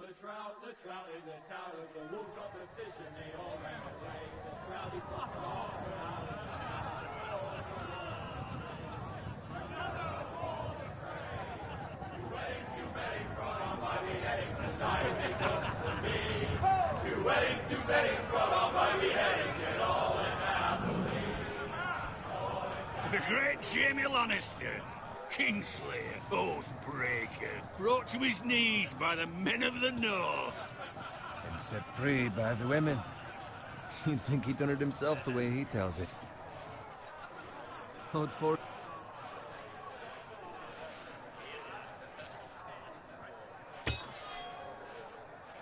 the trout in the towers, the wolves dropped the fish and they all ran away. The trout, he flopped all around. Another bowl of prey. Two weddings brought on by beheadings, and dying they comes to me. Two weddings brought on by beheadings, yet all is happily. The great Jamie Lannister, Kingslayer, Oathbreaker, brought to his knees by the men of the North. And set free by the women. You'd think he'd done it himself the way he tells it. Hold for...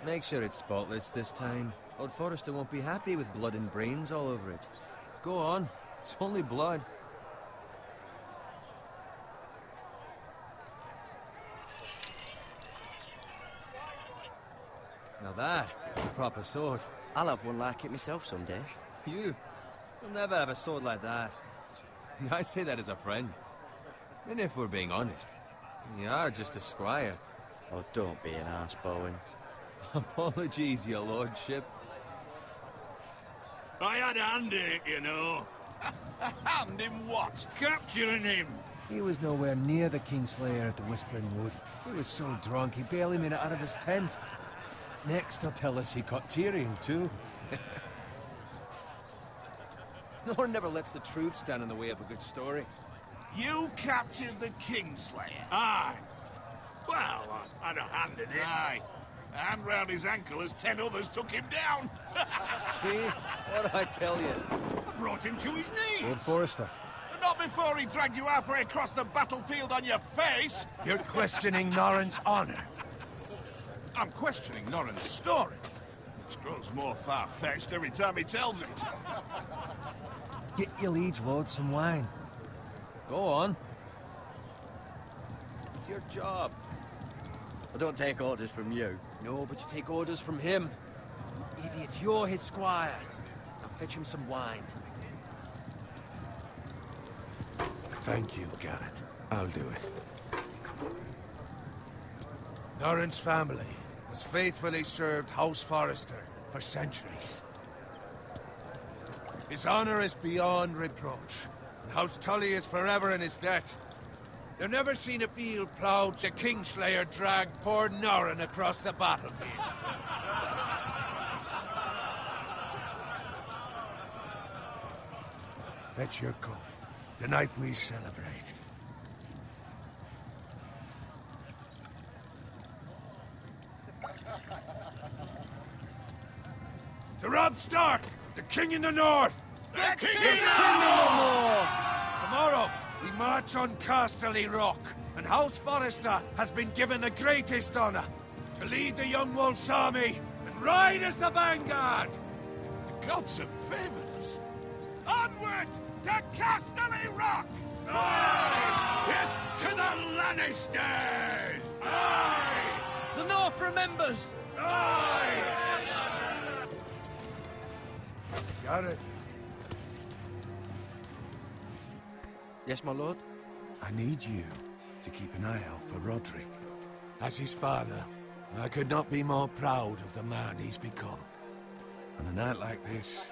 Make sure it's spotless this time. Old Forrester won't be happy with blood and brains all over it. Go on. It's only blood. Now that's a proper sword. I'll have one like it myself someday. You'll never have a sword like that. I say that as a friend. And if we're being honest, you are just a squire. Oh, don't be an arse, Bowen. Apologies, your lordship. I had a hand in it, you know. A hand in what? Capturing him. He was nowhere near the Kingslayer at the Whispering Wood. He was so drunk he barely made it out of his tent. Next, he'll tell us he caught Tyrion, too. Nor never lets the truth stand in the way of a good story. You captured the Kingslayer? Aye. Well, I had a hand in it. Aye. A hand round his ankle as 10 others took him down. See? What'd I tell you? I brought him to his knees. Old Forrester. Not before he dragged you halfway across the battlefield on your face. You're questioning Norrin's honor. I'm questioning Norrin's story. It grows more far-fetched every time he tells it. Get your liege lord some wine. Go on. It's your job. I don't take orders from you. No, but you take orders from him. You idiot, you're his squire. Now fetch him some wine. Thank you, Garrett. I'll do it. Norrin's family has faithfully served House Forrester for centuries. His honor is beyond reproach, and House Tully is forever in his debt. They've never seen a field plowed the Kingslayer dragged poor Norrin across the battlefield. Fetch your cup. Tonight we celebrate. To Robb Stark, the King in the North! The King in the North! Tomorrow, we march on Casterly Rock, and House Forrester has been given the greatest honor to lead the Young Wolf's army and ride as the vanguard! The gods have favored us. Onward to Casterly Rock! Aye! Death to the Lannisters! Aye! The North remembers! Aye! Got it. Yes, my lord? I need you to keep an eye out for Roderick. As his father, I could not be more proud of the man he's become. On a night like this,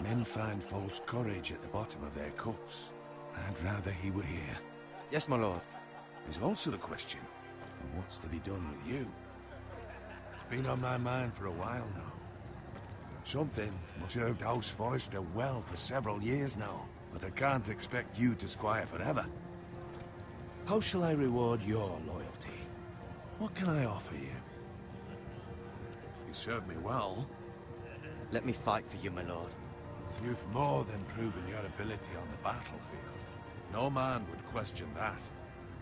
men find false courage at the bottom of their cups. I'd rather he were here. Yes, my lord. There's also the question of what's to be done with you. It's been on my mind for a while now. Something must have served House Forrester well for several years now, but I can't expect you to squire forever. How shall I reward your loyalty? What can I offer you? You served me well. Let me fight for you, my lord. You've more than proven your ability on the battlefield. No man would question that.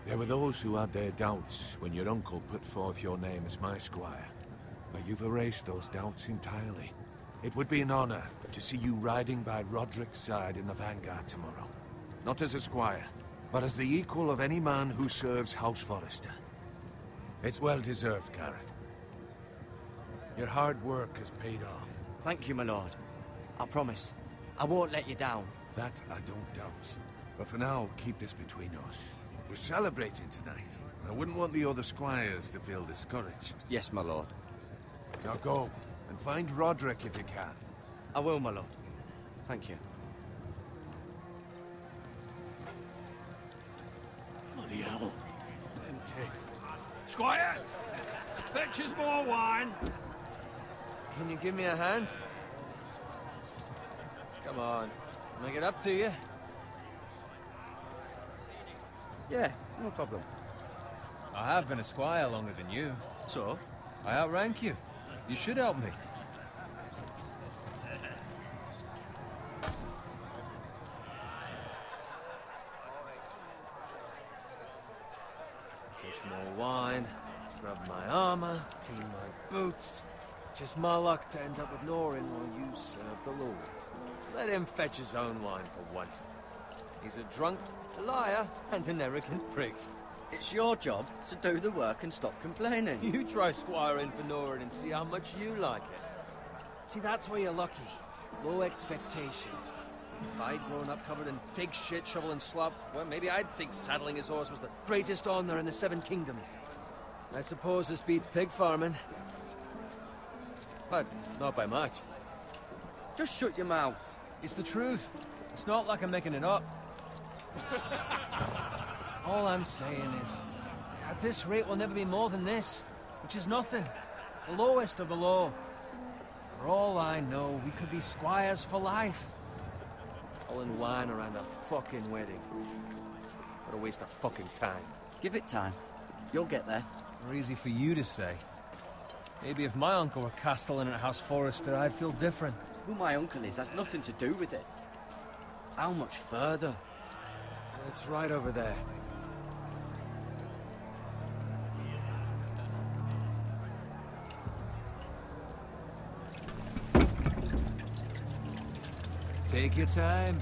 There were those who had their doubts when your uncle put forth your name as my squire. But you've erased those doubts entirely. It would be an honor to see you riding by Roderick's side in the vanguard tomorrow. Not as a squire, but as the equal of any man who serves House Forrester. It's well deserved, Garrett. Your hard work has paid off. Thank you, my lord. I promise. I won't let you down. That I don't doubt. But for now, keep this between us. We're celebrating tonight. I wouldn't want the other squires to feel discouraged. Yes, my lord. Now go, and find Roderick if you can. I will, my lord. Thank you. Bloody hell. Empty. Squire! Fetch us more wine. Can you give me a hand? Come on, make it up to you. Yeah, no problem. I have been a squire longer than you. So? I outrank you. You should help me. Fetch more wine, scrub my armor, clean my boots. Just my luck to end up with Norin while you serve the Lord. Let him fetch his own wine for once. He's a drunk, a liar, and an arrogant prick. It's your job to do the work and stop complaining. You try squiring for Norin and see how much you like it. See, that's where you're lucky. Low expectations. If I'd grown up covered in pig shit, shovel and slop, well, maybe I'd think saddling his horse was the greatest honor in the Seven Kingdoms. I suppose this beats pig farming. But not by much. Just shut your mouth. It's the truth. It's not like I'm making it up. All I'm saying is, at this rate we'll never be more than this, which is nothing. The lowest of the low. For all I know, we could be squires for life. All in wine around a fucking wedding. What a waste of fucking time. Give it time. You'll get there. Or easy for you to say. Maybe if my uncle were castellan at House Forrester, I'd feel different. Who my uncle is has nothing to do with it. How much further? It's right over there. Take your time.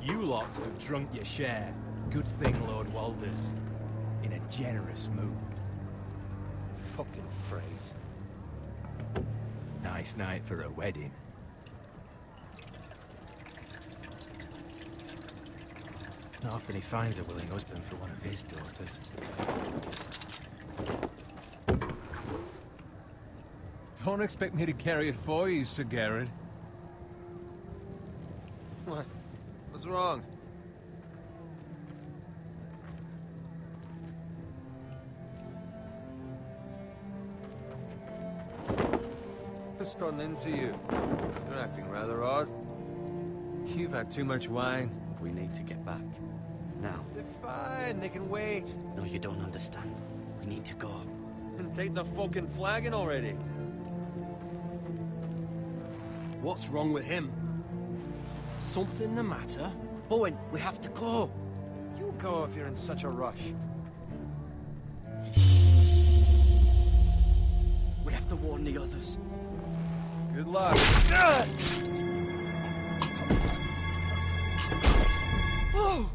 You lot have drunk your share. Good thing Lord Walder's in a generous mood. Fucking phrase. Nice night for a wedding. Not often he finds a willing husband for one of his daughters. Don't expect me to carry it for you, Sir Garrett. What? What's wrong? Just gotten into you. You're acting rather odd. You've had too much wine. We need to get back. Now. They're fine, they can wait. No, you don't understand. We need to go. And take the fucking flagon already. What's wrong with him? Something the matter? Bowen, we have to go. You go if you're in such a rush. We have to warn the others. Good luck. Oh!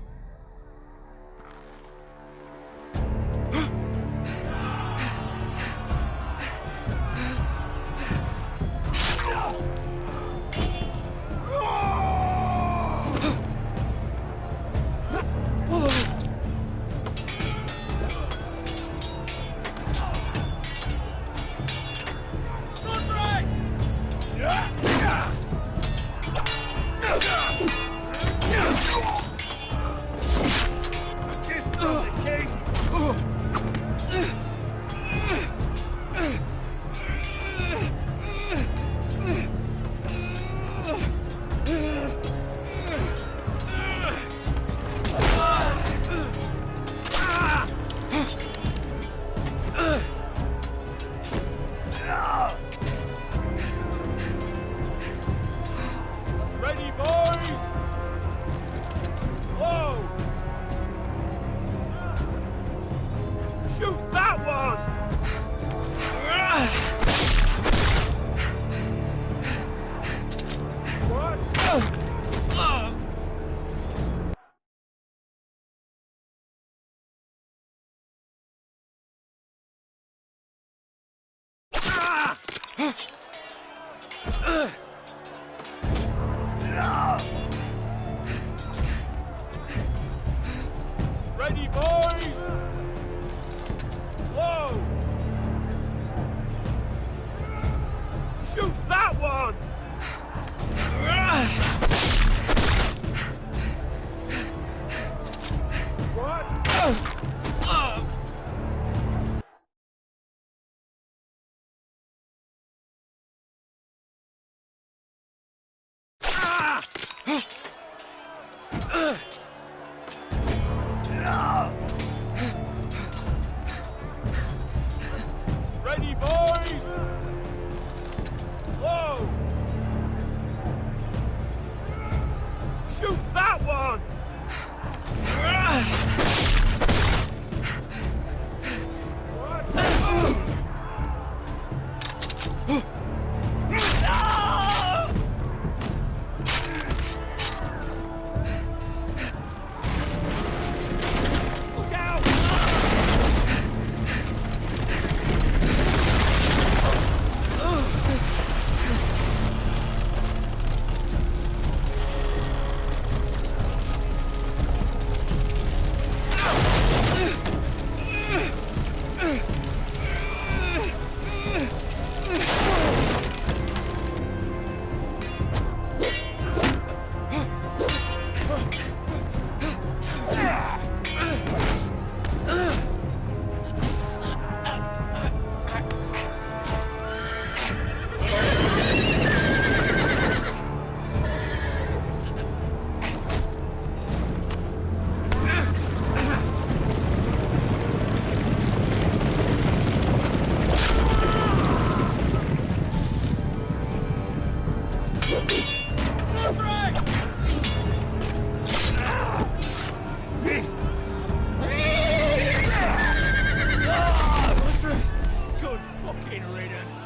Shoot that one! Ready, boys! Whoa! Shoot that one! Look out! Good fucking riddance.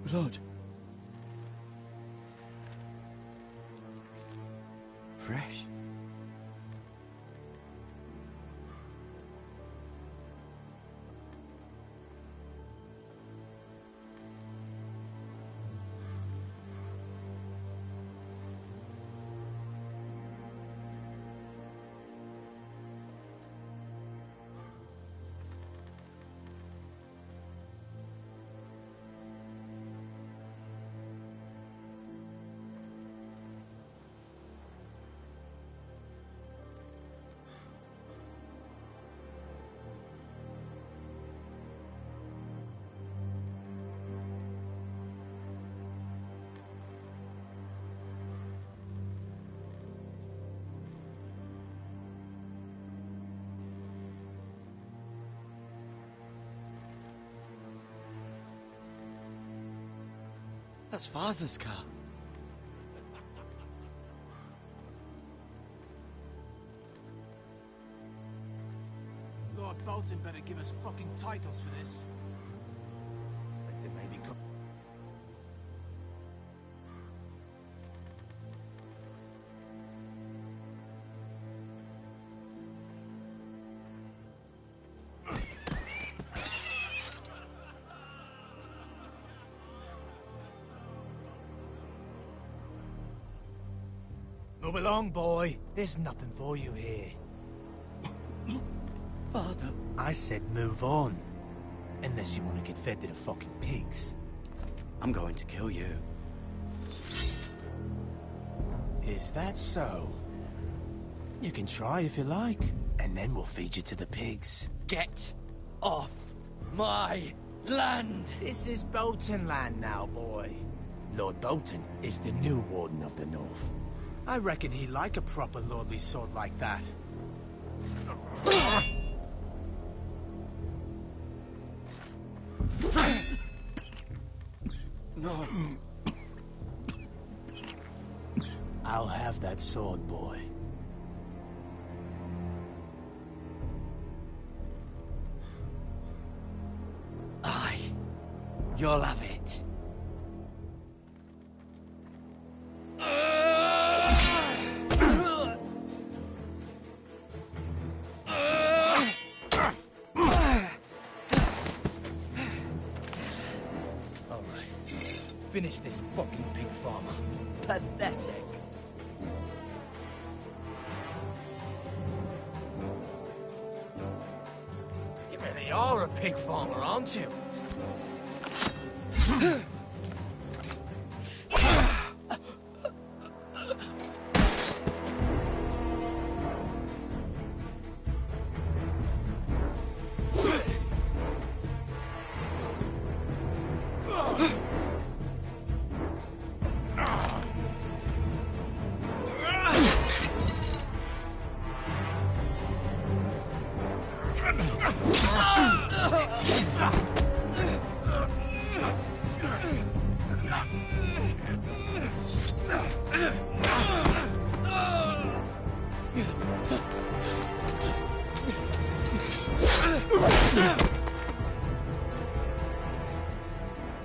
Blood. Fresh. That's Father's car. Lord Bolton better give us fucking titles for this. Like to maybe come. Move along, boy. There's nothing for you here. Father. I said move on. Unless you want to get fed to the fucking pigs. I'm going to kill you. Is that so? You can try if you like, and then we'll feed you to the pigs. Get off my land! This is Bolton land now, boy. Lord Bolton is the new Warden of the North. I reckon he'd like a proper lordly sword like that. No. I'll have that sword, boy. Aye. You'll have it. Finish this fucking pig farmer. Pathetic. You really are a pig farmer, aren't you?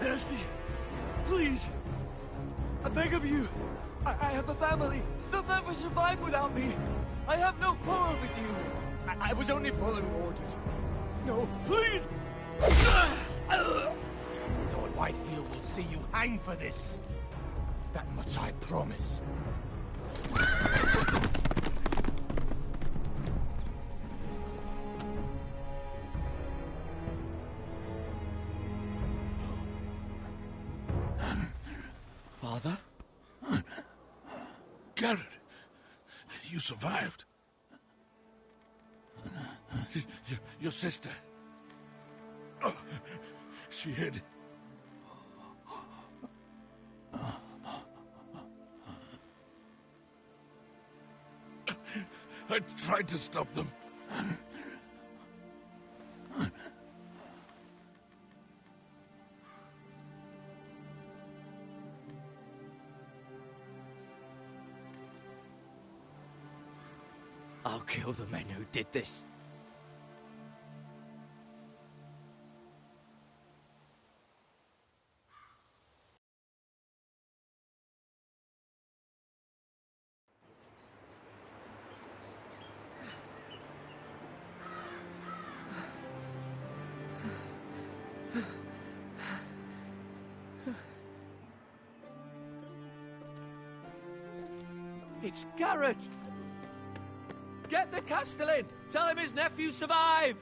Mercy, please. I beg of you. I have a family. They'll never survive without me. I have no quarrel with you. I was only following orders. No, please. Lord Whitehill will see you hang for this. That much I promise. Father? Garrett, you survived. Your sister. Oh, she hid. I tried to stop them. I'll kill the men who did this. It's Garrett! Get the Castellan! Tell him his nephew survived!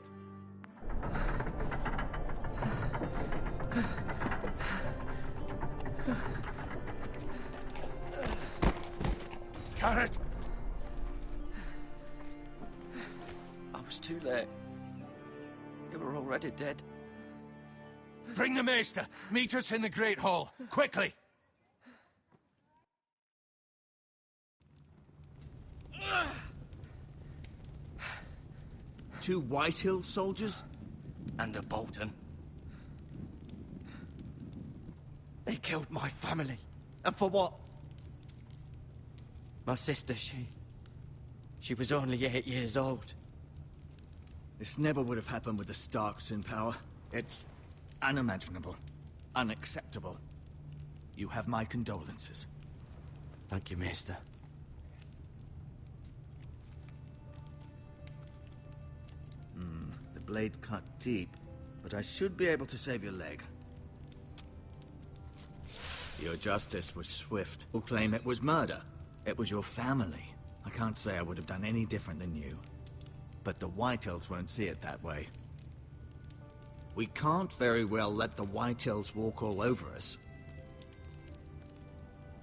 Garrett! I was too late. They were already dead. Bring the Maester! Meet us in the Great Hall, quickly! Two Whitehill soldiers? And a Bolton. They killed my family. And for what? My sister, she was only 8 years old. This never would have happened with the Starks in power. It's unimaginable. Unacceptable. You have my condolences. Thank you, Maester. The blade cut deep, but I should be able to save your leg. Your justice was swift. Will claim it was murder. It was your family. I can't say I would have done any different than you. But the Whitehills won't see it that way. We can't very well let the Whitehills walk all over us.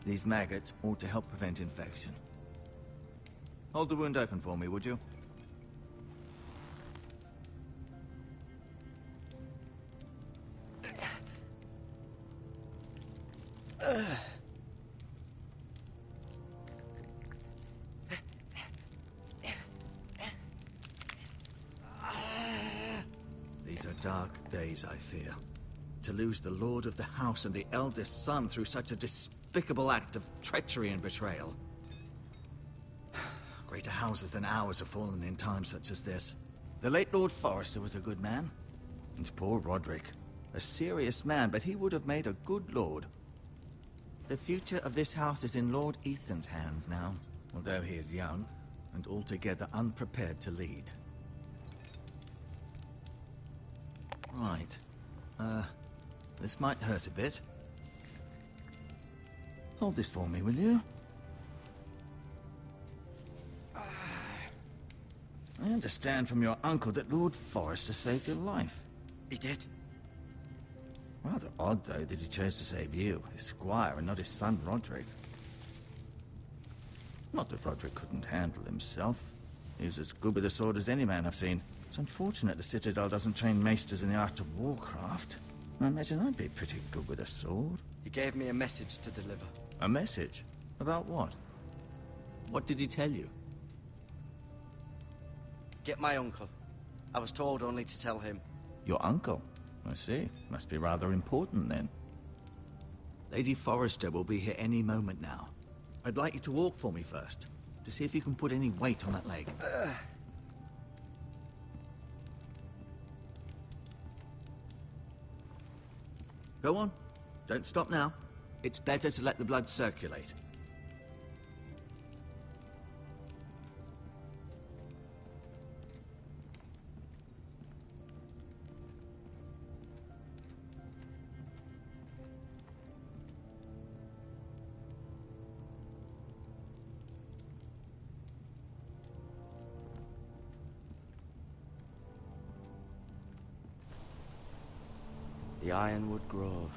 These maggots ought to help prevent infection. Hold the wound open for me, would you? These are dark days, I fear. To lose the lord of the house and the eldest son through such a despicable act of treachery and betrayal. Greater houses than ours have fallen in times such as this. The late Lord Forrester was a good man. And poor Roderick. A serious man, but he would have made a good lord. The future of this house is in Lord Ethan's hands now, although he is young and altogether unprepared to lead. Right. This might hurt a bit. Hold this for me, will you? I understand from your uncle that Lord Forrester saved your life. He did. Rather odd, though, that he chose to save you, his squire, and not his son, Roderick. Not that Roderick couldn't handle himself. He was as good with a sword as any man I've seen. It's unfortunate the Citadel doesn't train maesters in the art of warcraft. I imagine I'd be pretty good with a sword. He gave me a message to deliver. A message? About what? What did he tell you? Get my uncle. I was told only to tell him. Your uncle? I see. Must be rather important, then. Lady Forrester will be here any moment now. I'd like you to walk for me first, to see if you can put any weight on that leg. Go on. Don't stop now. It's better to let the blood circulate. The Ironwood Grove.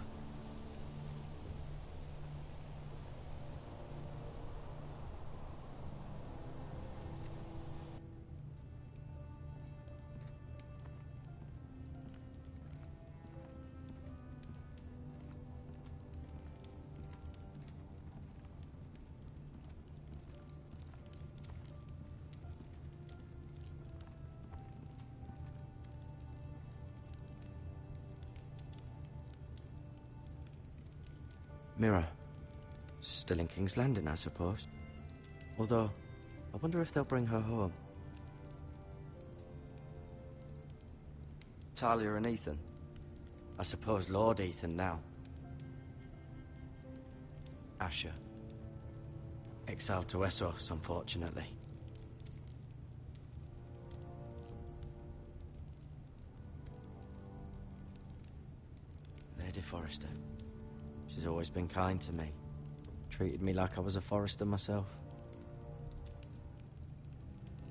Mirror. Still in King's Landing, I suppose. Although, I wonder if they'll bring her home. Talia and Ethan. I suppose Lord Ethan now. Asher. Exiled to Essos, unfortunately. Lady Forrester. She's always been kind to me. Treated me like I was a Forrester myself.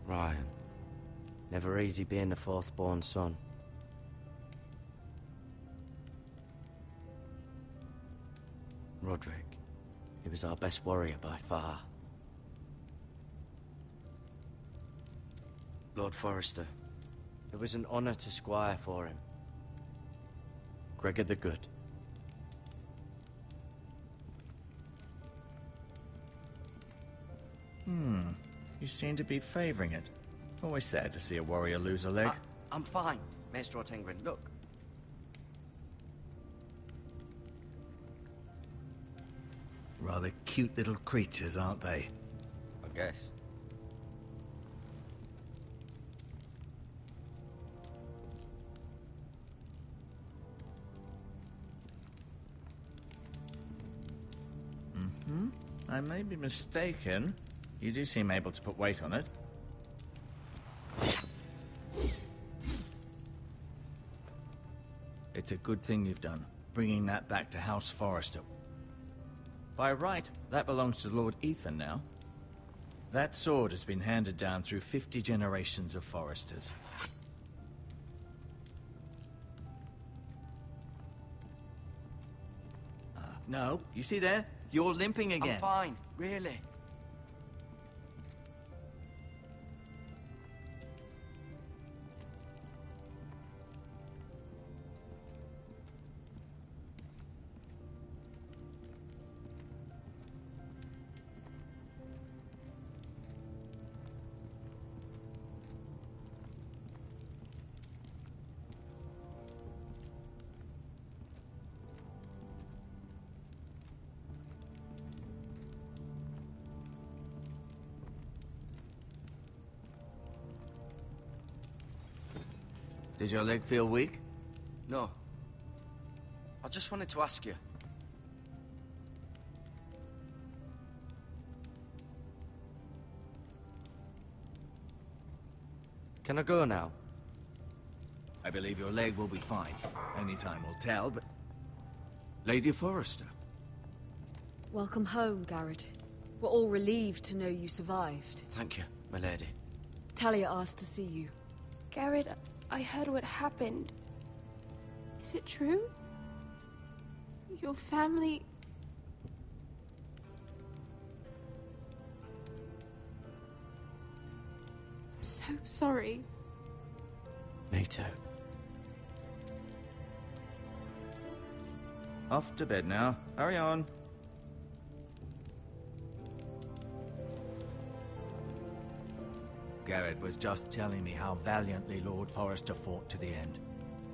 Ryan. Never easy being the fourth-born son. Roderick. He was our best warrior by far. Lord Forrester. It was an honor to squire for him. Gregor the Good. You seem to be favoring it. Always sad to see a warrior lose a leg. I'm fine, Maestro Tengrin. Look. Rather cute little creatures, aren't they? I guess. I may be mistaken. You do seem able to put weight on it. It's a good thing you've done, bringing that back to House Forrester. By right, that belongs to Lord Ethan now. That sword has been handed down through 50 generations of Forresters. No, you see there? You're limping again. I'm fine, really. Did your leg feel weak? No. I just wanted to ask you. Can I go now? I believe your leg will be fine. Only time will tell, but... Lady Forrester. Welcome home, Garrett. We're all relieved to know you survived. Thank you, my lady. Talia asked to see you. Garrett, I heard what happened. Is it true? Your family... I'm so sorry. Me too. Off to bed now. Hurry on. Garrett was just telling me how valiantly Lord Forrester fought to the end,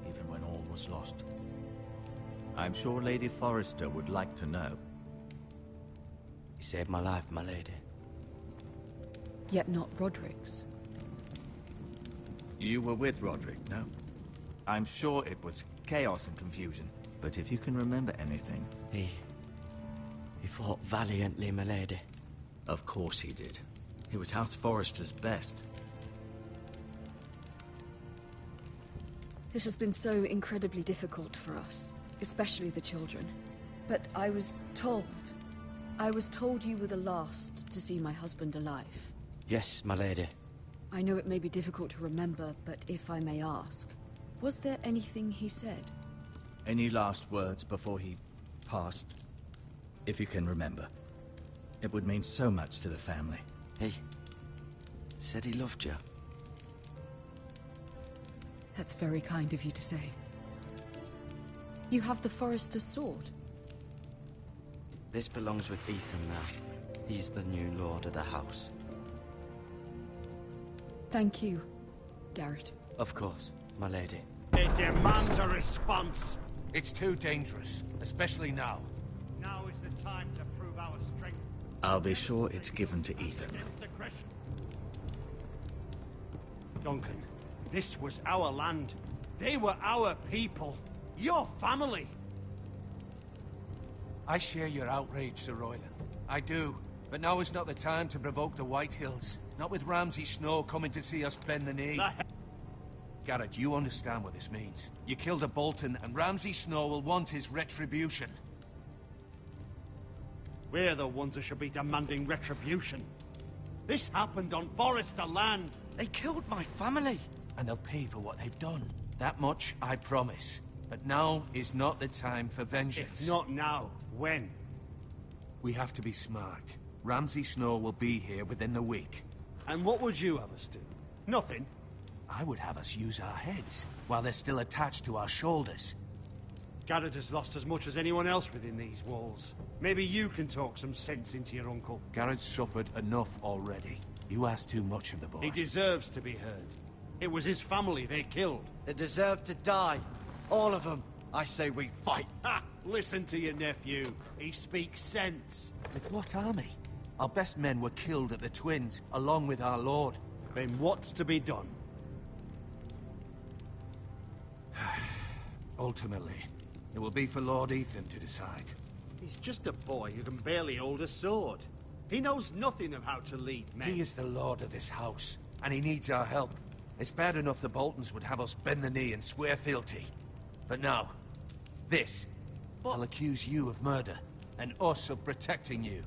even when all was lost. I'm sure Lady Forrester would like to know. He saved my life, my lady. Yet not Roderick's. You were with Roderick, no? I'm sure it was chaos and confusion, but if you can remember anything... He fought valiantly, my lady. Of course he did. He was House Forrester's best. This has been so incredibly difficult for us, especially the children. But I was told you were the last to see my husband alive. Yes, my lady. I know it may be difficult to remember, but if I may ask, was there anything he said? Any last words before he passed? If you can remember. It would mean so much to the family. He said he loved you. That's very kind of you to say. You have the Forrester's sword. This belongs with Ethan now. He's the new lord of the house. Thank you, Garrett. Of course, my lady. It demands a response. It's too dangerous, especially now. Now is the time to prove our strength. I'll be sure it's given to Ethan. Against aggression. Duncan, this was our land. They were our people. Your family. I share your outrage, Sir Royland. I do. But now is not the time to provoke the White Hills. Not with Ramsay Snow coming to see us bend the knee. Garrett, you understand what this means. You killed a Bolton, and Ramsay Snow will want his retribution. We're the ones that should be demanding retribution. This happened on Forrester land. They killed my family. And they'll pay for what they've done. That much I promise. But now is not the time for vengeance. If not now, when? We have to be smart. Ramsay Snow will be here within the week. And what would you have us do? Nothing? I would have us use our heads, while they're still attached to our shoulders. Garrett has lost as much as anyone else within these walls. Maybe you can talk some sense into your uncle. Garrett's suffered enough already. You ask too much of the boy. He deserves to be heard. It was his family they killed. They deserve to die. All of them. I say we fight. Ha! Listen to your nephew. He speaks sense. With what army? Our best men were killed at the Twins, along with our lord. Then what's to be done? Ultimately, it will be for Lord Ethan to decide. He's just a boy who can barely hold a sword. He knows nothing of how to lead men. He is the lord of this house, and he needs our help. It's bad enough the Boltons would have us bend the knee and swear fealty. But now, this. I'll accuse you of murder, and us of protecting you.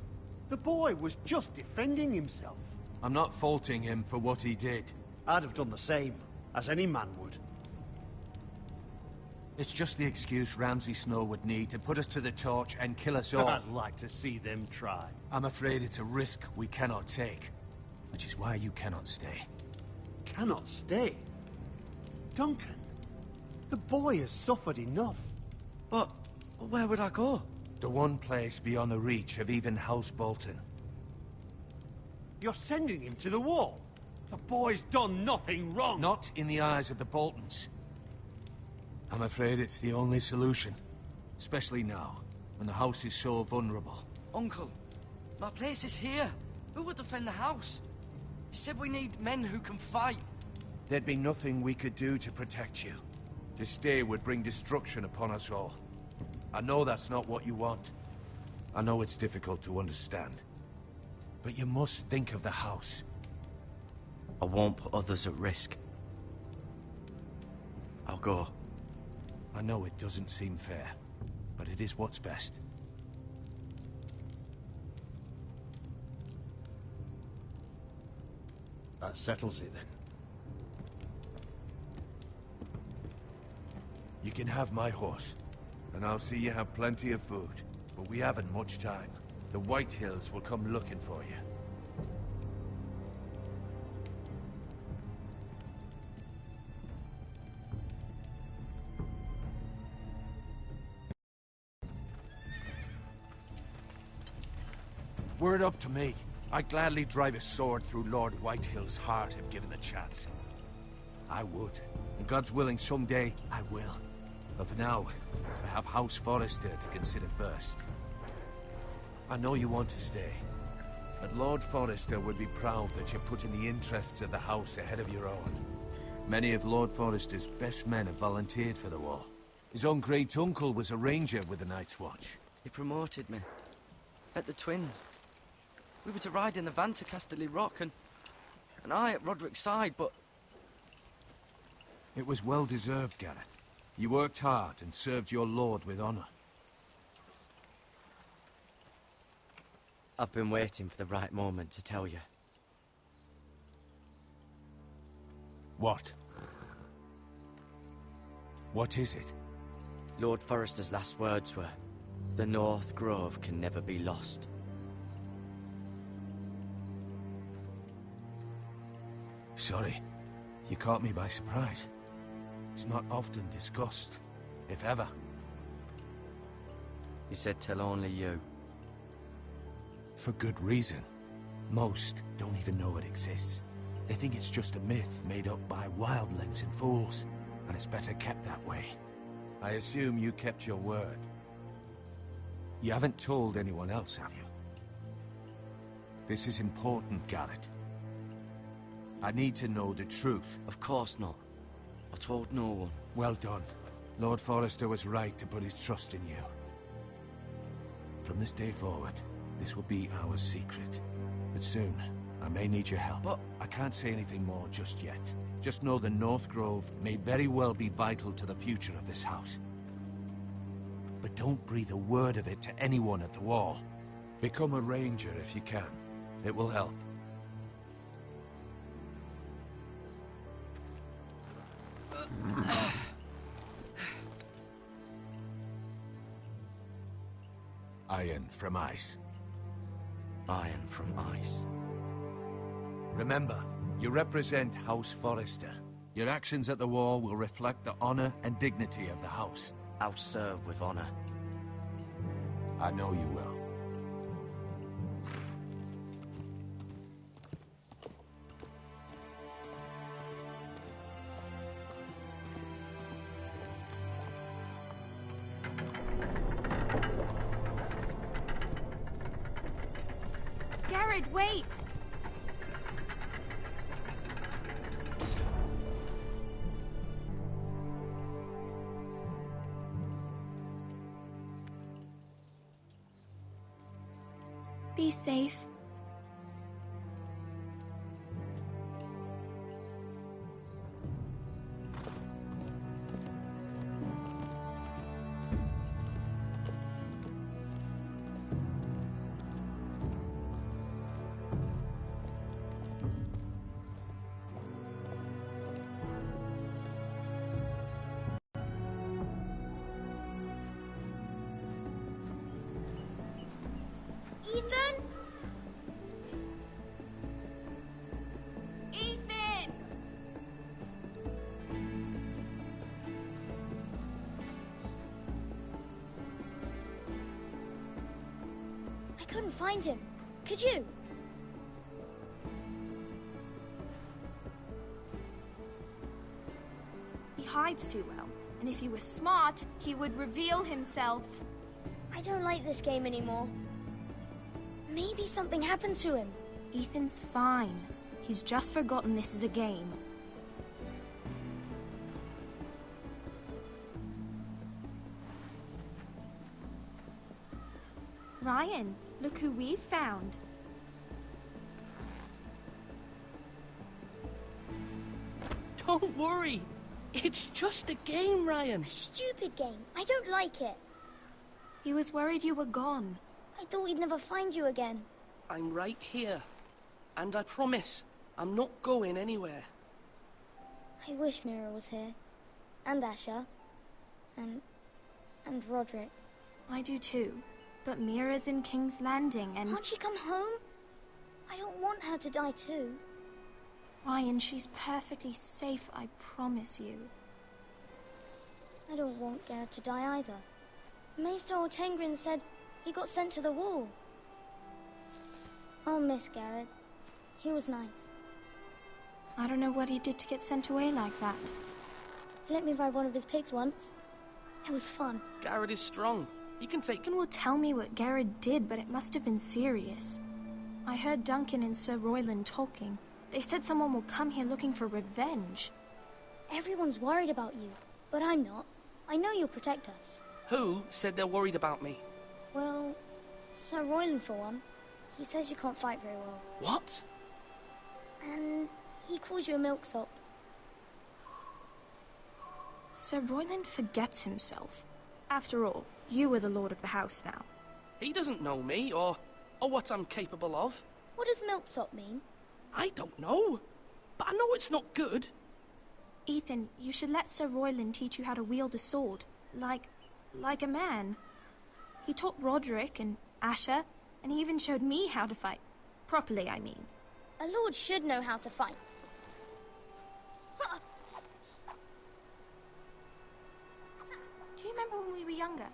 The boy was just defending himself. I'm not faulting him for what he did. I'd have done the same, as any man would. It's just the excuse Ramsay Snow would need to put us to the torch and kill us all. I'd like to see them try. I'm afraid it's a risk we cannot take, which is why you cannot stay. Cannot stay? Duncan, the boy has suffered enough. But where would I go? The one place beyond the reach of even House Bolton. You're sending him to the wall? The boy's done nothing wrong! Not in the eyes of the Boltons. I'm afraid it's the only solution. Especially now, when the house is so vulnerable. Uncle, my place is here. Who would defend the house? You said we need men who can fight. There'd be nothing we could do to protect you. To stay would bring destruction upon us all. I know that's not what you want. I know it's difficult to understand. But you must think of the house. I won't put others at risk. I'll go. I know it doesn't seem fair, but it is what's best. That settles it, then. You can have my horse, and I'll see you have plenty of food. But we haven't much time. The White Hills will come looking for you. Were it up to me, I'd gladly drive a sword through Lord Whitehill's heart if given the chance. I would. And God's willing, someday I will. But for now, I have House Forrester to consider first. I know you want to stay, but Lord Forrester would be proud that you're putting the interests of the house ahead of your own. Many of Lord Forrester's best men have volunteered for the war. His own great-uncle was a ranger with the Night's Watch. He promoted me. At the Twins. We were to ride in the van to Casterly Rock, and I at Roderick's side, but... It was well-deserved, Garrett. You worked hard and served your lord with honor. I've been waiting for the right moment to tell you. What? What is it? Lord Forrester's last words were, "The North Grove can never be lost." Sorry. You caught me by surprise. It's not often discussed, if ever. He said tell only you. For good reason. Most don't even know it exists. They think it's just a myth made up by wildlings and fools, and it's better kept that way. I assume you kept your word. You haven't told anyone else, have you? This is important, Garrett. I need to know the truth. Of course not. I told no one. Well done. Lord Forrester was right to put his trust in you. From this day forward, this will be our secret. But soon, I may need your help. But I can't say anything more just yet. Just know the North Grove may very well be vital to the future of this house. But don't breathe a word of it to anyone at the wall. Become a ranger if you can. It will help. Iron from ice. Iron from ice. Remember, you represent House Forrester. Your actions at the war will reflect the honor and dignity of the house. I'll serve with honor. I know you will. Garrett, wait! Be safe. Ethan? Ethan! I couldn't find him. Could you? He hides too well, and if he was smart, he would reveal himself. I don't like this game anymore. Maybe something happened to him. Ethan's fine. He's just forgotten this is a game. Ryan, look who we've found. Don't worry. It's just a game, Ryan. A stupid game. I don't like it. He was worried you were gone. I thought we'd never find you again. I'm right here. And I promise, I'm not going anywhere. I wish Mira was here. And Asher. And Roderick. I do too. But Mira's in King's Landing and... Can't she come home? I don't want her to die too. Ryan, she's perfectly safe, I promise you. I don't want Garrett to die either. Maester Ortengrin said he got sent to the wall. I'll miss Garrett. He was nice. I don't know what he did to get sent away like that. He let me ride one of his pigs once. It was fun. Garrett is strong. He can take... Duncan will tell me what Garrett did, but it must have been serious. I heard Duncan and Sir Royland talking. They said someone will come here looking for revenge. Everyone's worried about you, but I'm not. I know you'll protect us. Who said they're worried about me? Well, Sir Royland for one. He says you can't fight very well. What? And he calls you a milksop. Sir Royland forgets himself. After all, you are the lord of the house now. He doesn't know me, or what I'm capable of. What does milksop mean? I don't know, but I know it's not good. Ethan, you should let Sir Royland teach you how to wield a sword, like a man. He taught Roderick and Asher, and he even showed me how to fight. Properly, I mean. A lord should know how to fight. Do you remember when we were younger?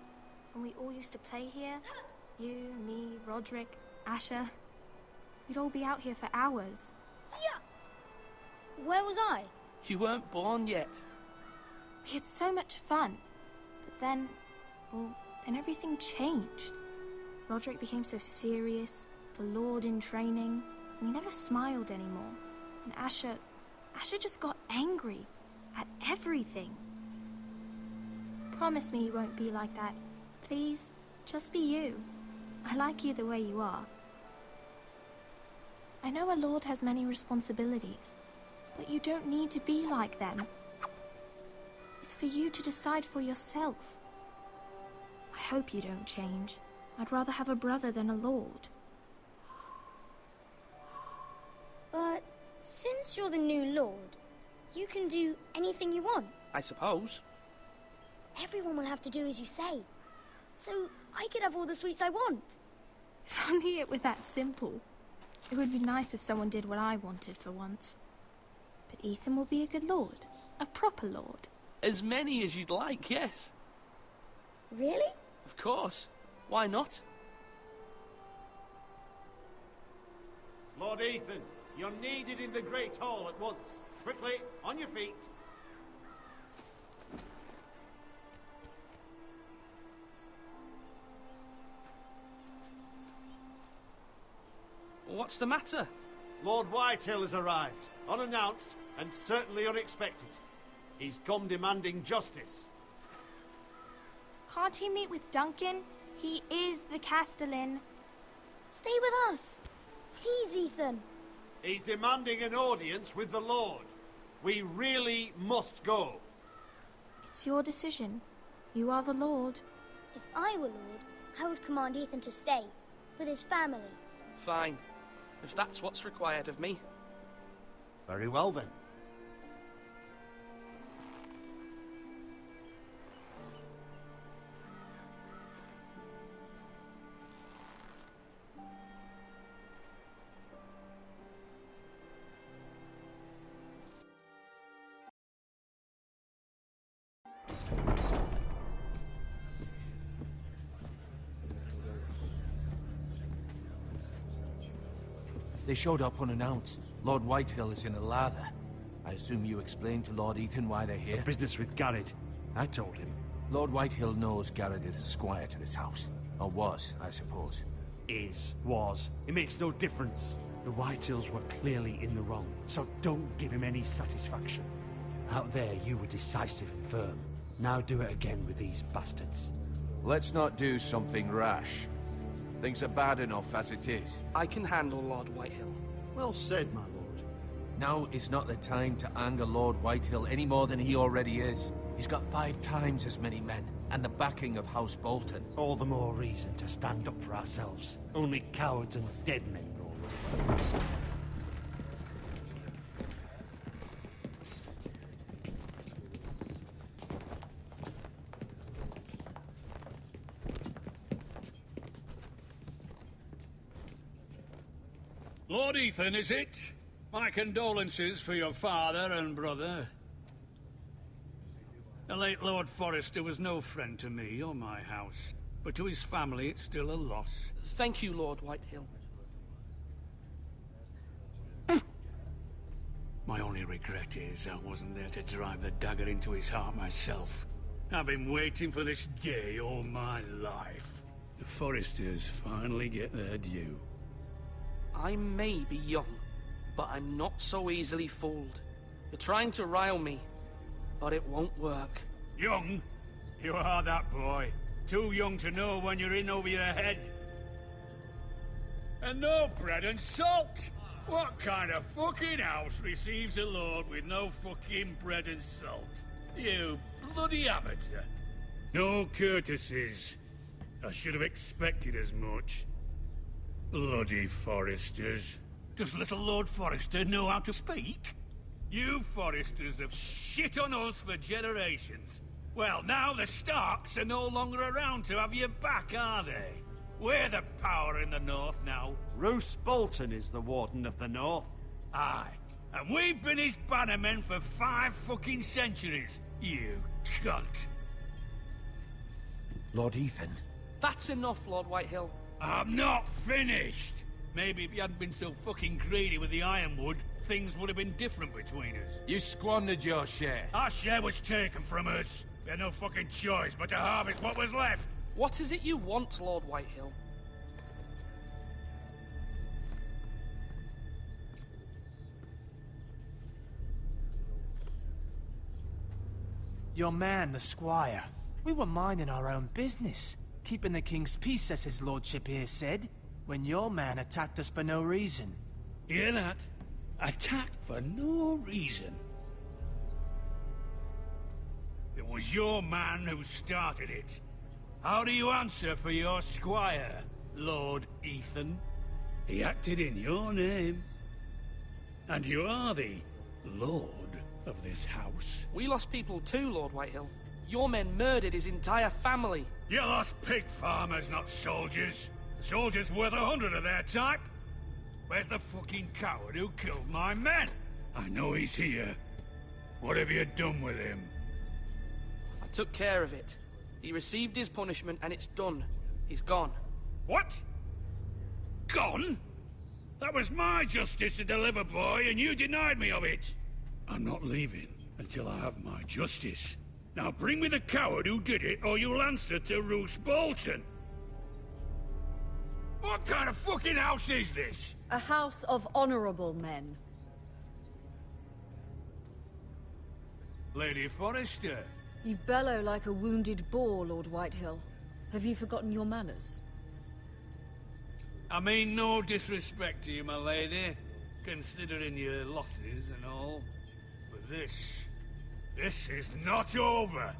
When we all used to play here? You, me, Roderick, Asher. We'd all be out here for hours. Yeah! Where was I? You weren't born yet. We had so much fun. But then, then everything changed. Roderick became so serious, the Lord in training, and he never smiled anymore. And Asher just got angry at everything. Promise me you won't be like that. Please, just be you. I like you the way you are. I know a lord has many responsibilities, but you don't need to be like them. It's for you to decide for yourself. I hope you don't change. I'd rather have a brother than a lord. But since you're the new lord, You can do anything you want. I suppose. Everyone will have to do as you say. So I could have all the sweets I want. If only it were that simple. It would be nice if someone did what I wanted for once. But Ethan will be a good lord. A proper lord. As many as you'd like, yes. Really? Of course. Why not? Lord Ethan, you're needed in the Great Hall at once. Quickly, on your feet. What's the matter? Lord Whitehill has arrived, unannounced and certainly unexpected. He's come demanding justice. Can't he meet with Duncan? He is the Castellan. Stay with us. Please, Ethan. He's demanding an audience with the Lord. We really must go. It's your decision. You are the Lord. If I were Lord, I would command Ethan to stay, with his family. Fine. If that's what's required of me. Very well then. They showed up unannounced. Lord Whitehill is in a lather. I assume you explained to Lord Ethan why they're here? Business with Garrett. I told him. Lord Whitehill knows Garrett is a squire to this house. Or was, I suppose. Was. It makes no difference. The Whitehills were clearly in the wrong, so don't give him any satisfaction. Out there, you were decisive and firm. Now do it again with these bastards. Let's not do something rash. Things are bad enough as it is. I can handle Lord Whitehill. Well said, my lord. Now is not the time to anger Lord Whitehill any more than he already is. He's got 5 times as many men, and the backing of House Bolton. All the more reason to stand up for ourselves. Only cowards and dead men roll over. Lord Ethan, is it? My condolences for your father and brother. The late Lord Forrester was no friend to me or my house, but to his family it's still a loss. Thank you, Lord Whitehill. My only regret is I wasn't there to drive the dagger into his heart myself. I've been waiting for this day all my life. The Forresters finally get their due. I may be young, but I'm not so easily fooled. You're trying to rile me, but it won't work. Young? You are that boy. Too young to know when you're in over your head. And no bread and salt! What kind of fucking house receives a lord with no fucking bread and salt? You bloody amateur. No courtesies. I should have expected as much. Bloody Forresters. Does little Lord Forrester know how to speak? You Forresters have shit on us for generations. Well, now the Starks are no longer around to have your back, are they? We're the power in the north now. Roose Bolton is the Warden of the North. Aye. And we've been his bannermen for 5 fucking centuries, you cunt. Lord Ethan. That's enough, Lord Whitehill. I'm not finished! Maybe if you hadn't been so fucking greedy with the ironwood, things would have been different between us. You squandered your share. Our share was taken from us. We had no fucking choice but to harvest what was left. What is it you want, Lord Whitehill? Your man, the squire. We were minding our own business. Keeping the king's peace, as his lordship here said, when your man attacked us for no reason. Hear that? Attacked for no reason. It was your man who started it. How do you answer for your squire, Lord Ethan? He acted in your name. And you are the Lord of this house. We lost people too, Lord Whitehill. Your men murdered his entire family. You lost pig farmers, not soldiers. Soldiers worth 100 of their type. Where's the fucking coward who killed my men? I know he's here. What have you done with him? I took care of it. He received his punishment and it's done. He's gone. What? Gone? That was my justice to deliver, boy, and you denied me of it. I'm not leaving until I have my justice. Now bring me the coward who did it, or you'll answer to Roose Bolton. What kind of fucking house is this? A house of honorable men. Lady Forrester. You bellow like a wounded boar, Lord Whitehill. Have you forgotten your manners? I mean no disrespect to you, my lady, considering your losses and all. But this is not over.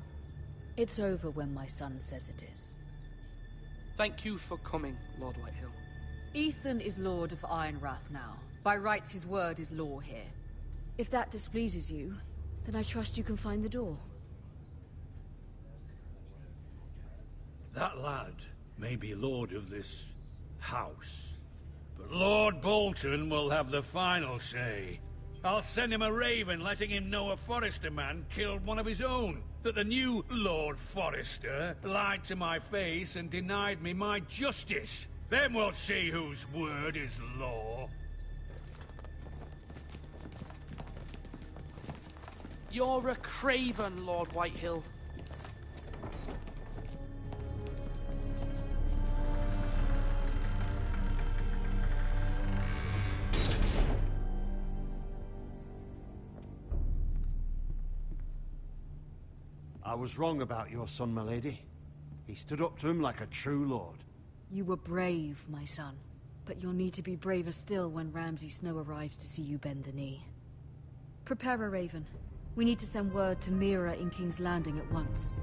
It's over when my son says it is. Thank you for coming, Lord Whitehill. Ethan is Lord of Ironrath now. By rights, his word is law here. If that displeases you, then I trust you can find the door. That lad may be lord of this house, but Lord Bolton will have the final say. I'll send him a raven letting him know a Forrester man killed one of his own. That the new Lord Forrester lied to my face and denied me my justice. Then we'll see whose word is law. You're a craven, Lord Whitehill. I was wrong about your son, my lady. He stood up to him like a true lord. You were brave, my son. But you'll need to be braver still when Ramsay Snow arrives to see you bend the knee. Prepare a raven. We need to send word to Mira in King's Landing at once.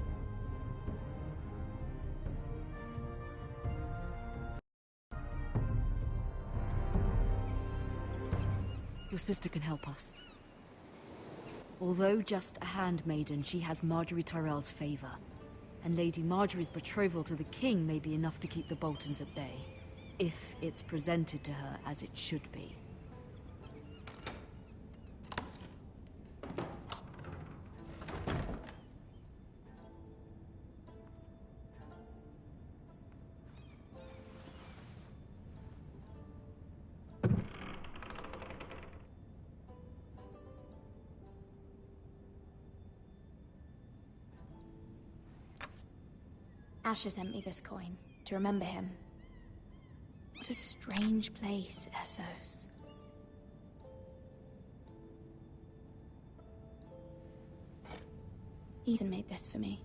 Your sister can help us. Although just a handmaiden, she has Marjorie Tyrell's favor. And Lady Marjorie's betrothal to the king may be enough to keep the Boltons at bay. If it's presented to her as it should be. Asher sent me this coin to remember him. What a strange place, Essos. Ethan made this for me.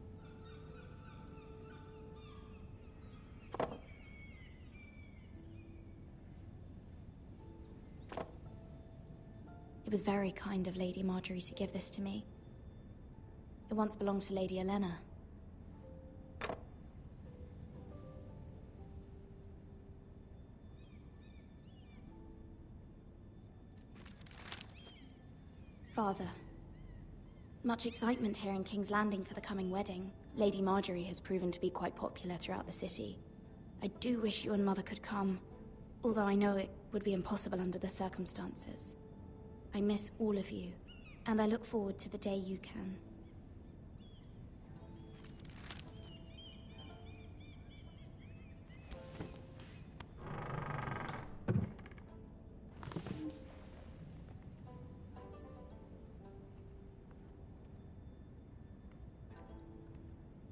It was very kind of Lady Marjorie to give this to me. It once belonged to Lady Elena. Father, much excitement here in King's Landing for the coming wedding. Lady Marjorie has proven to be quite popular throughout the city. I do wish you and Mother could come, although I know it would be impossible under the circumstances. I miss all of you, and I look forward to the day you can.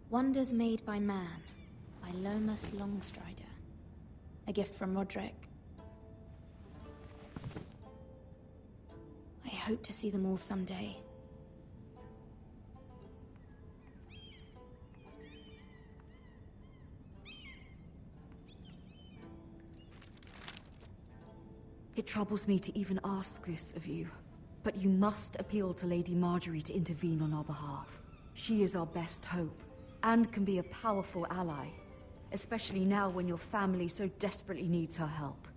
Wonders Made by Man, by Lomas Longstrider. A gift from Roderick. I hope to see them all someday. It troubles me to even ask this of you, but you must appeal to Lady Marjorie to intervene on our behalf. She is our best hope. And can be a powerful ally, especially now when your family so desperately needs her help.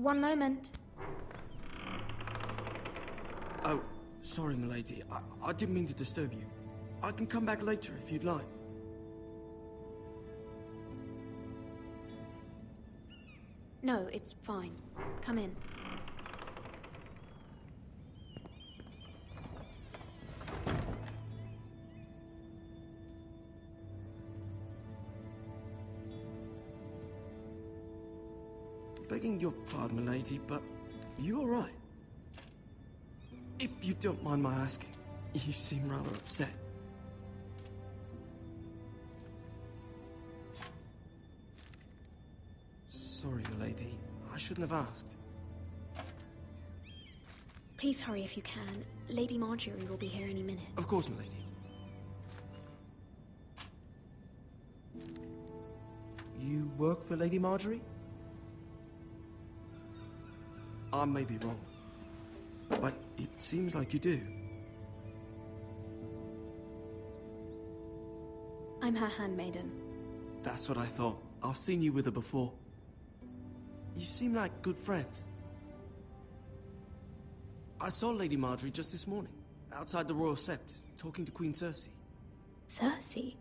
One moment. Oh, sorry, milady. I didn't mean to disturb you. I can come back later if you'd like. No, it's fine. Come in. Begging your pardon, milady, but you all right? If you don't mind my asking, you seem rather upset. Sorry, milady. I shouldn't have asked. Please hurry if you can. Lady Marjorie will be here any minute. Of course, milady. You work for Lady Marjorie? I may be wrong, but it seems like you do. I'm her handmaiden. That's what I thought. I've seen you with her before. You seem like good friends. I saw Lady Marjorie just this morning, outside the Royal Sept, talking to Queen Cersei. Cersei?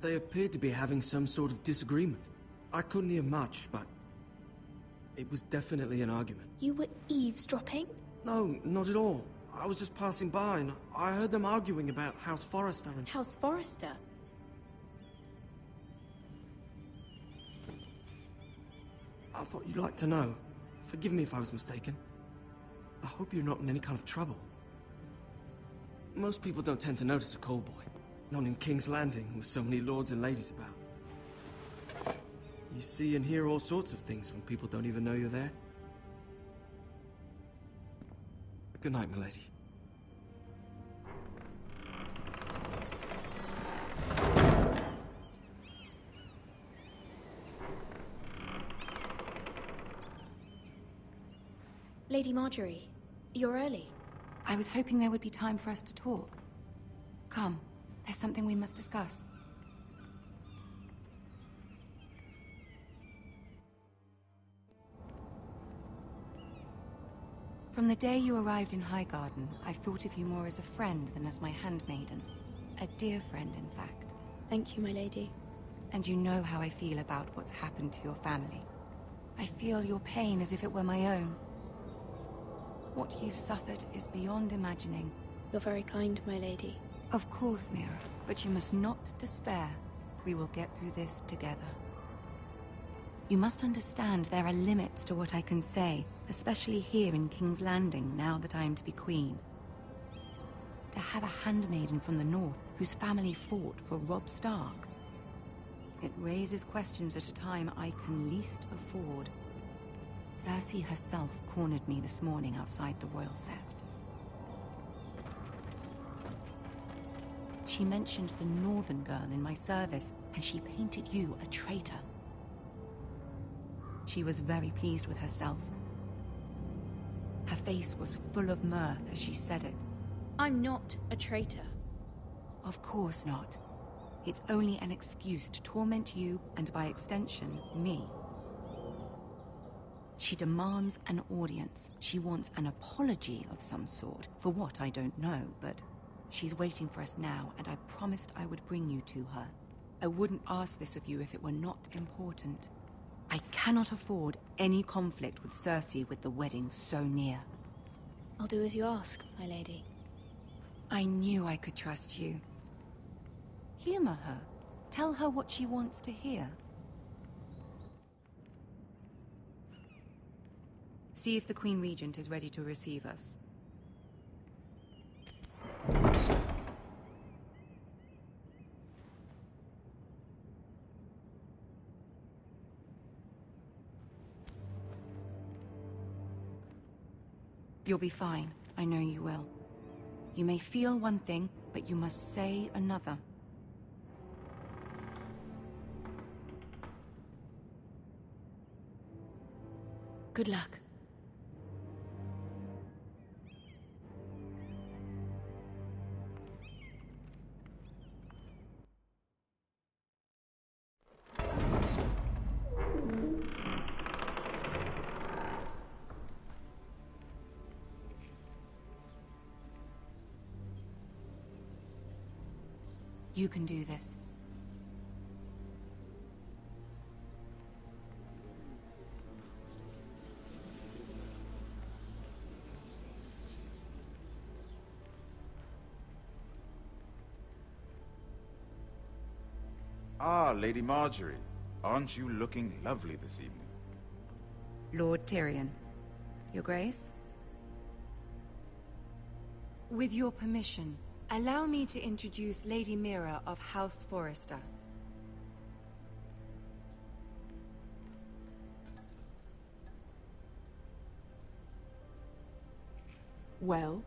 They appeared to be having some sort of disagreement. I couldn't hear much, but it was definitely an argument. You were eavesdropping? No, not at all. I was just passing by and I heard them arguing about House Forrester and... House Forrester? I thought you'd like to know. Forgive me if I was mistaken. I hope you're not in any kind of trouble. Most people don't tend to notice a callboy. Not in King's Landing, with so many lords and ladies about. You see and hear all sorts of things when people don't even know you're there. Good night, milady. Lady Marjorie, you're early. I was hoping there would be time for us to talk. Come, there's something we must discuss. From the day you arrived in Highgarden, I've thought of you more as a friend than as my handmaiden. A dear friend, in fact. Thank you, my lady. And you know how I feel about what's happened to your family. I feel your pain as if it were my own. What you've suffered is beyond imagining. You're very kind, my lady. Of course, Mira, but you must not despair. We will get through this together. You must understand there are limits to what I can say, especially here in King's Landing, now that I am to be queen. To have a handmaiden from the north whose family fought for Robb Stark. It raises questions at a time I can least afford. Cersei herself cornered me this morning outside the Royal Sept. She mentioned the northern girl in my service, and she painted you a traitor. She was very pleased with herself. Her face was full of mirth as she said it. I'm not a traitor. Of course not. It's only an excuse to torment you, and by extension, me. She demands an audience. She wants an apology of some sort, for what I don't know, but she's waiting for us now, and I promised I would bring you to her. I wouldn't ask this of you if it were not important. I cannot afford any conflict with Cersei with the wedding so near. I'll do as you ask, my lady. I knew I could trust you. Humor her. Tell her what she wants to hear. See if the Queen Regent is ready to receive us. You'll be fine. I know you will. You may feel one thing, but you must say another. Good luck. You can do this. Ah, Lady Marjorie. Aren't you looking lovely this evening? Lord Tyrion. Your Grace? With your permission, allow me to introduce Lady Mira of House Forrester. Well?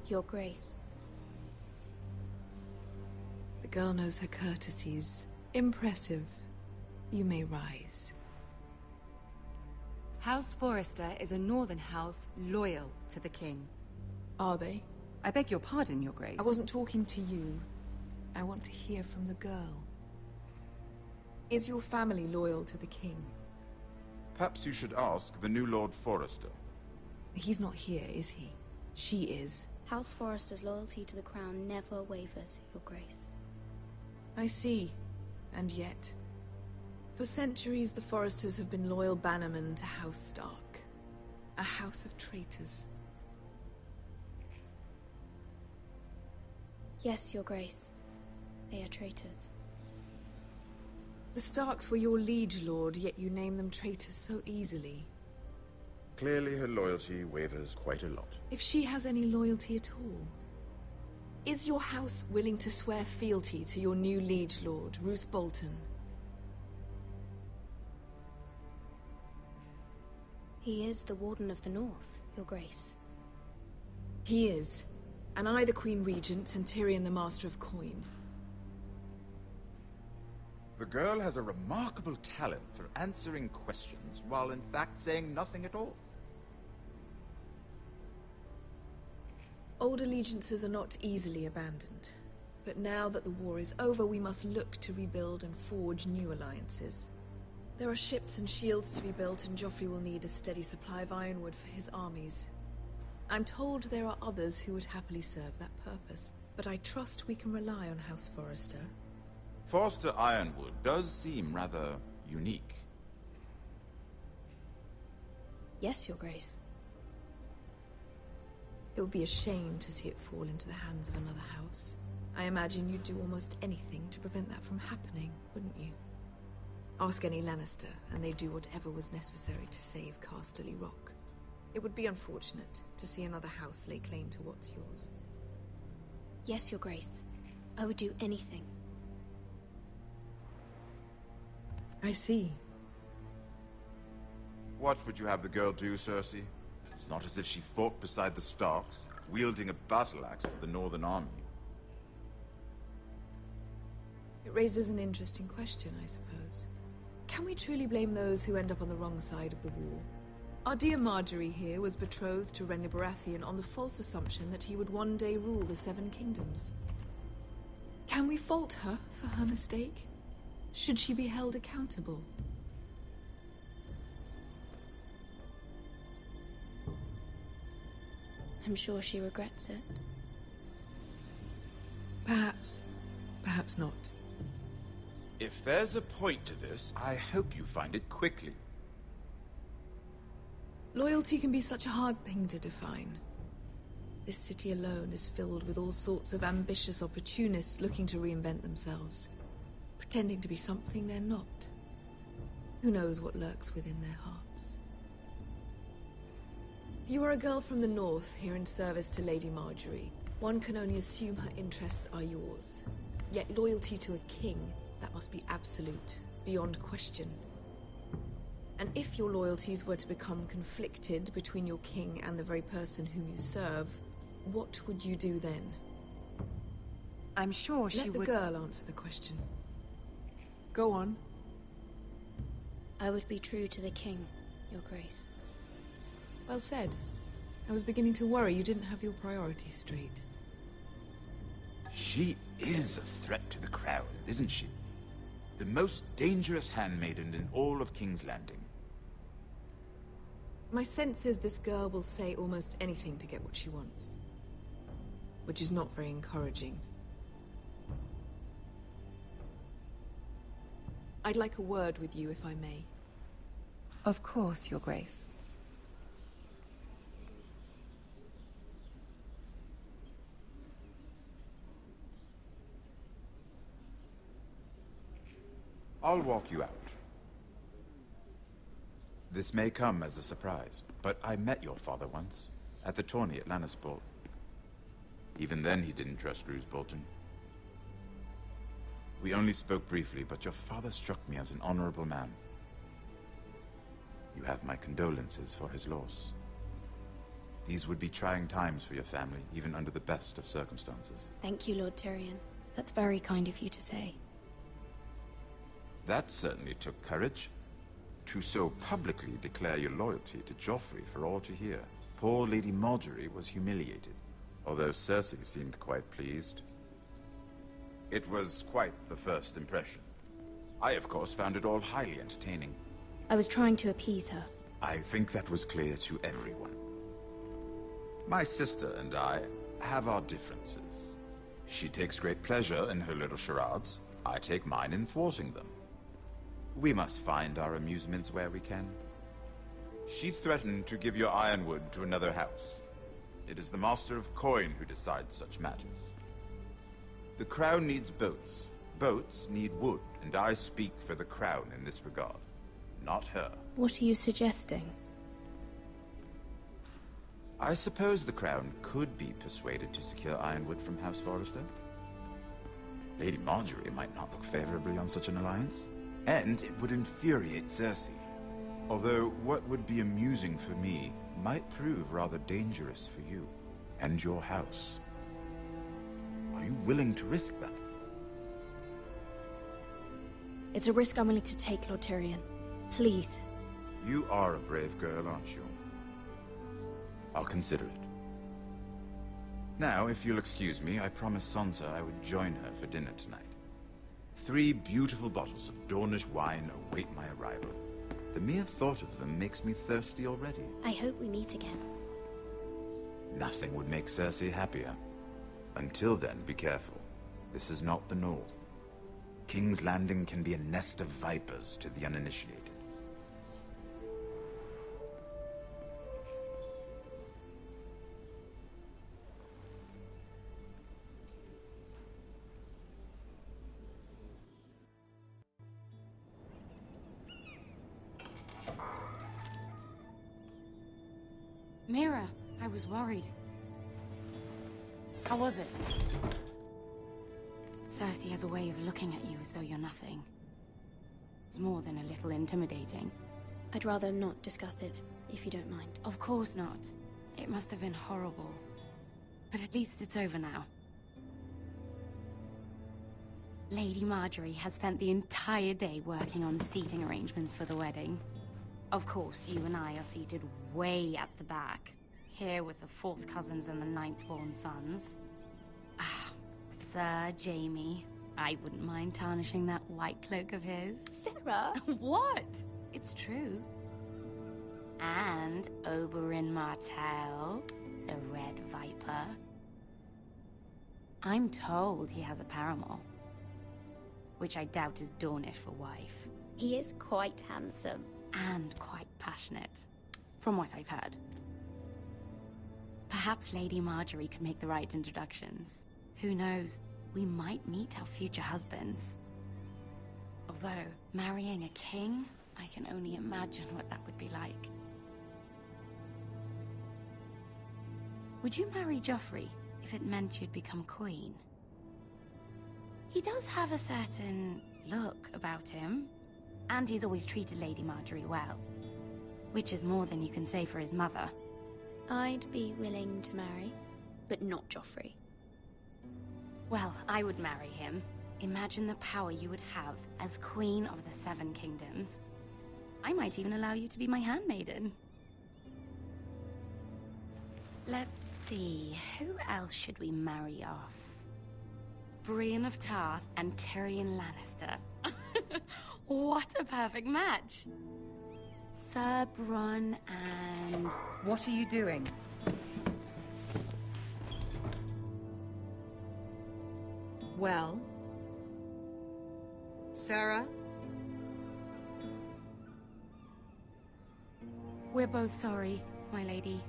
Your Grace. The girl knows her courtesies. Impressive. You may rise. House Forrester is a northern house loyal to the king. Are they? I beg your pardon, Your Grace. I wasn't talking to you. I want to hear from the girl. Is your family loyal to the king? Perhaps you should ask the new Lord Forrester. He's not here, is he? She is. House Forrester's loyalty to the crown never wavers, Your Grace. I see. And yet... For centuries, the Forresters have been loyal bannermen to House Stark. A house of traitors. Yes, Your Grace. They are traitors. The Starks were your liege lord, yet you name them traitors so easily. Clearly her loyalty wavers quite a lot. If she has any loyalty at all. Is your house willing to swear fealty to your new liege lord, Roose Bolton? He is the Warden of the North, Your Grace. He is. And I the Queen Regent and Tyrion the Master of Coin. The girl has a remarkable talent for answering questions while in fact saying nothing at all. Old allegiances are not easily abandoned. But now that the war is over, we must look to rebuild and forge new alliances. There are ships and shields to be built, and Joffrey will need a steady supply of ironwood for his armies. I'm told there are others who would happily serve that purpose, but I trust we can rely on House Forrester. Forster Ironwood does seem rather unique. Yes, Your Grace. It would be a shame to see it fall into the hands of another house. I imagine you'd do almost anything to prevent that from happening, wouldn't you? Ask any Lannister, and they'd do whatever was necessary to save Casterly Rock. It would be unfortunate to see another house lay claim to what's yours. Yes, Your Grace. I would do anything. I see. What would you have the girl do, Cersei? It's not as if she fought beside the Starks, wielding a battle axe for the Northern Army. It raises an interesting question, I suppose. Can we truly blame those who end up on the wrong side of the war? Our dear Marjorie here was betrothed to Renly Baratheon on the false assumption that he would one day rule the Seven Kingdoms. Can we fault her for her mistake? Should she be held accountable? I'm sure she regrets it. Perhaps. Perhaps not. If there's a point to this, I hope you find it quickly. Loyalty can be such a hard thing to define. This city alone is filled with all sorts of ambitious opportunists looking to reinvent themselves, pretending to be something they're not. Who knows what lurks within their hearts? You are a girl from the north, here in service to Lady Marjorie. One can only assume her interests are yours. Yet loyalty to a king, that must be absolute, beyond question. And if your loyalties were to become conflicted between your king and the very person whom you serve, what would you do then? I'm sure she would... Let the girl answer the question. Go on. I would be true to the king, Your Grace. Well said. I was beginning to worry you didn't have your priorities straight. She is a threat to the crown, isn't she? The most dangerous handmaiden in all of King's Landing. My sense is this girl will say almost anything to get what she wants. which is not very encouraging. I'd like a word with you, if I may. Of course, Your Grace. I'll walk you out. This may come as a surprise, but I met your father once, at the tourney at Lannisport. Even then he didn't trust Roose Bolton. We only spoke briefly, but your father struck me as an honorable man. You have my condolences for his loss. These would be trying times for your family, even under the best of circumstances. Thank you, Lord Tyrion. That's very kind of you to say. That certainly took courage. To so publicly declare your loyalty to Joffrey for all to hear. Poor Lady Margaery was humiliated, although Cersei seemed quite pleased. It was quite the first impression. I, of course, found it all highly entertaining. I was trying to appease her. I think that was clear to everyone. My sister and I have our differences. She takes great pleasure in her little charades. I take mine in thwarting them. We must find our amusements where we can. She threatened to give your ironwood to another house. It is the Master of Coin who decides such matters. The Crown needs boats. Boats need wood, and I speak for the Crown in this regard, not her. What are you suggesting? I suppose the Crown could be persuaded to secure ironwood from House Forrester. Lady Margaery might not look favorably on such an alliance. And it would infuriate Cersei. Although what would be amusing for me might prove rather dangerous for you and your house. Are you willing to risk that? It's a risk I'm willing to take, Lord Tyrion. Please. You are a brave girl, aren't you? I'll consider it. Now, if you'll excuse me, I promised Sansa I would join her for dinner tonight. 3 beautiful bottles of Dornish wine await my arrival. The mere thought of them makes me thirsty already. I hope we meet again. Nothing would make Cersei happier. Until then, be careful. This is not the North. King's Landing can be a nest of vipers to the uninitiated. Mira, I was worried. How was it? Cersei has a way of looking at you as though you're nothing. It's more than a little intimidating. I'd rather not discuss it, if you don't mind. Of course not. It must have been horrible. But at least it's over now. Lady Margaery has spent the entire day working on seating arrangements for the wedding. Of course, you and I are seated way at the back, here with the 4th cousins and the 9th-born sons. Ah, Sir Jaime. I wouldn't mind tarnishing that white cloak of his. Sarah! What? It's true. And Oberyn Martell, the Red Viper. I'm told he has a paramour, which I doubt is Dornish for wife. He is quite handsome. And quite passionate, from what I've heard. Perhaps Lady Margaery could make the right introductions. Who knows? We might meet our future husbands. Although, marrying a king, I can only imagine what that would be like. Would you marry Joffrey if it meant you'd become queen? He does have a certain look about him. And he's always treated Lady Margaery well. Which is more than you can say for his mother. I'd be willing to marry, but not Joffrey. Well, I would marry him. Imagine the power you would have as Queen of the 7 Kingdoms. I might even allow you to be my handmaiden. Let's see, who else should we marry off? Brienne of Tarth and Tyrion Lannister. What a perfect match! Sir Bronn and... What are you doing? Well? Sarah? We're both sorry, my lady.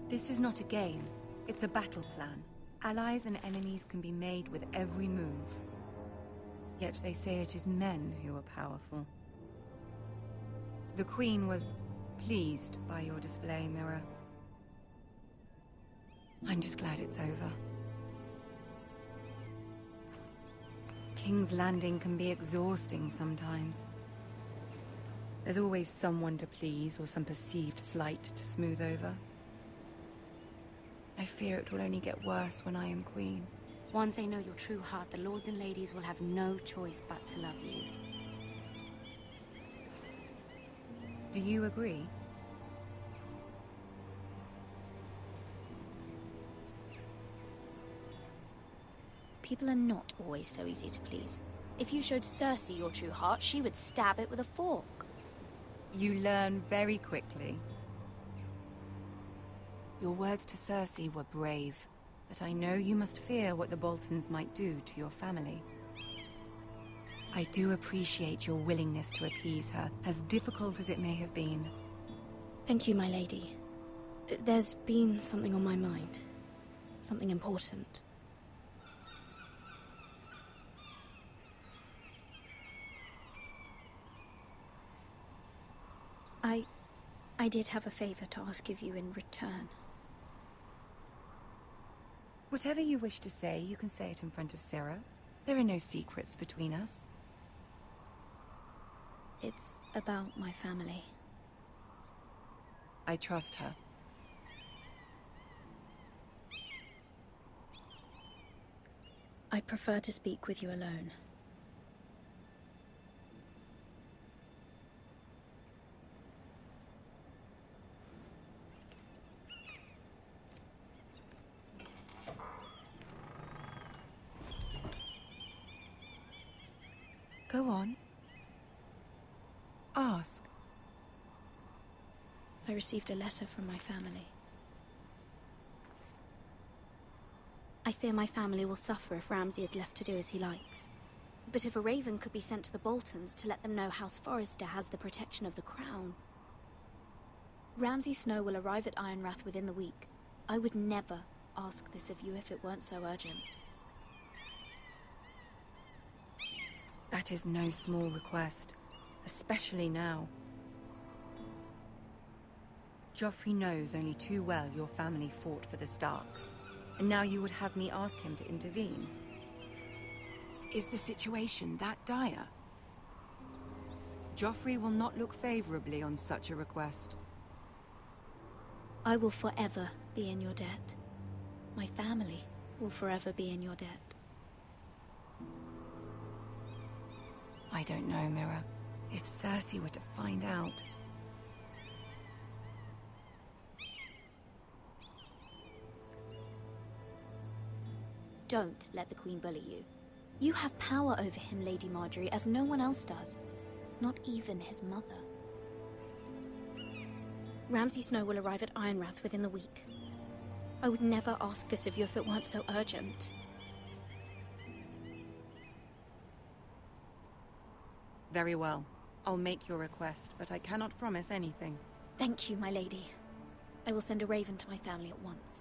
This is not a game. It's a battle plan. Allies and enemies can be made with every move. Yet they say it is men who are powerful. The Queen was pleased by your display, Mira. I'm just glad it's over. King's Landing can be exhausting sometimes. There's always someone to please or some perceived slight to smooth over. I fear it will only get worse when I am queen. Once they know your true heart, the lords and ladies will have no choice but to love you. Do you agree? People are not always so easy to please. If you showed Cersei your true heart, she would stab it with a fork. You learn very quickly. Your words to Cersei were brave, but I know you must fear what the Boltons might do to your family. I do appreciate your willingness to appease her, as difficult as it may have been. Thank you, my lady. There's been something on my mind. Something important. I did have a favor to ask of you in return. Whatever you wish to say, you can say it in front of Sarah. There are no secrets between us. It's about my family. I trust her. I prefer to speak with you alone. Go on. Ask. I received a letter from my family. I fear my family will suffer if Ramsay is left to do as he likes. But if a raven could be sent to the Boltons to let them know House Forrester has the protection of the crown. Ramsay Snow will arrive at Ironrath within the week. I would never ask this of you if it weren't so urgent. That is no small request, especially now. Joffrey knows only too well your family fought for the Starks, and now you would have me ask him to intervene. Is the situation that dire? Joffrey will not look favorably on such a request. I will forever be in your debt. My family will forever be in your debt. I don't know, Mira. If Cersei were to find out... Don't let the Queen bully you. You have power over him, Lady Marjorie, as no one else does. Not even his mother. Ramsay Snow will arrive at Ironrath within the week. I would never ask this of you if it weren't so urgent. Very well. I'll make your request, but I cannot promise anything. Thank you, my lady. I will send a raven to my family at once.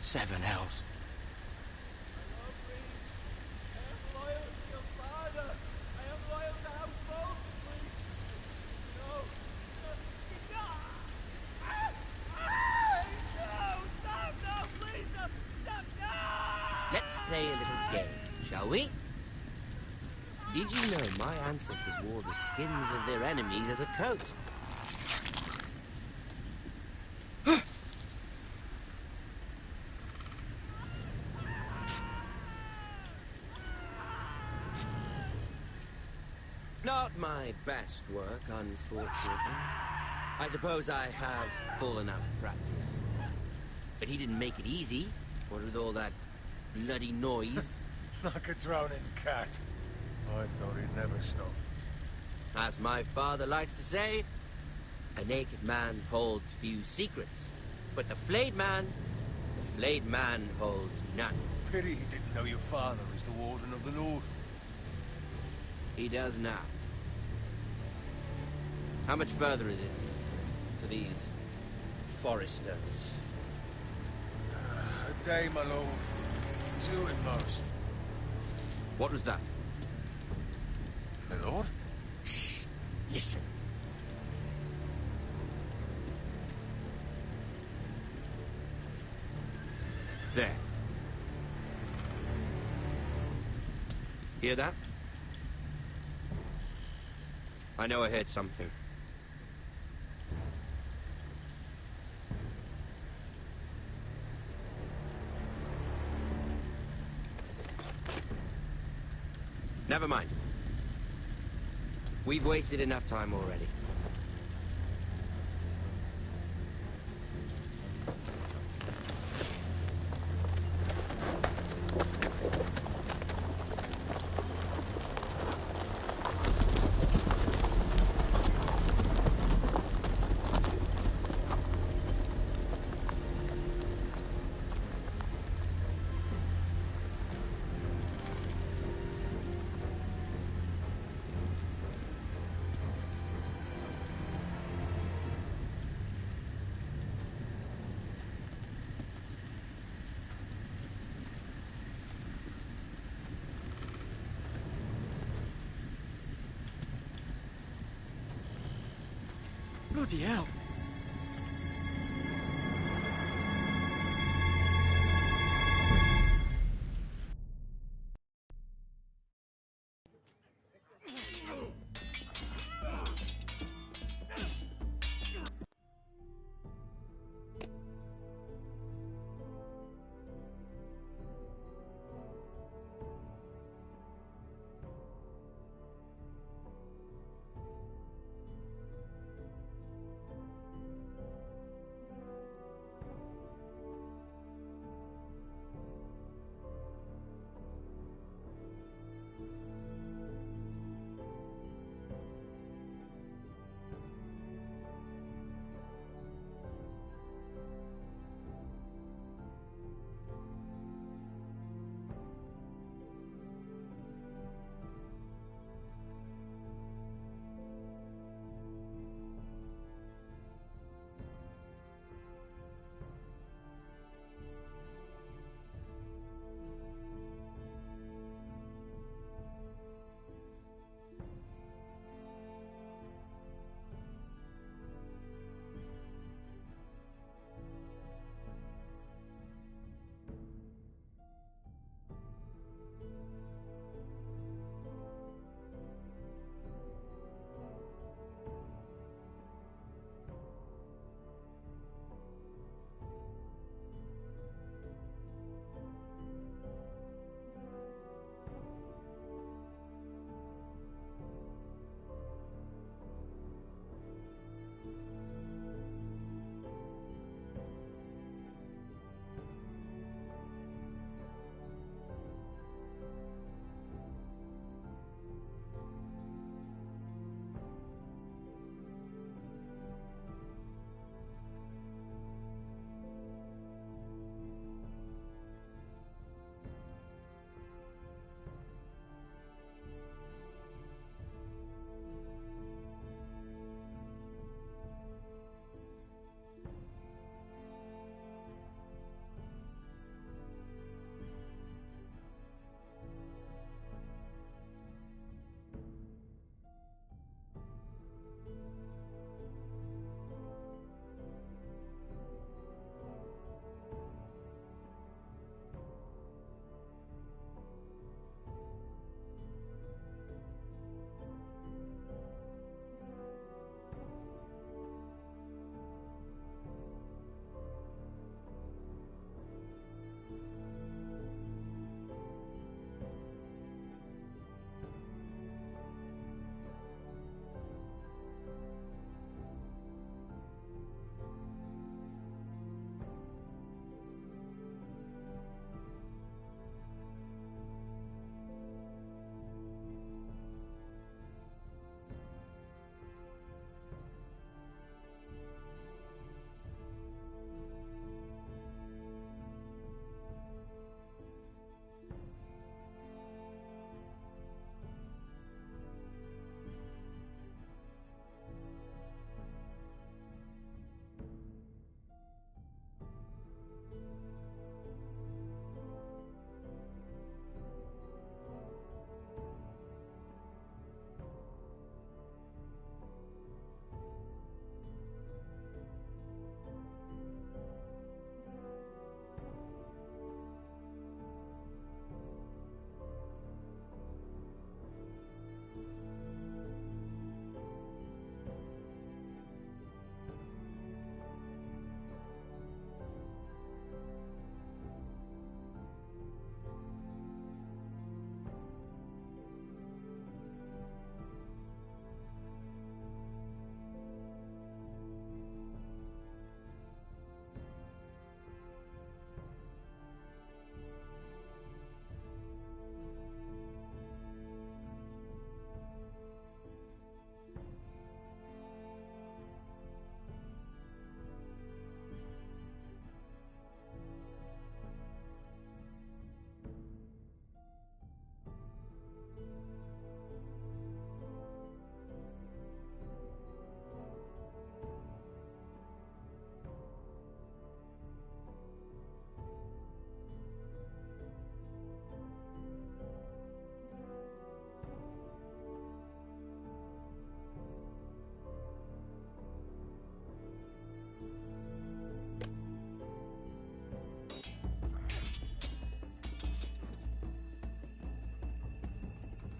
Seven hells. Let's play a little game, shall we? Did you know my ancestors wore the skins of their enemies as a coat? best work, unfortunately. I suppose I have fallen out of practice. But he didn't make it easy, what with all that bloody noise. Like a drowning cat. I thought he'd never stop. As my father likes to say, a naked man holds few secrets. But the flayed man holds none. Pity he didn't know your father is the Warden of the North. He does now. How much further is it to these foresters? A day, my lord. Two at most. What was that? My lord? Shh! Listen. There. Hear that? I know I heard something. Never mind. We've wasted enough time already. Bloody hell.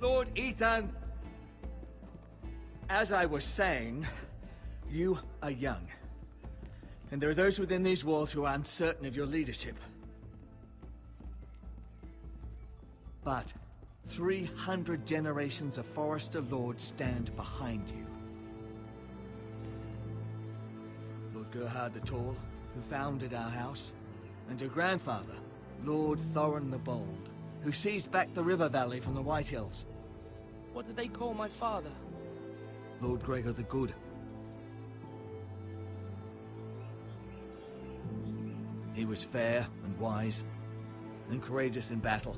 Lord Ethan. As I was saying, you are young. And there are those within these walls who are uncertain of your leadership. But 300 generations of Forester Lords stand behind you. Lord Gerhard the Tall, who founded our house, and your grandfather, Lord Thorin the Bold, who seized back the river valley from the White Hills. What did they call my father? Lord Gregor the Good. He was fair and wise, and courageous in battle.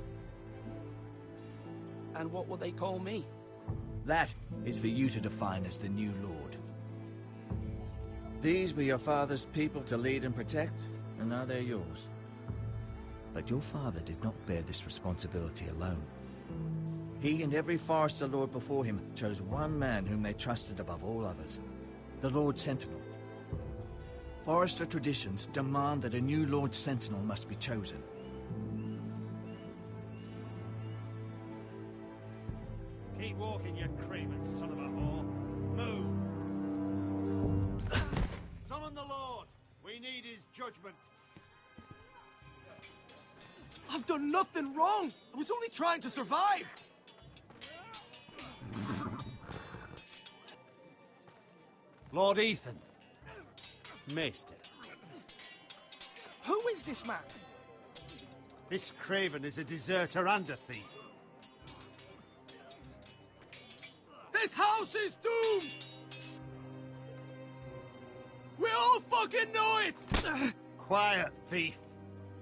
And what will they call me? That is for you to define as the new lord. These were your father's people to lead and protect, and now they're yours. But your father did not bear this responsibility alone. He and every Forester Lord before him chose one man whom they trusted above all others, the Lord Sentinel. Forester traditions demand that a new Lord Sentinel must be chosen. Keep walking, you craven son of a whore. Move! Summon the Lord! We need his judgment. I've done nothing wrong! I was only trying to survive! Lord Ethan. Maester. Who is this man? This craven is a deserter and a thief. This house is doomed! We all fucking know it! Quiet, thief.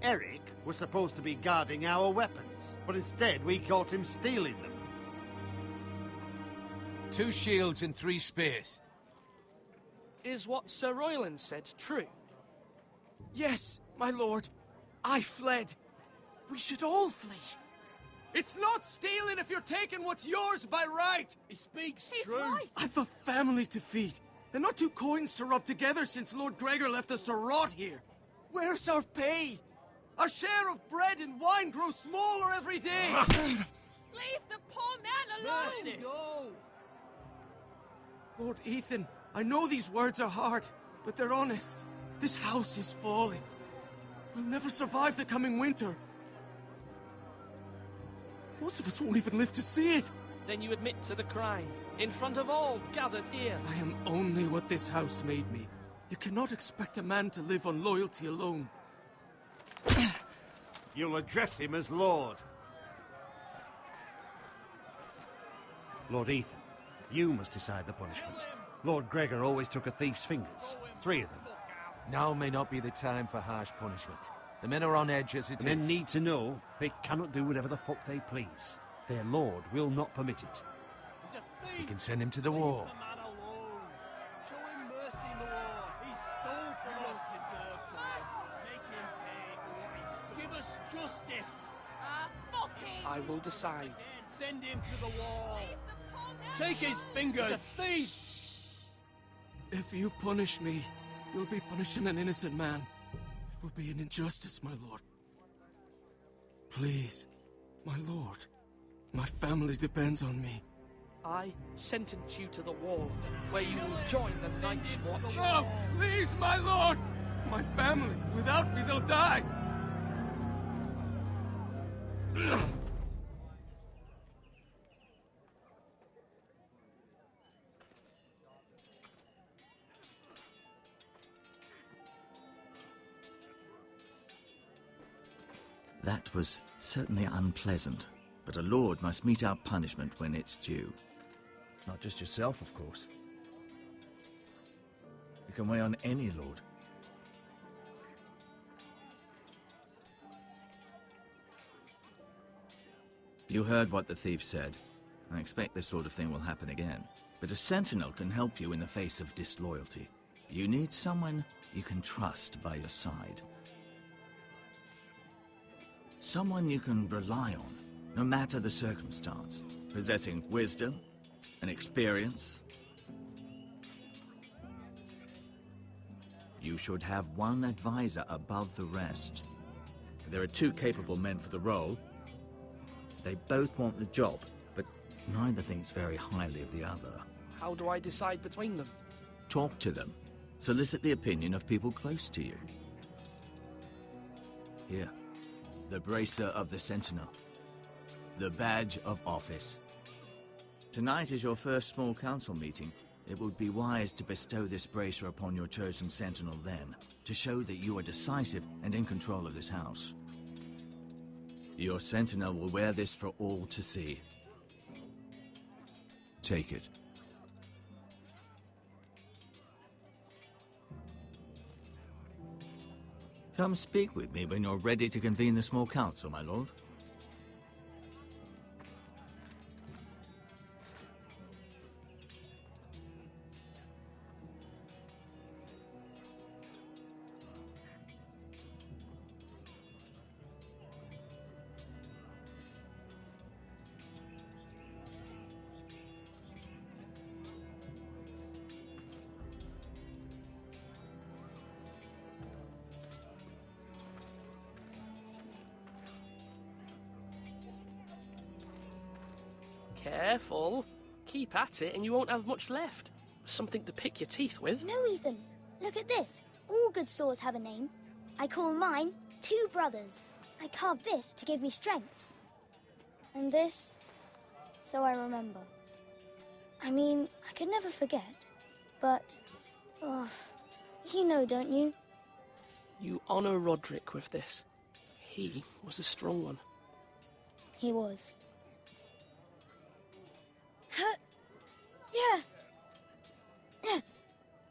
Eric was supposed to be guarding our weapons, but instead we caught him stealing them. 2 shields and 3 spears. Is what Sir Royland said true? Yes, my lord. I fled. We should all flee. It's not stealing if you're taking what's yours by right. He speaks He's true. right. I've a family to feed. And not 2 coins to rub together since Lord Gregor left us to rot here. Where's our pay? Our share of bread and wine grows smaller every day. Leave the poor man alone! Mercy. Go. Lord Ethan, I know these words are hard, but they're honest. This house is falling. We'll never survive the coming winter. Most of us won't even live to see it. Then you admit to the crime, in front of all gathered here. I am only what this house made me. You cannot expect a man to live on loyalty alone. You'll address him as Lord. Lord Ethan, you must decide the punishment. Lord Gregor always took a thief's fingers. 3 of them. Now may not be the time for harsh punishment. The men are on edge as it is. Men need to know they cannot do whatever the fuck they please. Their lord will not permit it. You can send him to the wall. Show him mercy, Lord. He stole from us. Deserved to make him pay for what he stole. Give us justice. Fuck him! I will decide. Send him to the wall. Take his fingers. He's a thief. If you punish me, you'll be punishing an innocent man. It will be an injustice, my lord. Please, my lord. My family depends on me. I sentence you to the wall, where you will join the Night's Watch. No! Please, my lord! My family, without me, they'll die! That was certainly unpleasant, but a lord must mete out punishment when it's due. Not just yourself, of course. You can weigh on any lord. You heard what the thief said. I expect this sort of thing will happen again. But a sentinel can help you in the face of disloyalty. You need someone you can trust by your side. Someone you can rely on, no matter the circumstance. Possessing wisdom and experience. You should have one advisor above the rest. There are 2 capable men for the role. They both want the job, but Neither thinks very highly of the other. How do I decide between them? Talk to them. Solicit the opinion of people close to you. Here. The Bracer of the Sentinel. The Badge of Office. Tonight is your first small council meeting. It would be wise to bestow this bracer upon your chosen sentinel then, to show that you are decisive and in control of this house. Your sentinel will wear this for all to see. Take it. Come speak with me when you're ready to convene the small council, my lord. Careful. Keep at it and you won't have much left. Something to pick your teeth with. No, Ethan. Look at this. All good swords have a name. I call mine Two Brothers. I carved this to give me strength. And this, so I remember. I mean, I could never forget. But, you know, don't you? You honor Roderick with this. He was a strong one. He was. Yeah.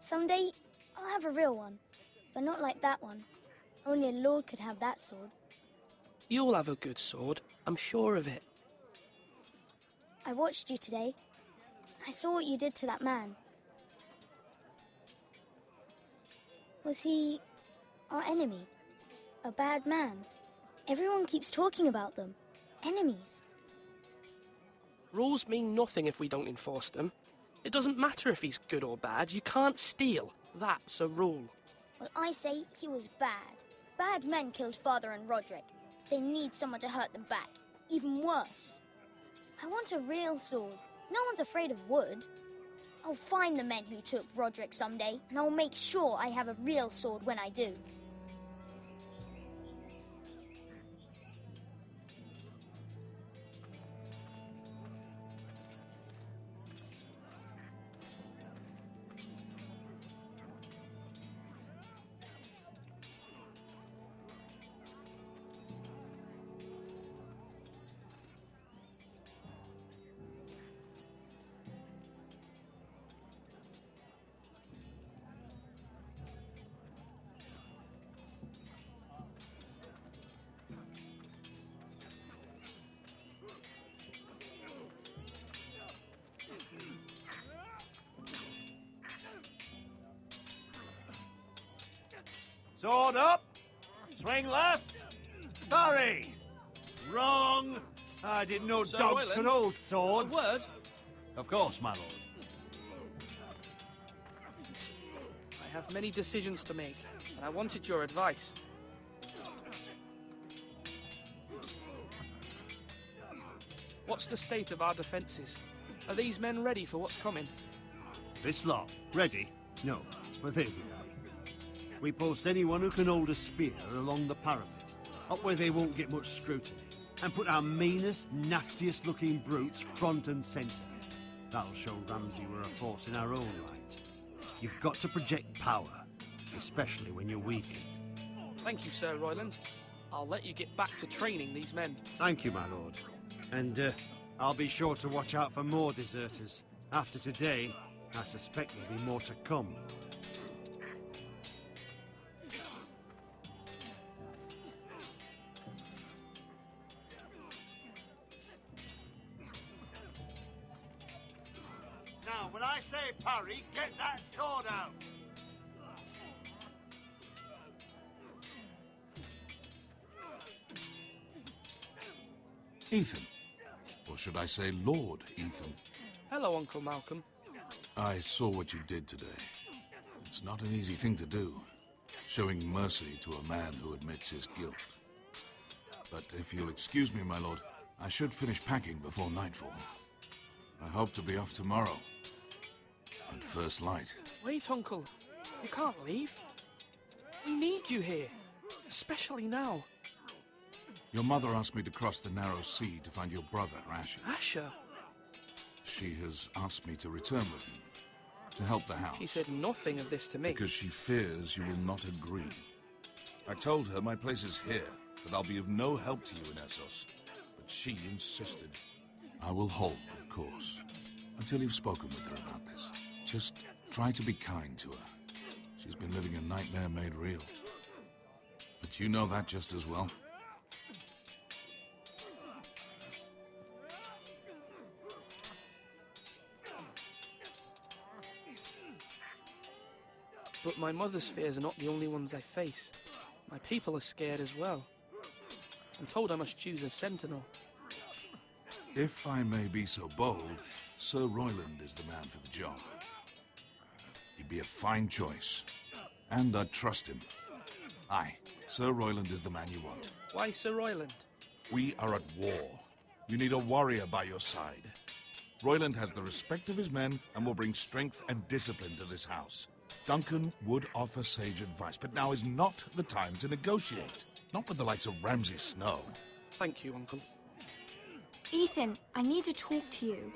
Someday, I'll have a real one. But not like that one. Only a lord could have that sword. You'll have a good sword. I'm sure of it. I watched you today. I saw what you did to that man. Was he our enemy? A bad man? Everyone keeps talking about them. Enemies. Rules mean nothing if we don't enforce them. It doesn't matter if he's good or bad. You can't steal. That's a rule. Well, I say he was bad. Bad men killed Father and Roderick. They need someone to hurt them back. Even worse. I want a real sword. No one's afraid of wood. I'll find the men who took Roderick someday, and I'll make sure I have a real sword when I do. Sword up! Swing left! Parry! Wrong! I didn't know Sir dogs Royland, could hold swords. a word? Of course, my lord. I have many decisions to make, and I wanted your advice. What's the state of our defences? Are these men ready for what's coming? This lot, ready? No, but they will be. We post anyone who can hold a spear along the parapet, up where they won't get much scrutiny, and put our meanest, nastiest looking brutes front and centre. That'll show Ramsay we're a force in our own right. You've got to project power, especially when you're weakened. Thank you, Sir Royland. I'll let you get back to training these men. Thank you, my lord. And I'll be sure to watch out for more deserters. After today, I suspect there'll be more to come. Now, when I say parry, get that sword out! Ethan. Or should I say Lord Ethan? Hello, Uncle Malcolm. I saw what you did today. It's not an easy thing to do, showing mercy to a man who admits his guilt. But if you'll excuse me, my lord, I should finish packing before nightfall. I hope to be off tomorrow. At first light. Wait, Uncle. You can't leave. We need you here. Especially now. Your mother asked me to cross the narrow sea to find your brother, Asher. Asher? She has asked me to return with him. To help the house. She said nothing of this to me. Because she fears you will not agree. I told her my place is here, that I'll be of no help to you in Essos. But she insisted. I will hold, of course, until you've spoken with her about this. Just try to be kind to her. She's been living a nightmare made real. But you know that just as well. But my mother's fears are not the only ones I face. My people are scared as well. I'm told I must choose a sentinel. If I may be so bold, Sir Royland is the man for the job. He'd be a fine choice. And I'd trust him. Aye, Sir Royland is the man you want. Why Sir Royland? We are at war. You need a warrior by your side. Royland has the respect of his men and will bring strength and discipline to this house. Duncan would offer sage advice, but now is not the time to negotiate. Not with the likes of Ramsay Snow. Thank you, Uncle. Ethan, I need to talk to you.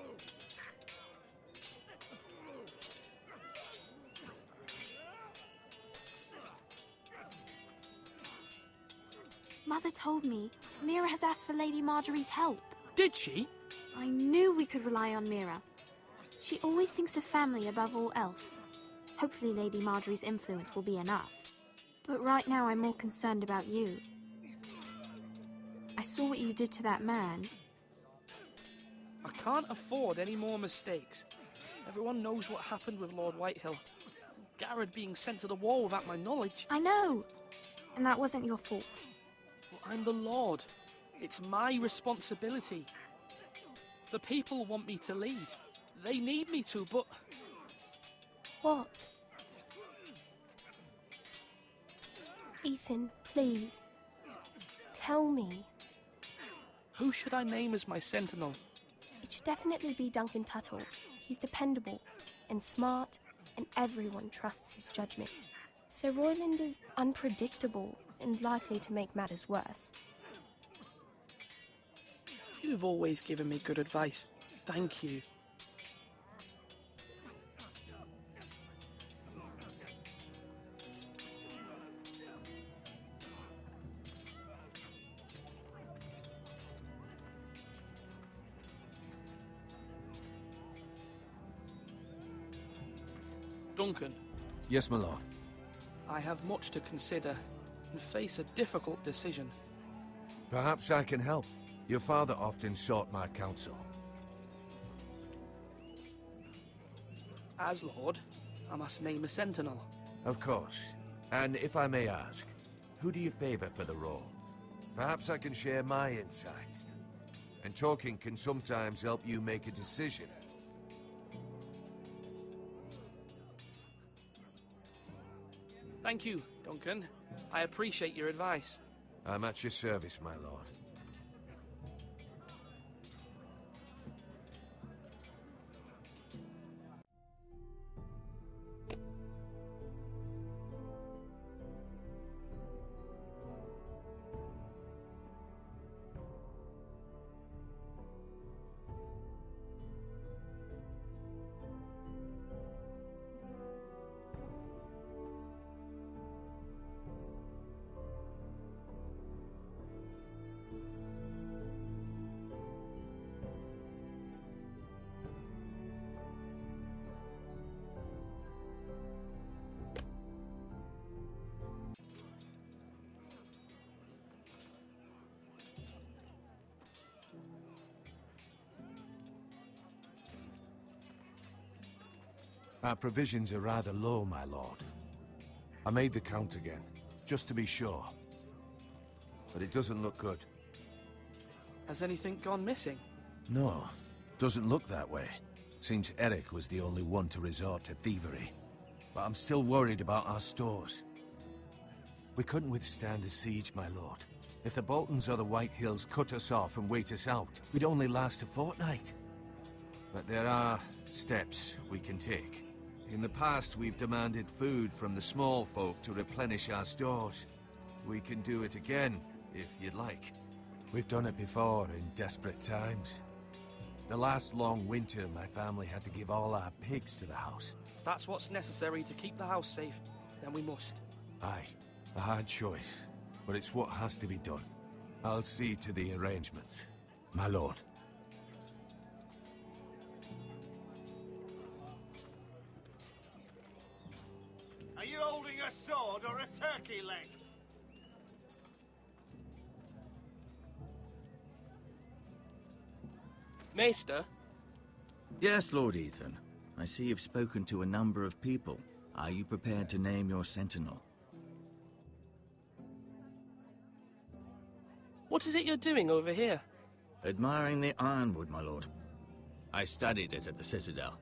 Mother told me Mira has asked for Lady Marjorie's help. Did she? I knew we could rely on Mira. She always thinks of family above all else. Hopefully Lady Marjorie's influence will be enough. But right now I'm more concerned about you. I saw what you did to that man. I can't afford any more mistakes. Everyone knows what happened with Lord Whitehill. Garrett being sent to the war without my knowledge. I know. And that wasn't your fault. Well, I'm the Lord. It's my responsibility. The people want me to lead. They need me to, but... What? Ethan, please. Tell me. Who should I name as my sentinel? It should definitely be Duncan Tuttle. He's dependable and smart, and everyone trusts his judgment. Sir Royland is unpredictable and likely to make matters worse. You've always given me good advice. Thank you. Duncan. Yes, my lord. I have much to consider and face a difficult decision. Perhaps I can help. Your father often sought my counsel. As Lord, I must name a sentinel. Of course. And if I may ask, who do you favor for the role? Perhaps I can share my insight. And talking can sometimes help you make a decision. Thank you, Duncan. I appreciate your advice. I'm at your service, my lord. Our provisions are rather low, my lord. I made the count again, just to be sure. But it doesn't look good. Has anything gone missing? No, doesn't look that way. Seems Eric was the only one to resort to thievery. But I'm still worried about our stores. We couldn't withstand a siege, my lord. If the Boltons or the White Hills cut us off and wait us out, we'd only last a fortnight. But there are steps we can take. In the past, we've demanded food from the small folk to replenish our stores. We can do it again, if you'd like. We've done it before in desperate times. The last long winter, my family had to give all our pigs to the house. If that's what's necessary to keep the house safe, then we must. Aye, a hard choice, but it's what has to be done. I'll see to the arrangements, my lord. Are you holding a sword or a turkey leg? Maester? Yes, Lord Ethan. I see you've spoken to a number of people. Are you prepared to name your sentinel? What is it you're doing over here? Admiring the ironwood, my lord. I studied it at the Citadel.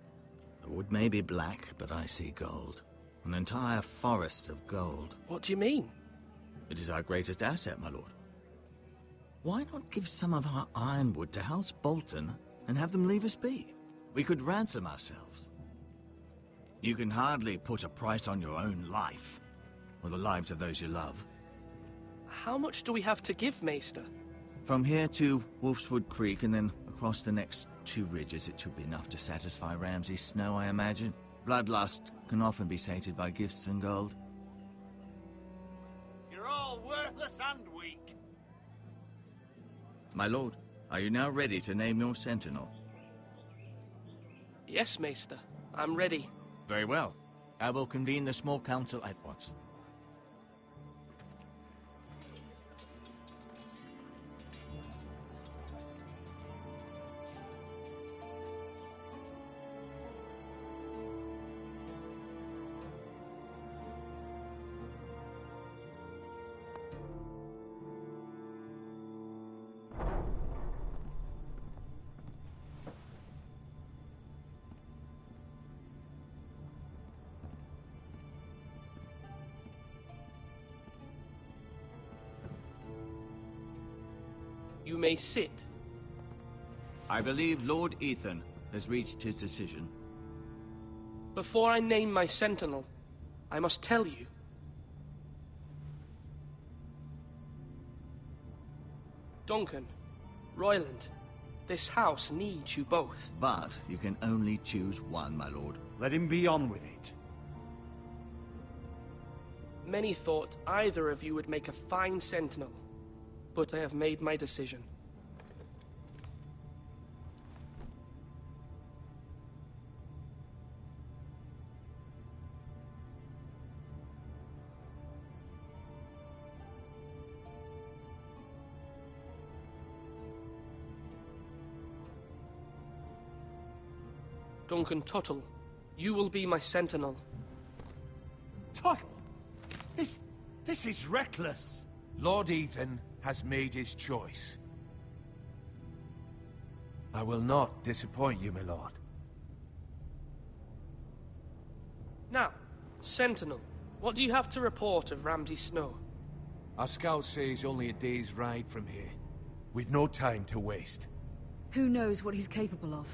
The wood may be black, but I see gold. An entire forest of gold. What do you mean? It is our greatest asset, my lord. Why not give some of our ironwood to House Bolton and have them leave us be? We could ransom ourselves. You can hardly put a price on your own life, or the lives of those you love. How much do we have to give, Maester? From here to Wolfswood Creek and then across the next 2 ridges, it should be enough to satisfy Ramsay Snow, I imagine. Bloodlust can often be sated by gifts and gold. You're all worthless and weak. My lord, are you now ready to name your sentinel? Yes, Maester. I'm ready. Very well. I will convene the small council at once. You may sit. I believe Lord Ethan has reached his decision. Before I name my sentinel, I must tell you. Duncan, Royland, this house needs you both. But you can only choose one, my lord. Let him be on with it. Many thought either of you would make a fine sentinel, but I have made my decision. Duncan Tuttle, you will be my sentinel. Tuttle? This is reckless. Lord Ethan has made his choice. I will not disappoint you, my lord. Now, Sentinel, what do you have to report of Ramsay Snow? Our scouts say he's only a day's ride from here. We've no time to waste. Who knows what he's capable of?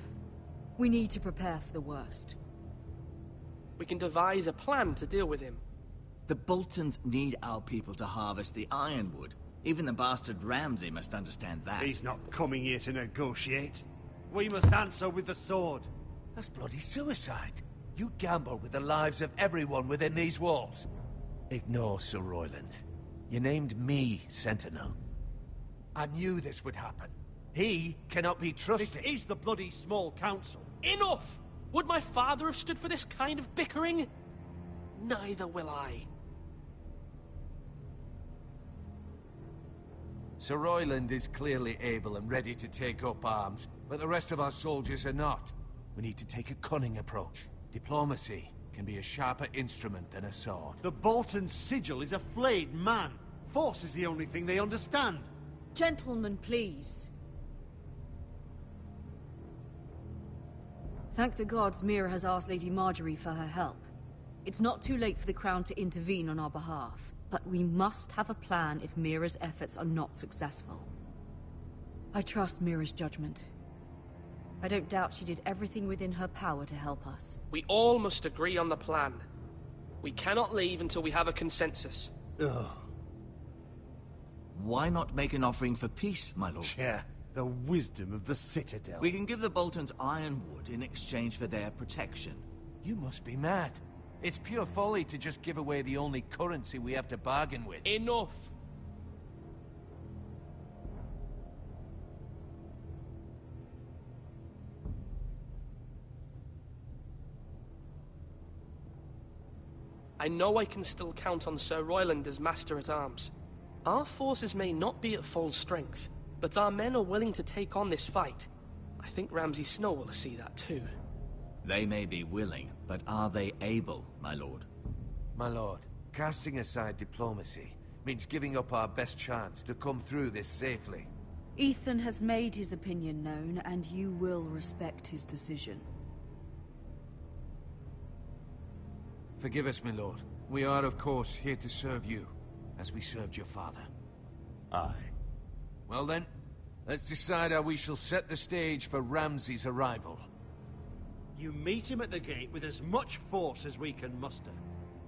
We need to prepare for the worst. We can devise a plan to deal with him. The Boltons need our people to harvest the ironwood. Even the bastard Ramsay must understand that. He's not coming here to negotiate. We must answer with the sword. That's bloody suicide. You gamble with the lives of everyone within these walls. Ignore Sir Royland. You named me Sentinel. I knew this would happen. He cannot be trusted. This is the bloody small council. Enough! Would my father have stood for this kind of bickering? Neither will I. Sir Royland is clearly able and ready to take up arms, but the rest of our soldiers are not. We need to take a cunning approach. Diplomacy can be a sharper instrument than a sword. The Bolton sigil is a flayed man. Force is the only thing they understand. Gentlemen, please. Thank the gods Mira has asked Lady Marjorie for her help. It's not too late for the Crown to intervene on our behalf, but we must have a plan if Mira's efforts are not successful. I trust Mira's judgment. I don't doubt she did everything within her power to help us. We all must agree on the plan. We cannot leave until we have a consensus. Ugh. Why not make an offering for peace, my lord? Yeah, the wisdom of the Citadel. We can give the Boltons ironwood in exchange for their protection. You must be mad. It's pure folly to just give away the only currency we have to bargain with. Enough! I know I can still count on Sir Royland as Master-at-Arms. Our forces may not be at full strength, but our men are willing to take on this fight. I think Ramsay Snow will see that too. They may be willing, but are they able, my lord? My lord, casting aside diplomacy means giving up our best chance to come through this safely. Ethan has made his opinion known, and you will respect his decision. Forgive us, my lord. We are, of course, here to serve you, as we served your father. Aye. Well then, let's decide how we shall set the stage for Ramsay's arrival. You meet him at the gate with as much force as we can muster.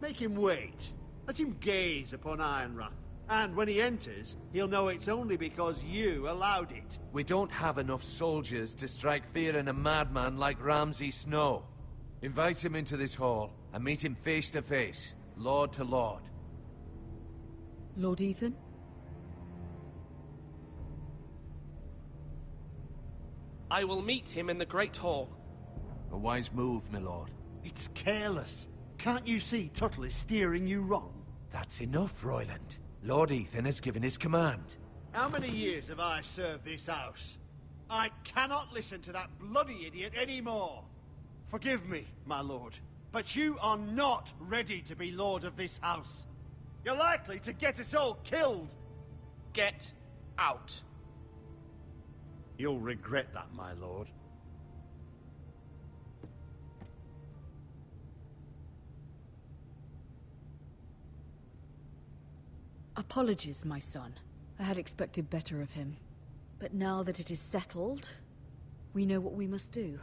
Make him wait. Let him gaze upon Ironrath. And when he enters, he'll know it's only because you allowed it. We don't have enough soldiers to strike fear in a madman like Ramsay Snow. Invite him into this hall, and meet him face to face, lord to lord. Lord Ethan? I will meet him in the Great Hall. A wise move, my lord. It's careless. Can't you see Tuttle is steering you wrong? That's enough, Royland. Lord Ethan has given his command. How many years have I served this house? I cannot listen to that bloody idiot anymore. Forgive me, my lord, but you are not ready to be lord of this house. You're likely to get us all killed. Get out. You'll regret that, my lord. Apologies, my son. I had expected better of him. But now that it is settled, we know what we must do.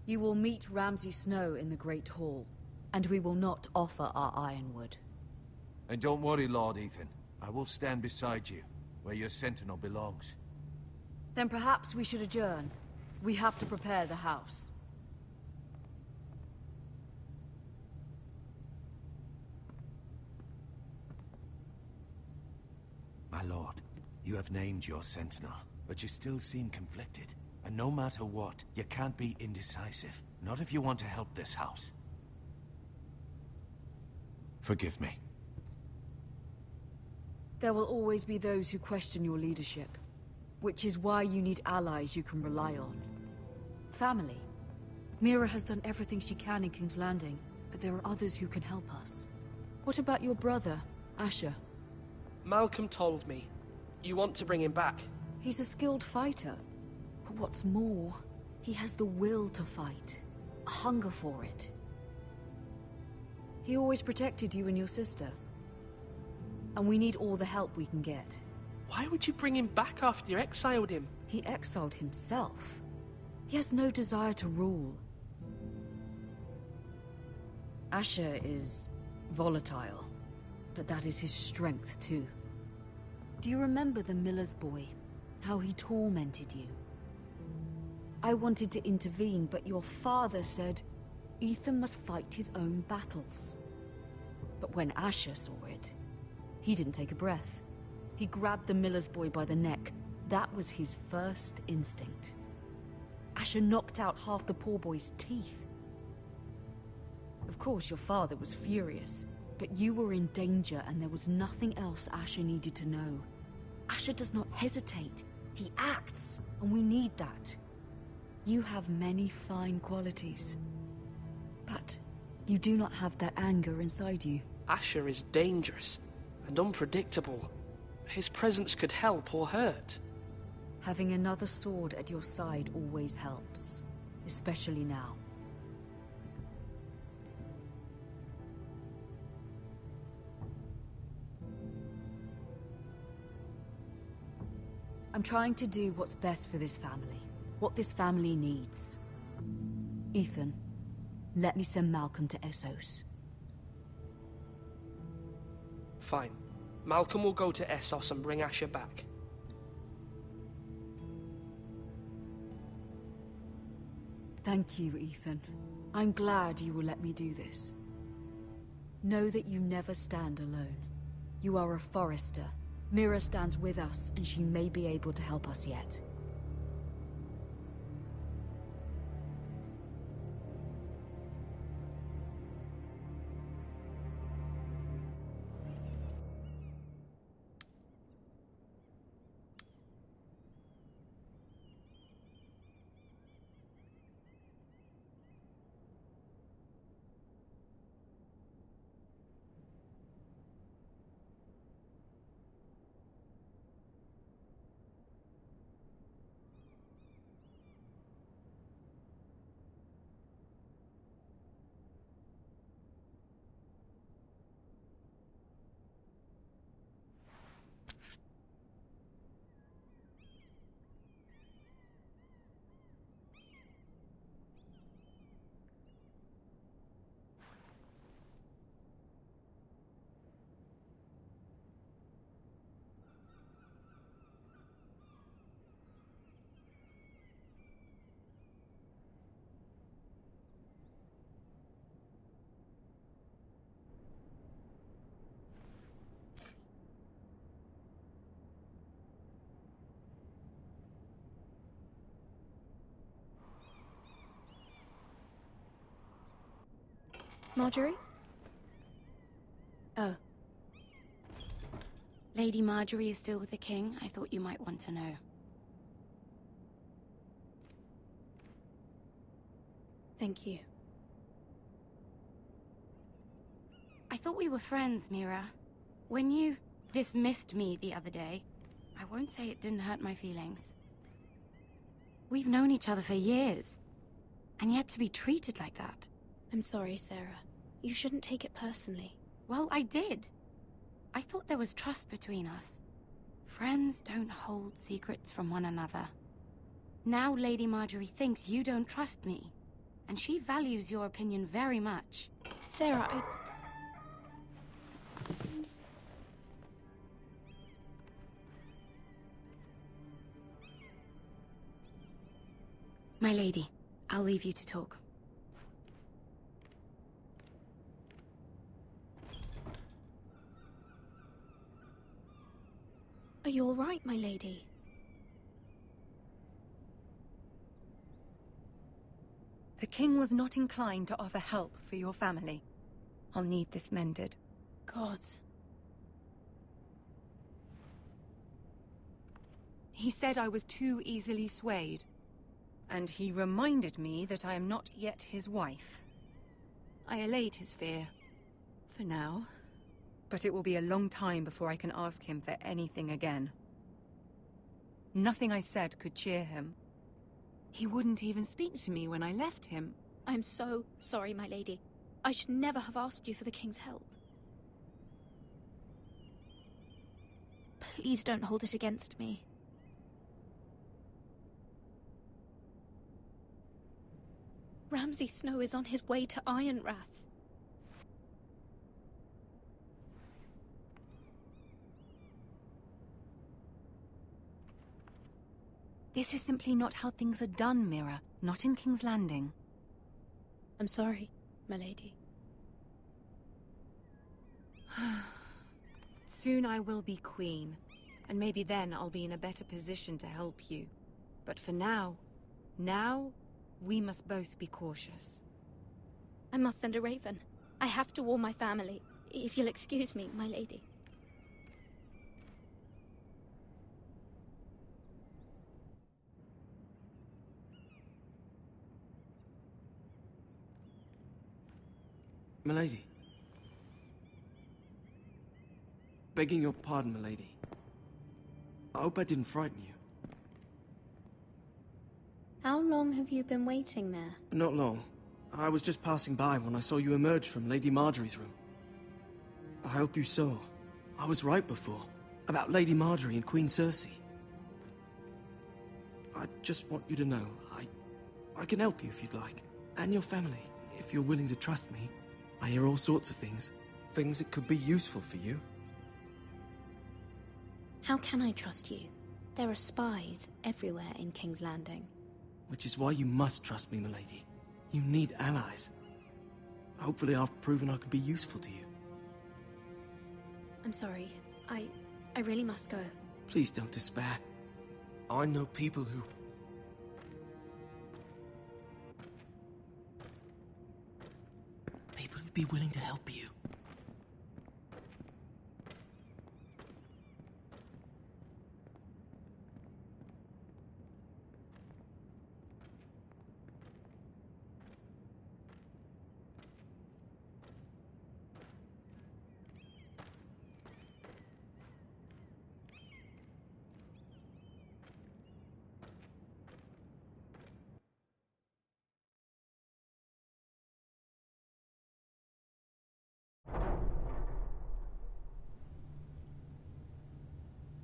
You will meet Ramsay Snow in the Great Hall, and we will not offer our ironwood. And don't worry, Lord Ethan. I will stand beside you, where your sentinel belongs. Then perhaps we should adjourn. We have to prepare the house. My lord, you have named your sentinel, but you still seem conflicted. And no matter what, you can't be indecisive. Not if you want to help this house. Forgive me. There will always be those who question your leadership, which is why you need allies you can rely on. Family. Mira has done everything she can in King's Landing, but there are others who can help us. What about your brother, Asher? Malcolm told me. You want to bring him back? He's a skilled fighter. But what's more, he has the will to fight. A hunger for it. He always protected you and your sister. And we need all the help we can get. Why would you bring him back after you exiled him? He exiled himself. He has no desire to rule. Asher is volatile, but that is his strength too. Do you remember the miller's boy? How he tormented you? I wanted to intervene, but your father said Ethan must fight his own battles. But when Asher saw it, he didn't take a breath. He grabbed the miller's boy by the neck. That was his first instinct. Asher knocked out half the poor boy's teeth. Of course, your father was furious, but you were in danger and there was nothing else Asher needed to know. Asher does not hesitate. He acts, and we need that. You have many fine qualities, but you do not have that anger inside you. Asher is dangerous and unpredictable. His presence could help or hurt. Having another sword at your side always helps, especially now. I'm trying to do what's best for this family. what this family needs. Ethan, let me send Malcolm to Essos. Fine. Malcolm will go to Essos and bring Asher back. Thank you, Ethan. I'm glad you will let me do this. Know that you never stand alone. You are a Forrester. Mira stands with us, and she may be able to help us yet. Marjorie? Oh. Lady Marjorie is still with the king. I thought you might want to know. Thank you. I thought we were friends, Mira. When you dismissed me the other day, I won't say it didn't hurt my feelings. We've known each other for years, and yet to be treated like that. I'm sorry, Sarah. You shouldn't take it personally. Well, I did. I thought there was trust between us. Friends don't hold secrets from one another. Now Lady Marjorie thinks you don't trust me, and she values your opinion very much. Sarah, My lady, I'll leave you to talk. Are you all right, my lady? The king was not inclined to offer help for your family. I'll need this mended. Gods. He said I was too easily swayed. And he reminded me that I am not yet his wife. I allayed his fear. For now. But it will be a long time before I can ask him for anything again. Nothing I said could cheer him. He wouldn't even speak to me when I left him. I'm so sorry, my lady. I should never have asked you for the king's help. Please don't hold it against me. Ramsay Snow is on his way to Ironrath. This is simply not how things are done, Mira. Not in King's Landing. I'm sorry, my lady. Soon I will be queen, and maybe then I'll be in a better position to help you. But for now, we must both be cautious. I must send a raven. I have to warn my family. If you'll excuse me, my lady. Milady. Begging your pardon, milady. I hope I didn't frighten you. How long have you been waiting there? Not long. I was just passing by when I saw you emerge from Lady Marjorie's room. I hope you saw. I was right before. About Lady Marjorie and Queen Cersei. I just want you to know, I can help you if you'd like. And your family, if you're willing to trust me. I hear all sorts of things. Things that could be useful for you. How can I trust you? There are spies everywhere in King's Landing. Which is why you must trust me, milady. You need allies. Hopefully I've proven I can be useful to you. I'm sorry. I really must go. Please don't despair. I know people who... People who'd be willing to help you.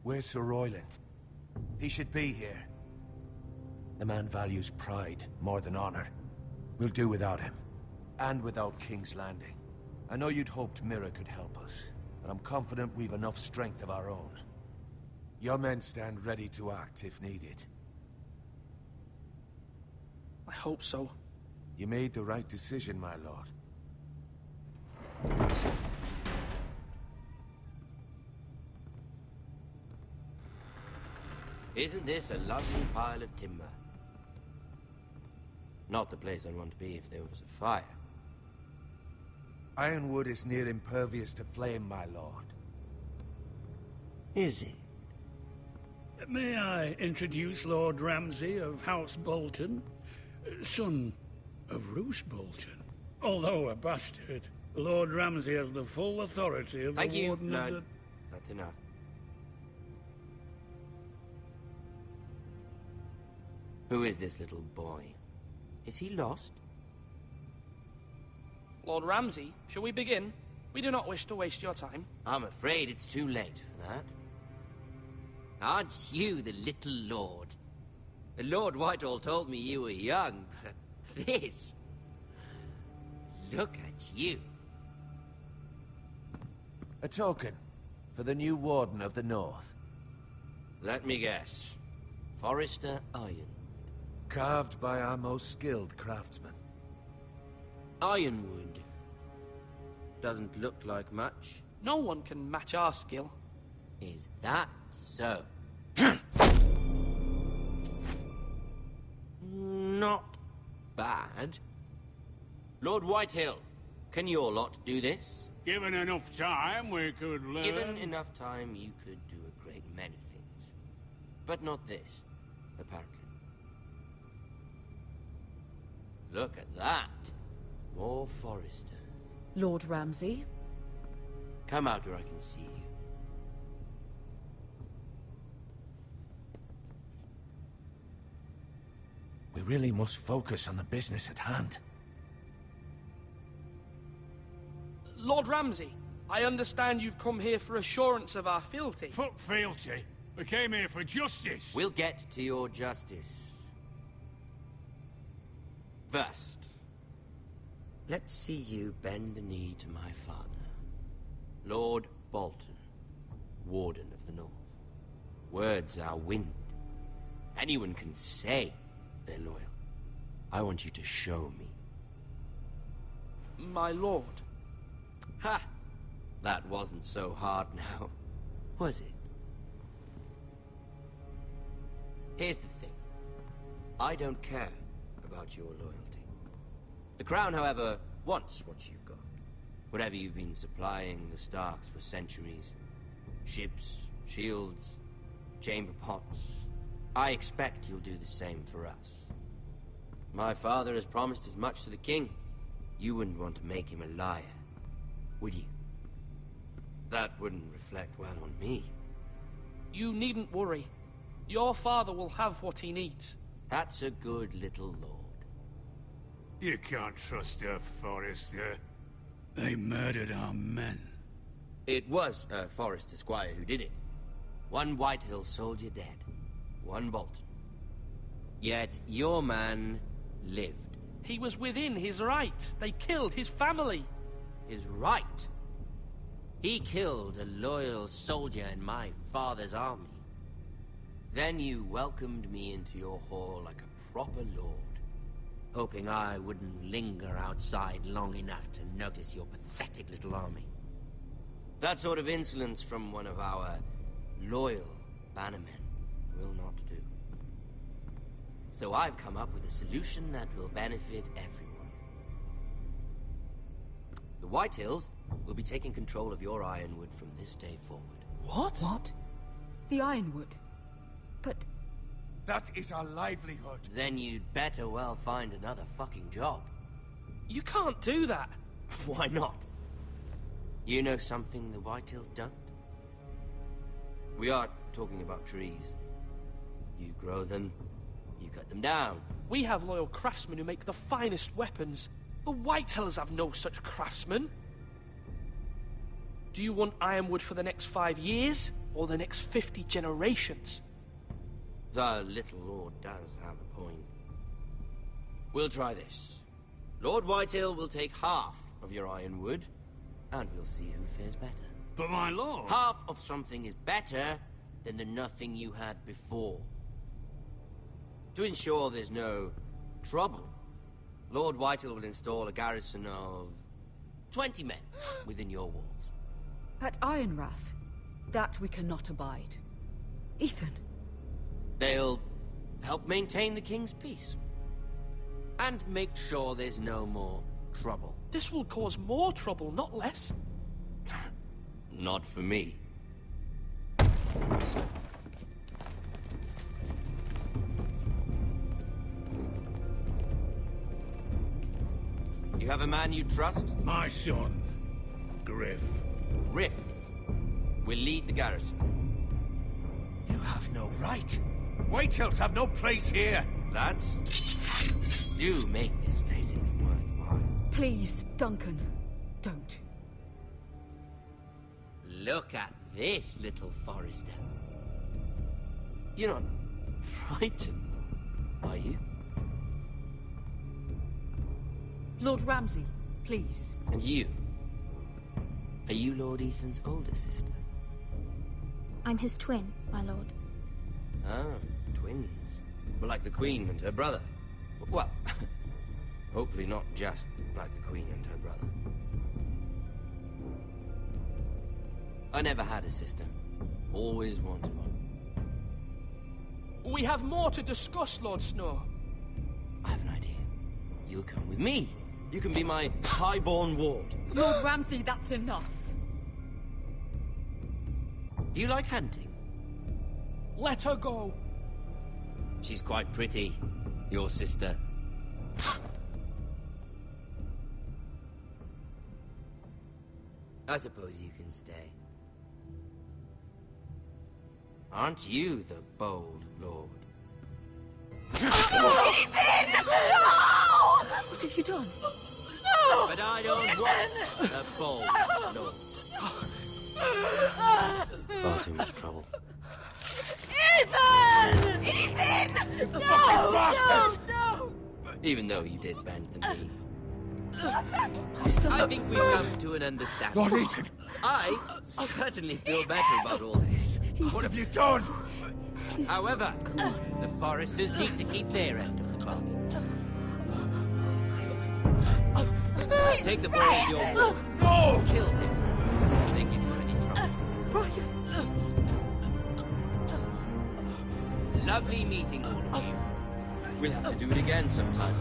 Where's Sir Royland? He should be here. The man values pride more than honor. We'll do without him. And without King's Landing. I know you'd hoped Mira could help us, but I'm confident we've enough strength of our own. Your men stand ready to act if needed. I hope so. You made the right decision, my lord. Isn't this a lovely pile of timber? Not the place I'd want to be if there was a fire. Ironwood is near impervious to flame, my lord. Is it? May I introduce Lord Ramsay of House Bolton, son of Roose Bolton. Although a bastard, Lord Ramsay has the full authority of the Warden of the... That's enough. Who is this little boy? Is he lost? Lord Ramsay, shall we begin? We do not wish to waste your time. I'm afraid it's too late for that. Aren't you the little lord? Lord Whitehall told me you were young, but this... Look at you. A token for the new Warden of the North. Let me guess. Forrester Iron. Carved by our most skilled craftsmen. Ironwood. Doesn't look like much. No one can match our skill. Is that so? Not bad. Lord Whitehill, can your lot do this? Given enough time, we could learn... Given enough time, you could do a great many things. But not this, apparently. Look at that. More foresters. Lord Ramsay? Come out where I can see you. We really must focus on the business at hand. Lord Ramsay, I understand you've come here for assurance of our fealty. Fuck fealty. We came here for justice. We'll get to your justice. First, let's see you bend the knee to my father, Lord Bolton, Warden of the North. Words are wind. Anyone can say they're loyal. I want you to show me. My lord. Ha! That wasn't so hard now, was it? Here's the thing. I don't care about your loyalty. The Crown, however, wants what you've got. Whatever you've been supplying the Starks for centuries. Ships, shields, chamber pots. I expect you'll do the same for us. My father has promised as much to the king. You wouldn't want to make him a liar, would you? That wouldn't reflect well on me. You needn't worry. Your father will have what he needs. That's a good little lord. You can't trust her, Forrester. They murdered our men. It was a Forrester squire who did it. One Whitehill soldier dead. One Bolton. Yet your man lived. He was within his right. They killed his family. His right? He killed a loyal soldier in my father's army. Then you welcomed me into your hall like a proper lord, hoping I wouldn't linger outside long enough to notice your pathetic little army. That sort of insolence from one of our loyal bannermen will not do. So I've come up with a solution that will benefit everyone. The Whitehills will be taking control of your Ironwood from this day forward. What? What? The Ironwood? But... That is our livelihood. Then you'd better well find another fucking job. You can't do that. Why not? You know something the Whitehills don't? We are talking about trees. You grow them, you cut them down. We have loyal craftsmen who make the finest weapons. The Whitehills have no such craftsmen. Do you want Ironwood for the next 5 years, or the next 50 generations? The little lord does have a point. We'll try this. Lord Whitehill will take half of your Ironwood, and we'll see who fares better. But my lord... Half of something is better than the nothing you had before. To ensure there's no trouble, Lord Whitehill will install a garrison of 20 men within your walls. At Ironrath? That we cannot abide. Ethan. They'll help maintain the king's peace. And make sure there's no more trouble. This will cause more trouble, not less. Not for me. You have a man you trust? My son, Griff. Griff will lead the garrison. You have no right. Whitehills have no place here. Lads, do make this visit worthwhile. Please, Duncan, don't. Look at this, little Forester. You're not frightened, are you? Lord Ramsay, please. And you? Are you Lord Ethan's older sister? I'm his twin, my lord. Ah, twins. Well, like the Queen and her brother. Well, hopefully not just like the Queen and her brother. I never had a sister. Always wanted one. We have more to discuss, Lord Snow. I have an idea. You'll come with me. You can be my highborn ward. Lord Ramsay, that's enough. Do you like hunting? Let her go. She's quite pretty, your sister. I suppose you can stay. Aren't you the bold lord? Ethan! No! What have you done? No! But I don't want a bold lord. Far too much trouble. Ethan! Ethan! No! No! No! Even though you did bend the knee. My son. I think we've come to an understanding. Lord Ethan! I certainly feel better about all this. What have you done? However, the Foresters need to keep their end of the bargain. Take the boy as your ward. No! Kill him. If they give you any trouble. Brian! Lovely meeting all of you. We'll have to do it again sometime.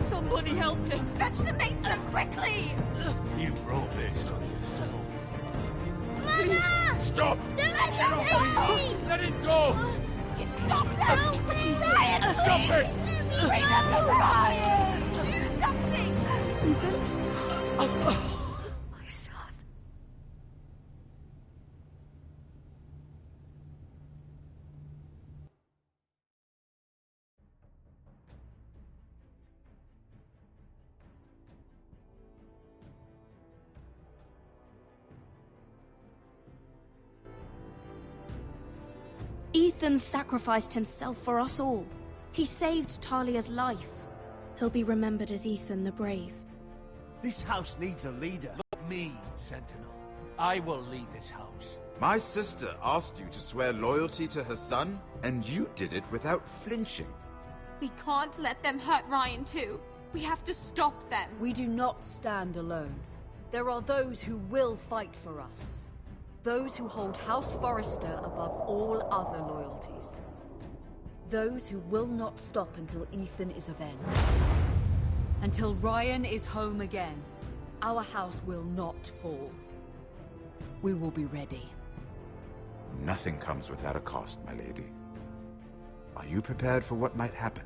Somebody help him! Fetch the mason quickly! You brought this on yourself. Mama! Stop! Don't let him take me! Let it go! You stop them! Please! Brian, Stop please! it! Bring them to Brian! Do something! Ethan? My son. Ethan sacrificed himself for us all. He saved Talia's life. He'll be remembered as Ethan the Brave. This house needs a leader. Not me, Sentinel. I will lead this house. My sister asked you to swear loyalty to her son, and you did it without flinching. We can't let them hurt Ryan too. We have to stop them. We do not stand alone. There are those who will fight for us. Those who hold House Forrester above all other loyalties. Those who will not stop until Ethan is avenged. Until Ryan is home again, our house will not fall. We will be ready. Nothing comes without a cost, my lady. Are you prepared for what might happen?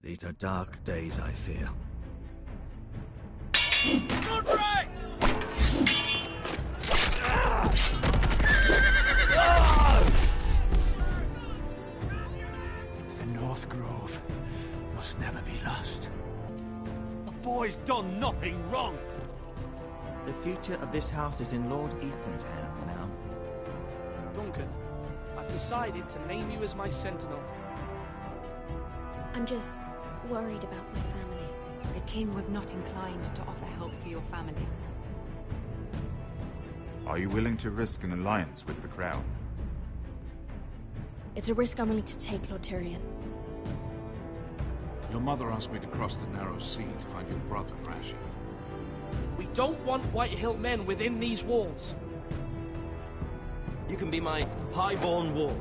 These are dark days, I fear. Roderick! The North Grove must never be lost. The boy's done nothing wrong. The future of this house is in Lord Ethan's hands now. Duncan, I've decided to name you as my sentinel. I'm just worried about my family. The king was not inclined to offer help for your family. Are you willing to risk an alliance with the Crown? It's a risk I'm willing to take, Lord Tyrion. Your mother asked me to cross the narrow sea to find your brother, Rasha. We don't want Whitehill men within these walls. You can be my highborn ward.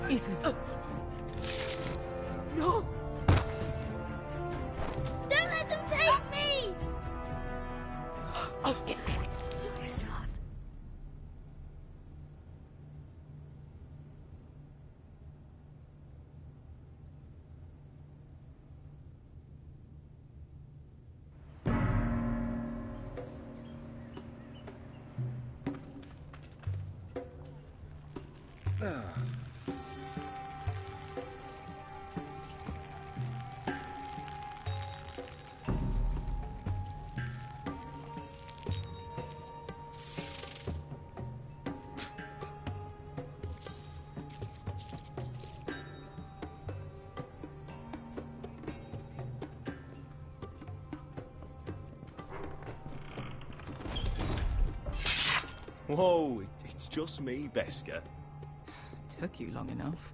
Ethan. No! Don't let them take me! My son. Whoa, it's just me, Beskar. Took you long enough.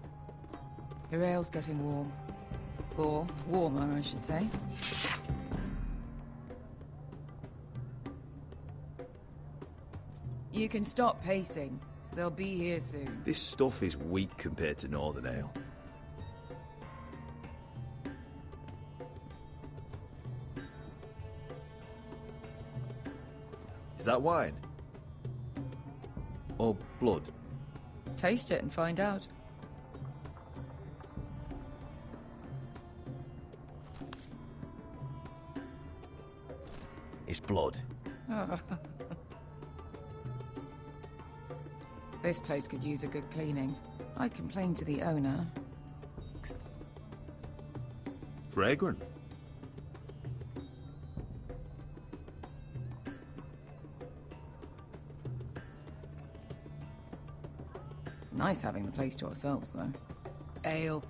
Your ale's getting warm. Or warmer, I should say. You can stop pacing. They'll be here soon. This stuff is weak compared to Northern Ale. Is that wine? Or blood? Taste it and find out. It's blood. This place could use a good cleaning. I complained to the owner. Fragrant. Nice having the place to ourselves, though. Ale.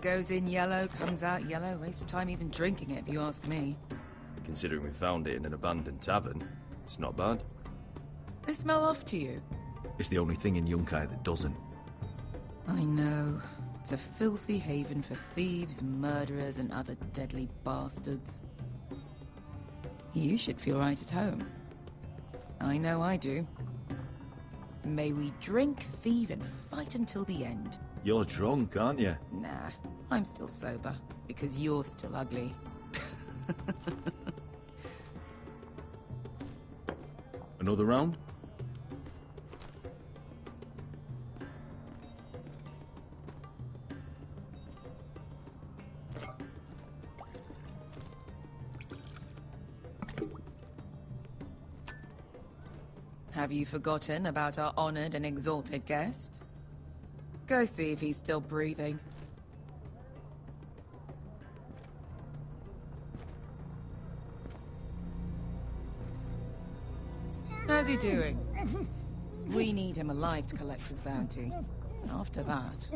Goes in yellow, comes out yellow. Waste of time even drinking it, if you ask me. Considering we found it in an abandoned tavern, it's not bad. They smell off to you. It's the only thing in Yunkai that doesn't. I know. It's a filthy haven for thieves, murderers, and other deadly bastards. You should feel right at home. I know I do. May we drink, thieve, and fight until the end. You're drunk, aren't you? Nah, I'm still sober, because you're still ugly. Another round? Have you forgotten about our honored and exalted guest? Go see if he's still breathing. How's he doing? We need him alive to collect his bounty. After that...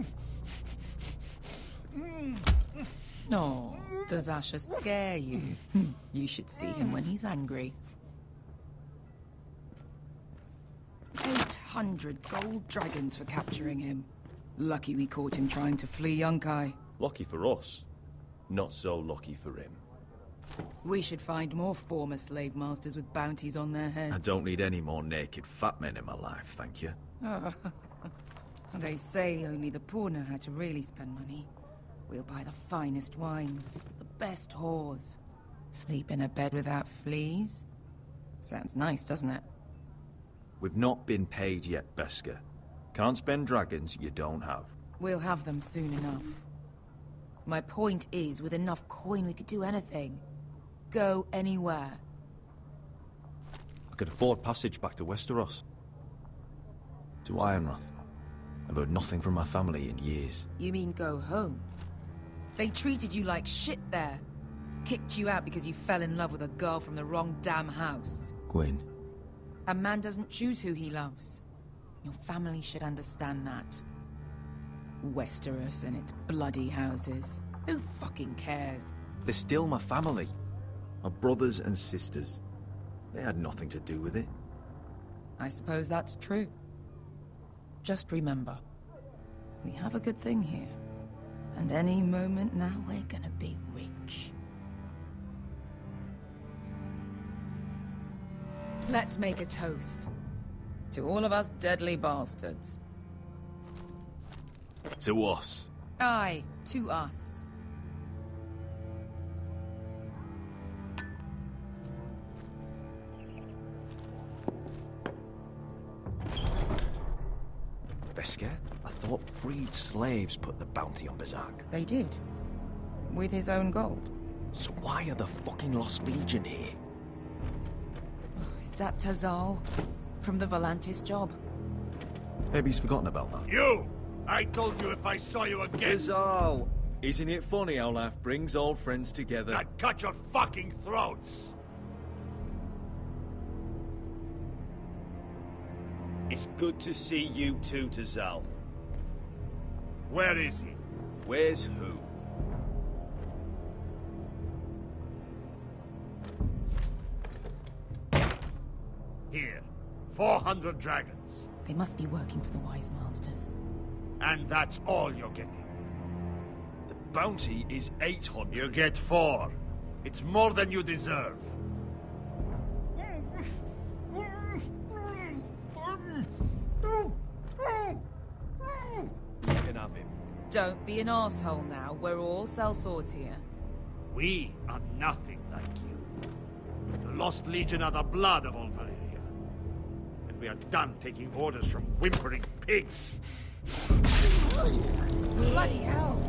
No, does Asher scare you? You should see him when he's angry. 800 gold dragons for capturing him. Lucky we caught him trying to flee Yunkai. Lucky for us. Not so lucky for him. We should find more former slave masters with bounties on their heads. I don't need any more naked fat men in my life, thank you. They say only the poor know how to really spend money. We'll buy the finest wines, the best whores. Sleep in a bed without fleas? Sounds nice, doesn't it? We've not been paid yet, Beskar. Can't spend dragons you don't have. We'll have them soon enough. My point is, with enough coin we could do anything. Go anywhere. I could afford passage back to Westeros. To Ironrath. I've heard nothing from my family in years. You mean go home? They treated you like shit there. Kicked you out because you fell in love with a girl from the wrong damn house. Gwyn. A man doesn't choose who he loves. Your family should understand that. Westeros and its bloody houses. Who fucking cares? They're still my family. My brothers and sisters. They had nothing to do with it. I suppose that's true. Just remember, we have a good thing here. And any moment now, we're gonna be rich. Let's make a toast. To all of us deadly bastards. To us. Aye, to us. Beskar? I thought freed slaves put the bounty on Berserk. They did. With his own gold. So why are the fucking Lost Legion here? Is that Tazal? From the Volantis job? Maybe he's forgotten about that. You! I told you if I saw you again... Tazal! Isn't it funny how life brings old friends together? I'd cut your fucking throats! It's good to see you too, Tazal. Where is he? Where's who? Here. 400 dragons. They must be working for the Wise Masters. And that's all you're getting. The bounty is 800. You get 4. It's more than you deserve. You can have him. Don't be an asshole now. We're all sellswords here. We are nothing like you. The Lost Legion are the blood of all Valyria. And we are done taking orders from whimpering pigs. Bloody hell!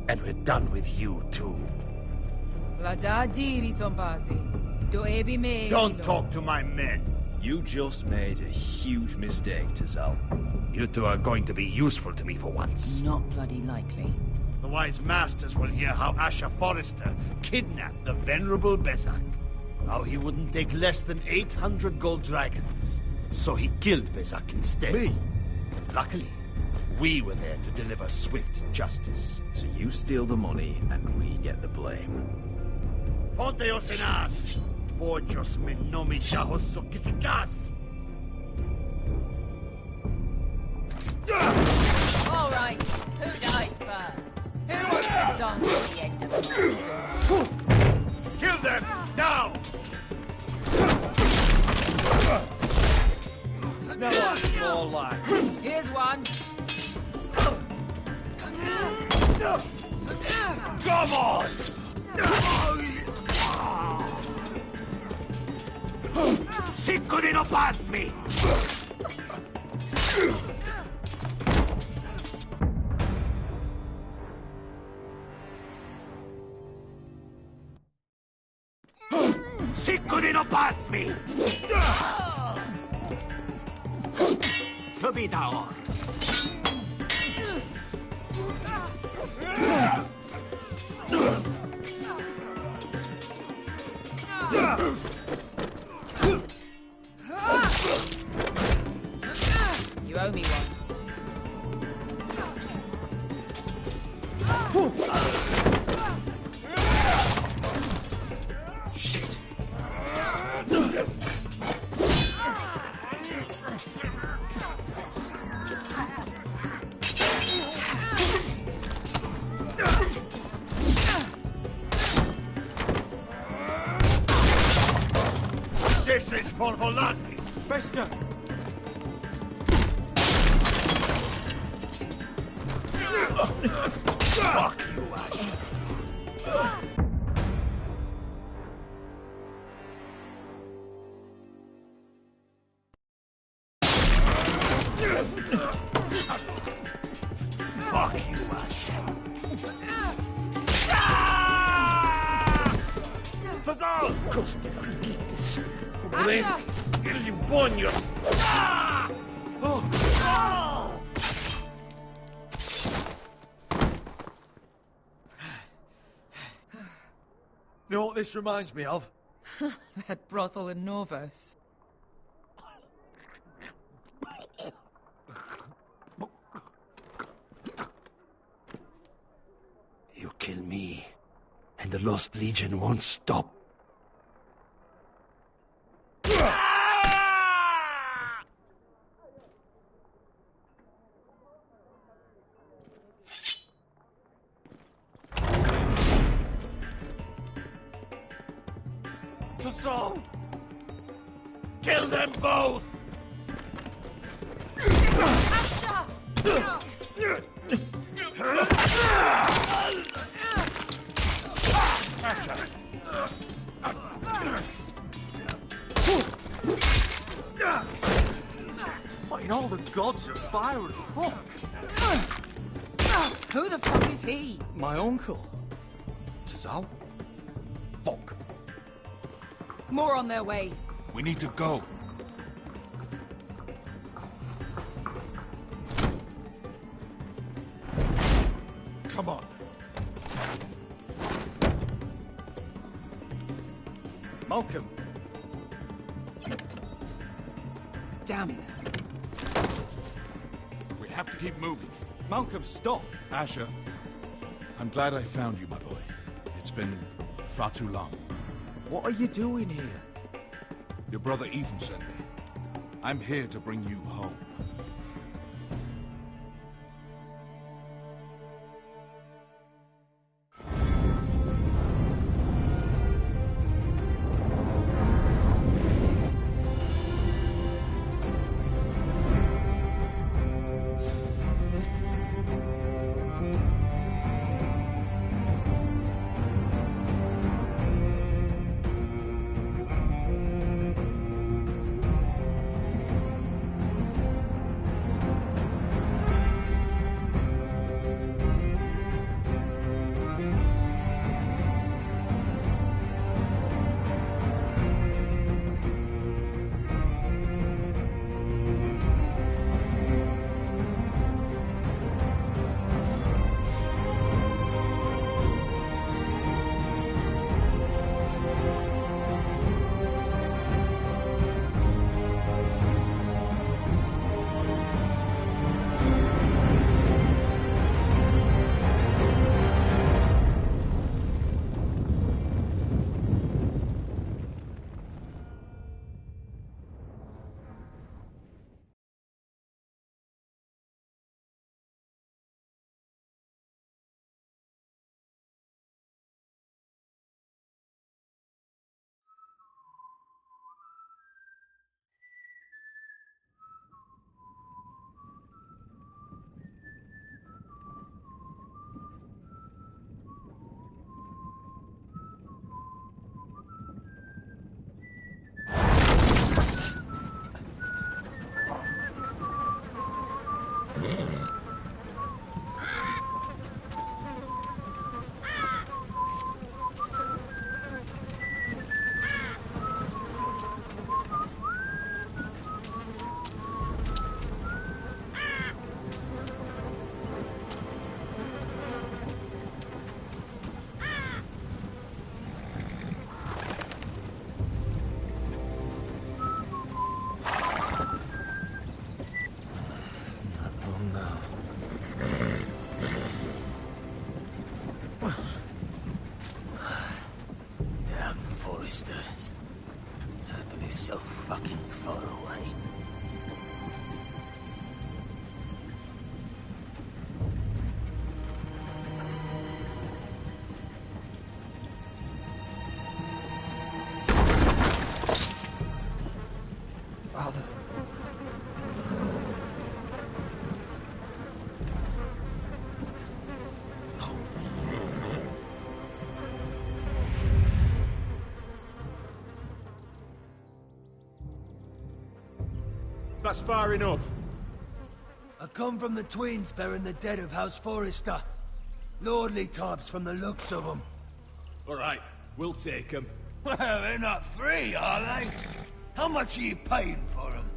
And we're done with you, too. Don't talk to my men. You just made a huge mistake, Tazal. You two are going to be useful to me for once. Not bloody likely. The Wise Masters will hear how Asher Forrester kidnapped the venerable Bezak. How he wouldn't take less than 800 gold dragons. So he killed Bezak instead. Me? Luckily, we were there to deliver swift justice. So you steal the money and we get the blame. Ponteos en as! Pojos me nomi chahos sokisikas! All right, who dies first? Who wants to dance to the end of the sword? Kill them, now! No one's more like. Here's one. Come on! Sicko di non pass me! Sicko di non pass me! Subito! You owe me one. Shit! This is for Volantis! Beskar! Fuck you, Asher! coste franquites, componentes, limpoños. Ah! Oh! Ah! You know what this reminds me of? That brothel in Novus. You kill me, and the Lost Legion won't stop. To Saul! Kill them both! What in all the gods of fire and fuck? Who the fuck is he? My uncle. Tazal? Fuck. More on their way. We need to go. Come on. Malcolm. Damn. We have to keep moving. Malcolm, stop. Asher, I'm glad I found you, my boy. It's been far too long. What are you doing here? Your brother Ethan sent me. I'm here to bring you home. So fucking far away. Father. That's far enough. I come from the twins bearing the dead of House Forrester. Lordly types from the looks of them. All right, we'll take them. Well, they're not free, are they? How much are you paying for them?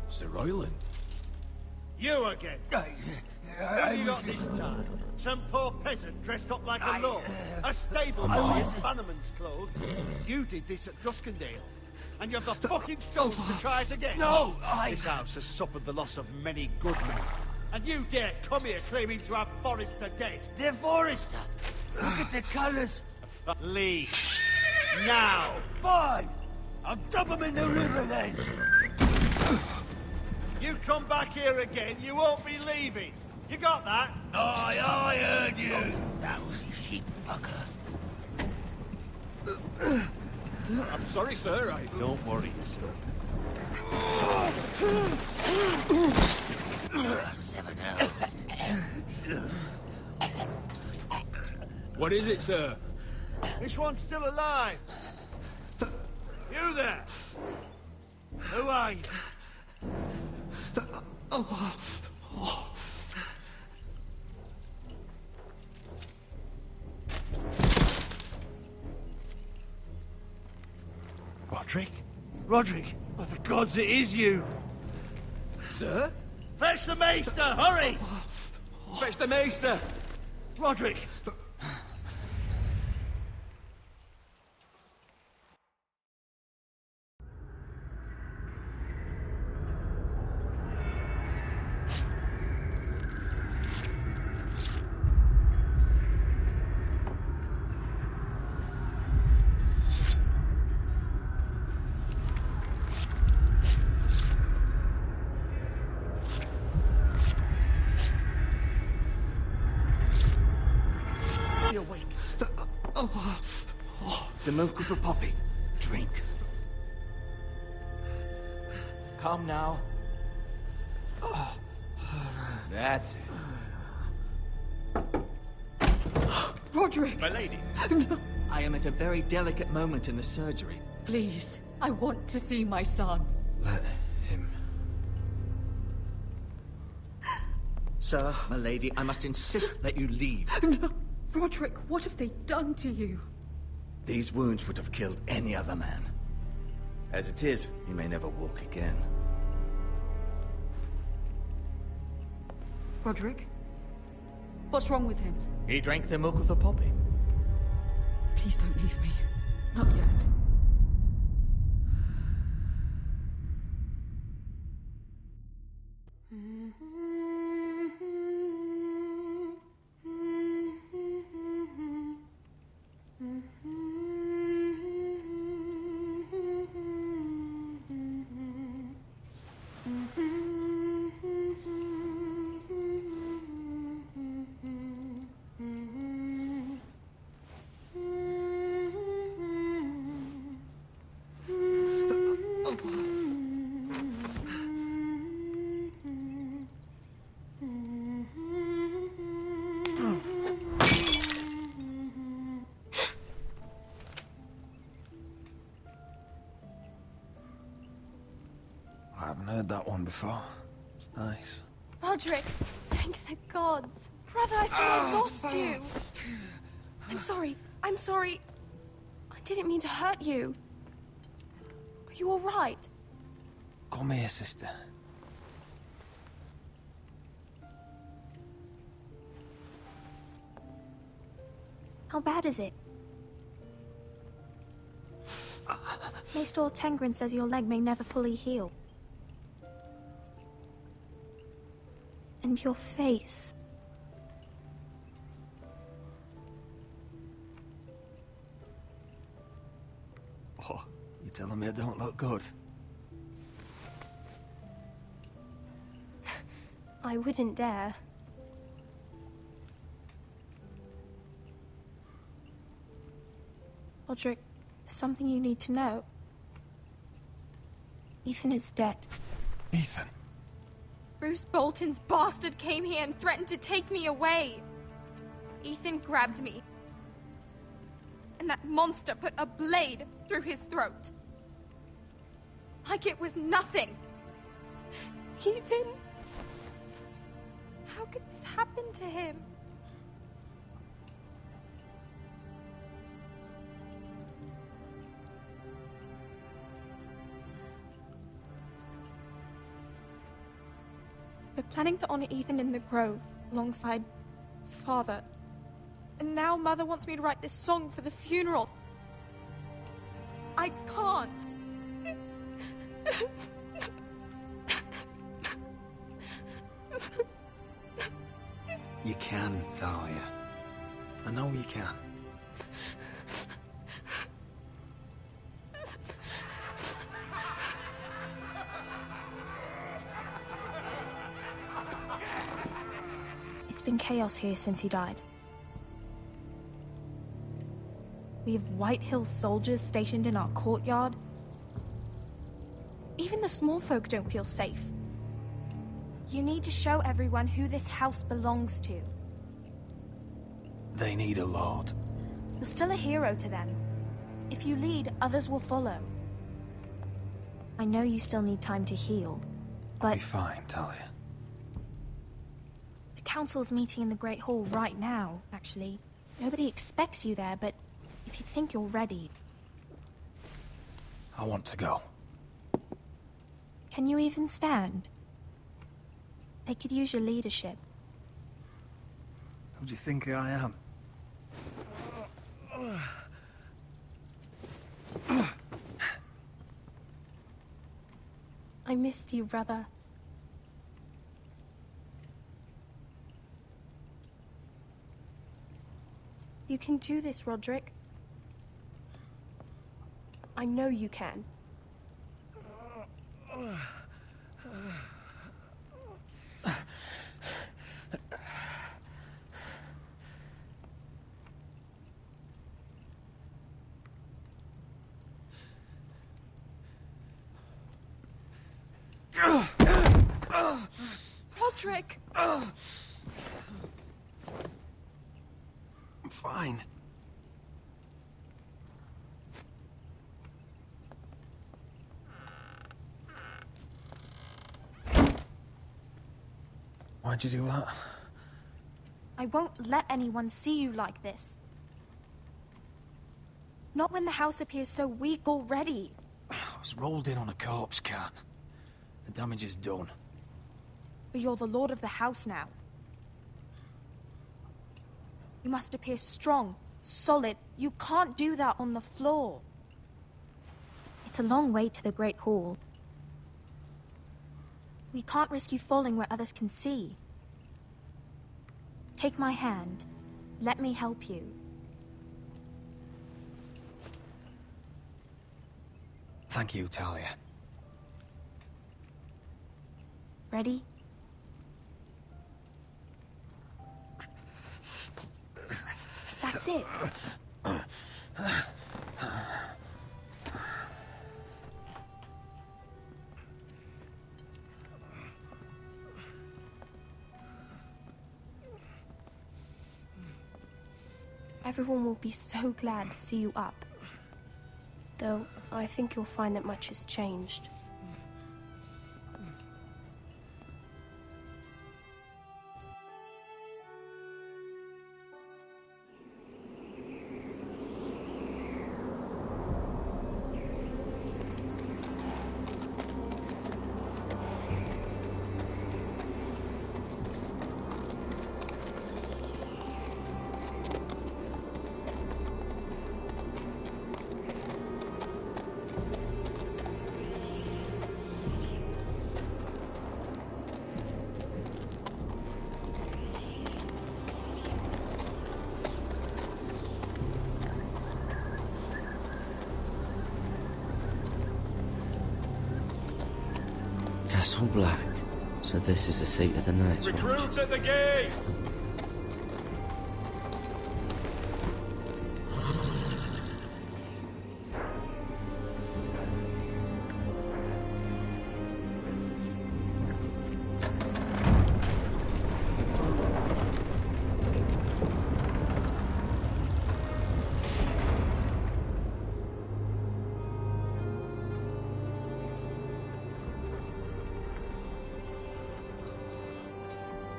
Sir Royland. You again. Who have you got this time? Some poor peasant dressed up like a lord? A stable boy in bannerman's clothes? You did this at Duskendale. And you have the fucking stones to try it again? No, This house has suffered the loss of many good men. And you dare come here claiming to have Forrester dead? They're Forrester. Look at the colours. Leave. Now. Fine. I'll dump them in the river then. You come back here again, you won't be leaving. You got that? Aye, I heard you. Lousy sheep fucker. I'm sorry, sir. Don't worry yourself. 7 hours. What is it, sir? This one's still alive. You there? Who are you? Roderick? Roderick? Oh, the gods, it is you. Sir? Fetch the maester, hurry! Fetch the maester! Roderick! The milk of the poppy. Drink. Calm now. That's it. Roderick! My lady. No. I am at a very delicate moment in the surgery. Please, I want to see my son. Let him. Sir, my lady, I must insist that you leave. No. Roderick, what have they done to you? These wounds would have killed any other man. As it is, he may never walk again. Roderick? What's wrong with him? He drank the milk of the poppy. Please don't leave me. Not yet. I haven't heard that one before. It's nice. Roderick, thank the gods. Brother, I thought I lost you. I'm sorry. I'm sorry. I didn't mean to hurt you. Are you all right? Come here, sister. How bad is it? Maester Tengrin says your leg may never fully heal. And your face. Oh, you telling me I don't look good? I wouldn't dare. Roderick, there's something you need to know. Ethan is dead. Ethan? Bruce Bolton's bastard came here and threatened to take me away. Ethan grabbed me. And that monster put a blade through his throat. Like it was nothing. Ethan? How could this happen to him? planning to honor Ethan in the Grove, alongside Father. And now Mother wants me to write this song for the funeral. I can't. You can, Talia. I know you can. It's been chaos here since he died. We have White Hill soldiers stationed in our courtyard. Even the small folk don't feel safe. You need to show everyone who this house belongs to. They need a lord. You're still a hero to them. If you lead, others will follow. I know you still need time to heal, but... I'll be fine, Talia. The council's meeting in the Great Hall right now, actually. Nobody expects you there, but if you think you're ready... I want to go. Can you even stand? They could use your leadership. Who do you think I am? I missed you, brother. You can do this, Roderick. I know you can. Roderick! I'm fine. Why'd you do that? I won't let anyone see you like this. Not when the house appears so weak already. I was rolled in on a corpse cart. The damage is done. But you're the lord of the house now. You must appear strong, solid. You can't do that on the floor. It's a long way to the Great Hall. We can't risk you falling where others can see. Take my hand. Let me help you. Thank you, Talia. Ready? That's it. Everyone will be so glad to see you up. Though, I think you'll find that much has changed. Castle Black. So this is the seat of the Night's Watch. Recruits at the gate!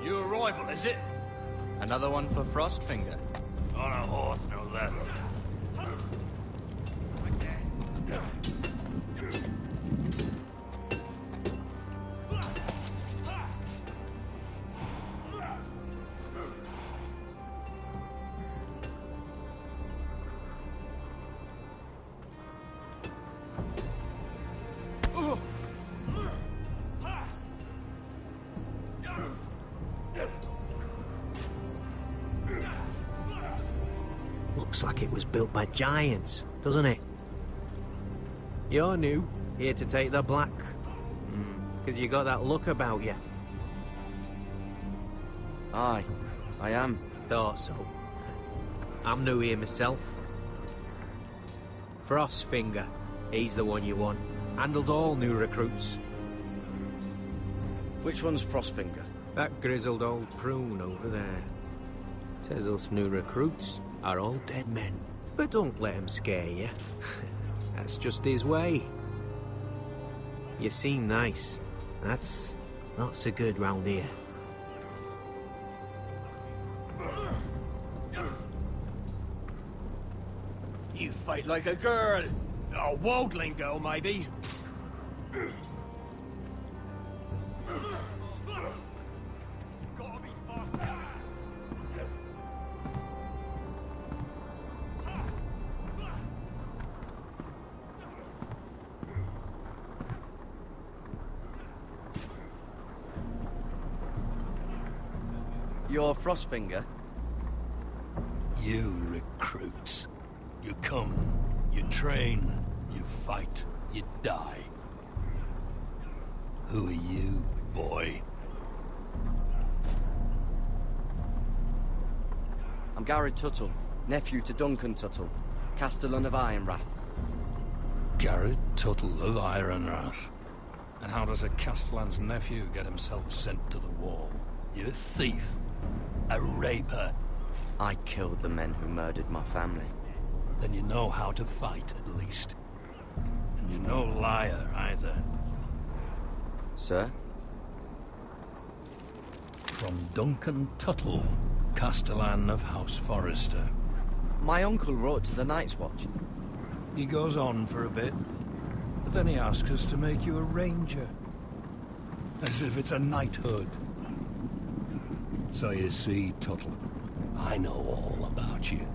New arrival, is it? Another one for Frostfinger. On a horse, no less. Looks like it was built by giants, doesn't it? You're new, here to take the black. Because you got that look about you. Aye, I am. Thought so. I'm new here myself. Frostfinger, he's the one you want. Handles all new recruits. Which one's Frostfinger? That grizzled old prune over there. Says us new recruits are all dead men. But don't let him scare you. That's just his way. You seem nice. That's not so good round here. You fight like a girl. A waldling girl, maybe. You're Frostfinger? You recruits. You come, you train, you fight, you die. Who are you, boy? I'm Garrett Tuttle, nephew to Duncan Tuttle, Castellan of Ironrath. Garrett Tuttle of Ironrath. And how does a Castellan's nephew get himself sent to the wall? You thief. A raper. I killed the men who murdered my family. Then you know how to fight, at least. And you're no liar, either. Sir? From Duncan Tuttle, Castellan of House Forrester. My uncle wrote to the Night's Watch. He goes on for a bit, but then he asks us to make you a ranger. As if it's a knighthood. So you see, Tuttle, I know all about you.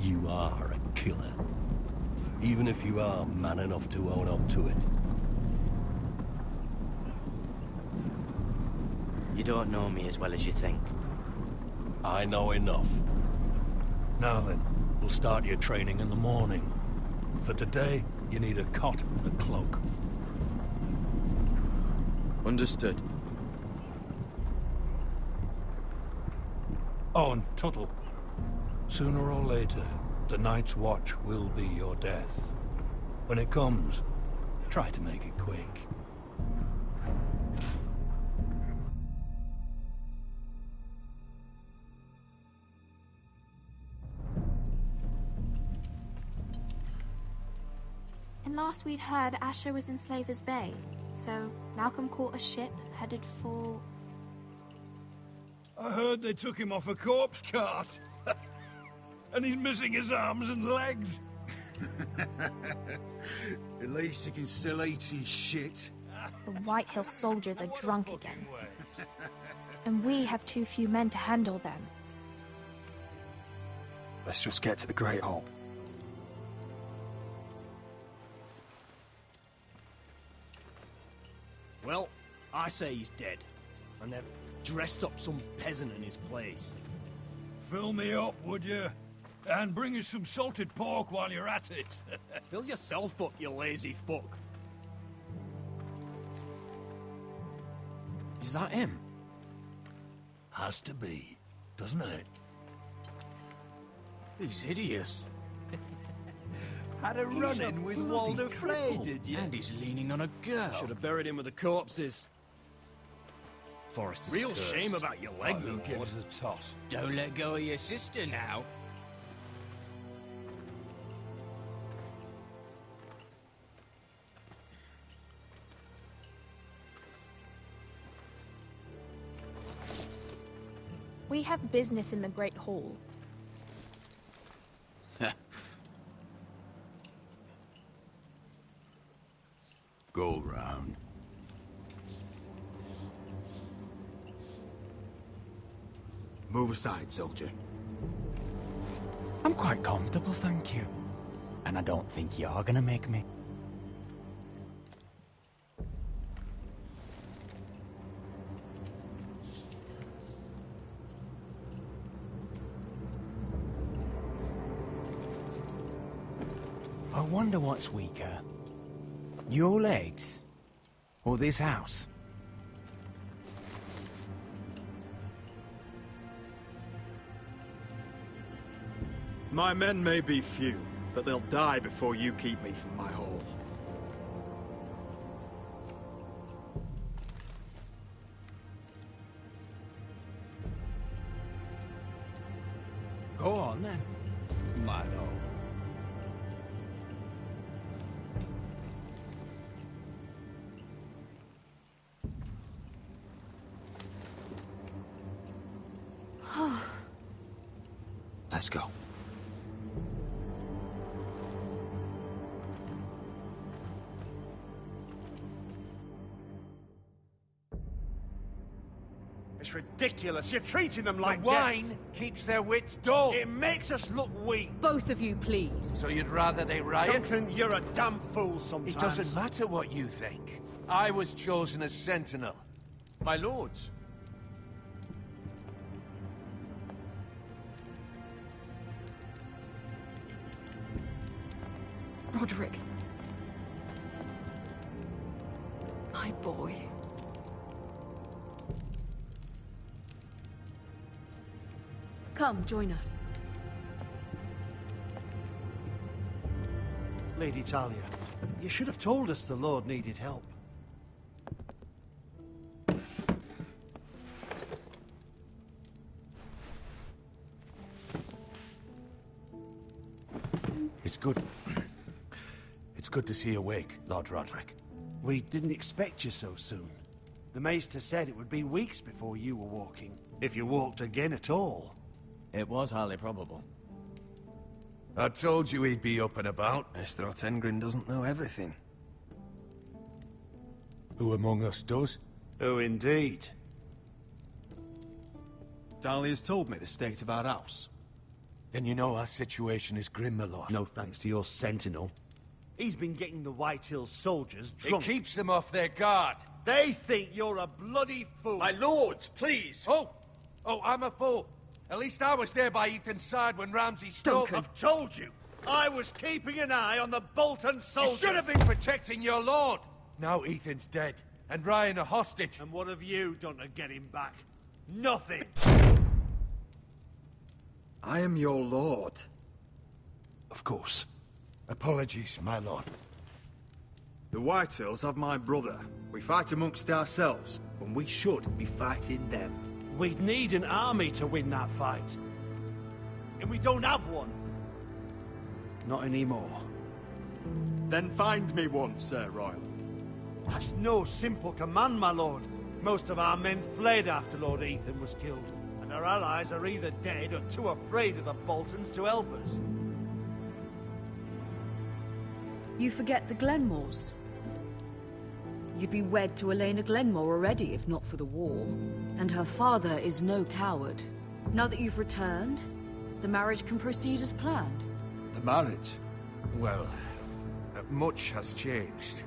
You are a killer. Even if you are man enough to own up to it. You don't know me as well as you think. I know enough. Now then, we'll start your training in the morning. For today, you need a cot and a cloak. Understood. Oh, and Tuttle. Sooner or later, the Night's Watch will be your death. When it comes, try to make it quick. And last we'd heard Asher was in Slaver's Bay, so Malcolm caught a ship headed for... I heard they took him off a corpse cart. And he's missing his arms and legs. At least he can still eat his shit. The White Hill soldiers are drunk again. And we have too few men to handle them. Let's just get to the Great Hall. Well, I say he's dead. And they've dressed up some peasant in his place. Fill me up, would you? And bring us some salted pork while you're at it. Fill yourself up, you lazy fuck. Is that him? Has to be, doesn't it? He's hideous. Had a run-in with Walder Frey, did you? And he's leaning on a girl. Should have buried him with the corpses. Forrester's Real cursed. shame about your leg, Who my gives lord. a toss? Don't let go of your sister now. We have business in the Great Hall. Go round. Move aside, soldier. I'm quite comfortable, thank you. And I don't think you're gonna make me. I wonder what's weaker. Your legs? Or this house? My men may be few, but they'll die before you keep me from my hall. Go on, then, my lord. Let's go. It's ridiculous. You're treating them like wine guests. keeps their wits dull. It makes us look weak. Both of you, please. So you'd rather they riot? Duncan, you're a damn fool sometimes. It doesn't matter what you think. I was chosen as sentinel. My lords. Roderick. My boy. Come, join us. Lady Talia, you should have told us the Lord needed help. It's good. It's good to see you awake, Lord Roderick. We didn't expect you so soon. The Maester said it would be weeks before you were walking, if you walked again at all. It was highly probable. I told you he'd be up and about. Maester Otengrin doesn't know everything. Who among us does? Oh, indeed. Dahlia's told me the state of our house. Then you know our situation is grim, my lord. No thanks to your sentinel. He's been getting the White Hills soldiers drunk. It keeps them off their guard. They think you're a bloody fool. My lords, please! Oh, I'm a fool. At least I was there by Ethan's side when Ramsay stole... I've told you! I was keeping an eye on the Bolton soldiers! You should have been protecting your lord! Now Ethan's dead, and Ryan a hostage. And what have you done to get him back? Nothing! I am your lord. Of course. Apologies, my lord. The Whitehills have my brother. We fight amongst ourselves, when we should be fighting them. We'd need an army to win that fight. And we don't have one. Not anymore. Then find me one, Sir Royal. That's no simple command, my lord. Most of our men fled after Lord Ethan was killed, and our allies are either dead or too afraid of the Boltons to help us. You forget the Glenmores. You'd be wed to Elena Glenmore already, if not for the war. And her father is no coward. Now that you've returned, the marriage can proceed as planned. The marriage? Well, much has changed.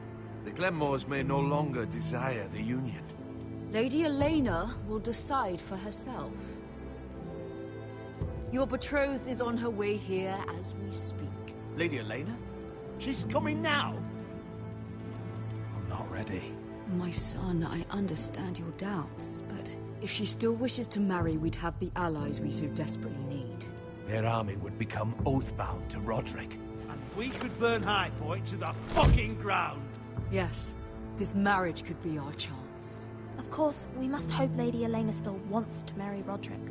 The Glenmores may no longer desire the union. Lady Elena will decide for herself. Your betrothed is on her way here as we speak. Lady Elena? She's coming now? I'm not ready. My son, I understand your doubts, but if she still wishes to marry, we'd have the allies we so desperately need. Their army would become oath-bound to Roderick. And we could burn High Point to the fucking ground! Yes, this marriage could be our chance. Of course, we must hope Lady Elena still wants to marry Roderick.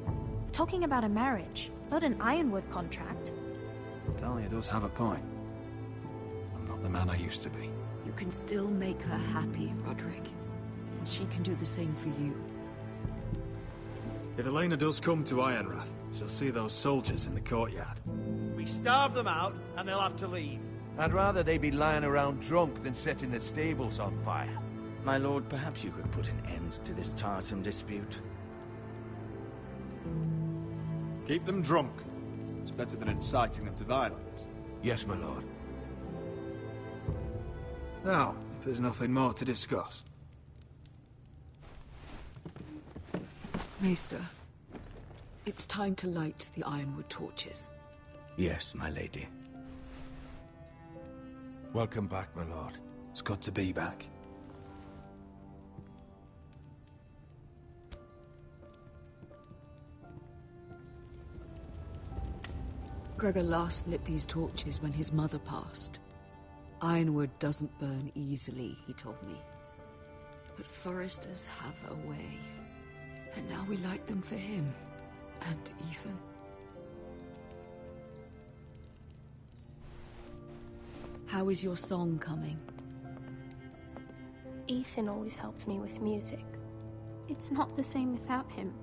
We're talking about a marriage, not an Ironwood contract. Dahlia does have a point. I'm not the man I used to be. You can still make her happy, Roderick. And she can do the same for you. If Elena does come to Ironrath, she'll see those soldiers in the courtyard. We starve them out, and they'll have to leave. I'd rather they be lying around drunk than setting the stables on fire. My lord, perhaps you could put an end to this tiresome dispute. Keep them drunk. It's better than inciting them to violence. Yes, my lord. Now, if there's nothing more to discuss. Maester, it's time to light the Ironwood torches. Yes, my lady. Welcome back, my lord. It's good to be back. Gregor last lit these torches when his mother passed. Ironwood doesn't burn easily, he told me. But foresters have a way. And now we light them for him. And Ethan. How is your song coming? Ethan always helped me with music. It's not the same without him.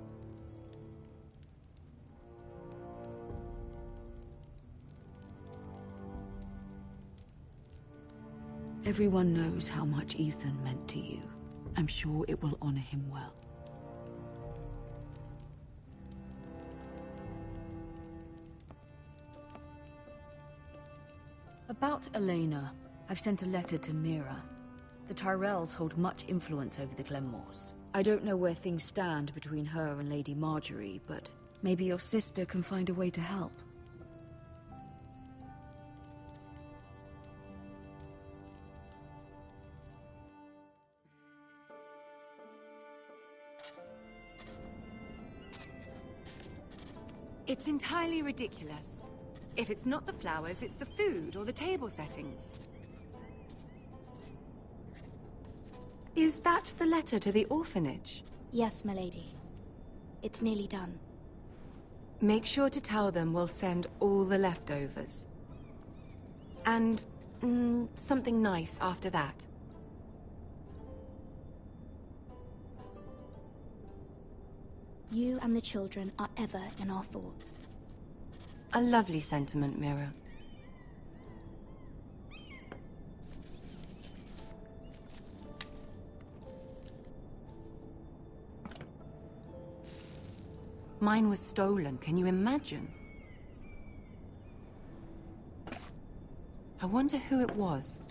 Everyone knows how much Ethan meant to you. I'm sure it will honor him well. About Elena, I've sent a letter to Mira. The Tyrells hold much influence over the Glenmores. I don't know where things stand between her and Lady Marjorie, but maybe your sister can find a way to help. It's entirely ridiculous. If it's not the flowers, it's the food or the table settings. Is that the letter to the orphanage? Yes, my lady. It's nearly done. Make sure to tell them we'll send all the leftovers. And, something nice after that. You and the children are ever in our thoughts. A lovely sentiment, Mira. Mine was stolen, can you imagine? I wonder who it was.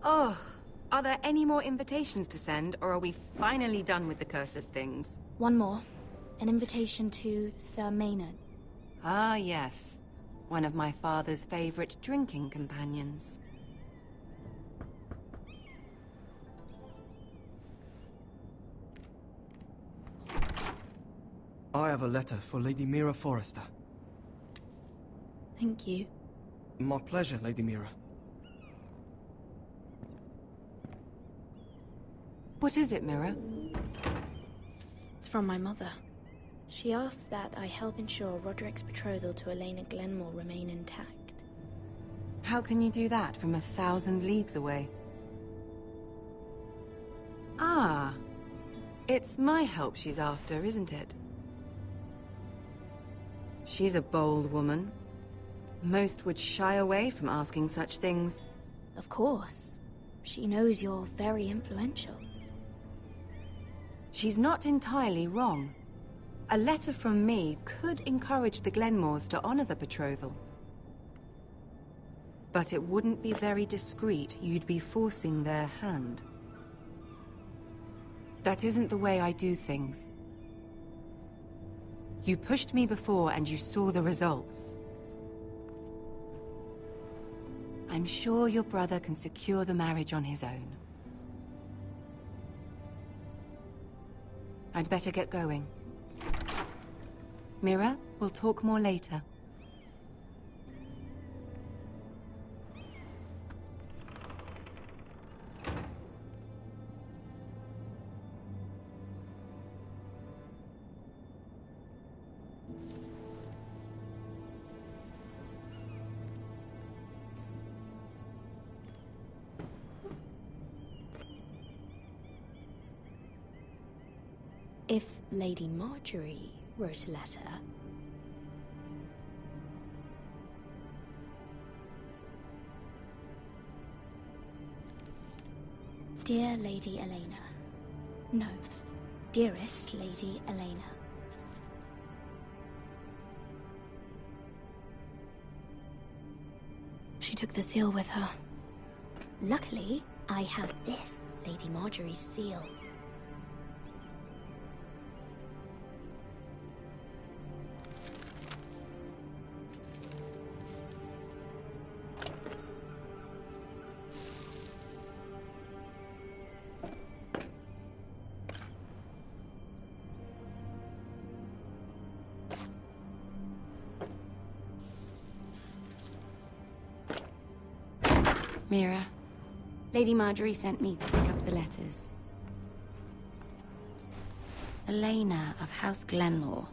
Oh, are there any more invitations to send, or are we finally done with the cursed things? One more. An invitation to Sir Maynard. Ah, yes. One of my father's favorite drinking companions. I have a letter for Lady Mira Forrester. Thank you. My pleasure, Lady Mira. What is it, Mira? It's from my mother. She asks that I help ensure Roderick's betrothal to Elena Glenmore remain intact. How can you do that from 1,000 leagues away? Ah, it's my help she's after, isn't it? She's a bold woman. Most would shy away from asking such things. Of course. She knows you're very influential. She's not entirely wrong. A letter from me could encourage the Glenmores to honor the betrothal. But it wouldn't be very discreet. You'd be forcing their hand. That isn't the way I do things. You pushed me before and you saw the results. I'm sure your brother can secure the marriage on his own. I'd better get going. Mira, we'll talk more later. If Lady Marjorie wrote a letter... Dear Lady Elena. No, dearest Lady Elena. She took the seal with her. Luckily, I have this, Lady Marjorie's seal. Mira. Lady Marjorie sent me to pick up the letters. Elena of House Glenmore.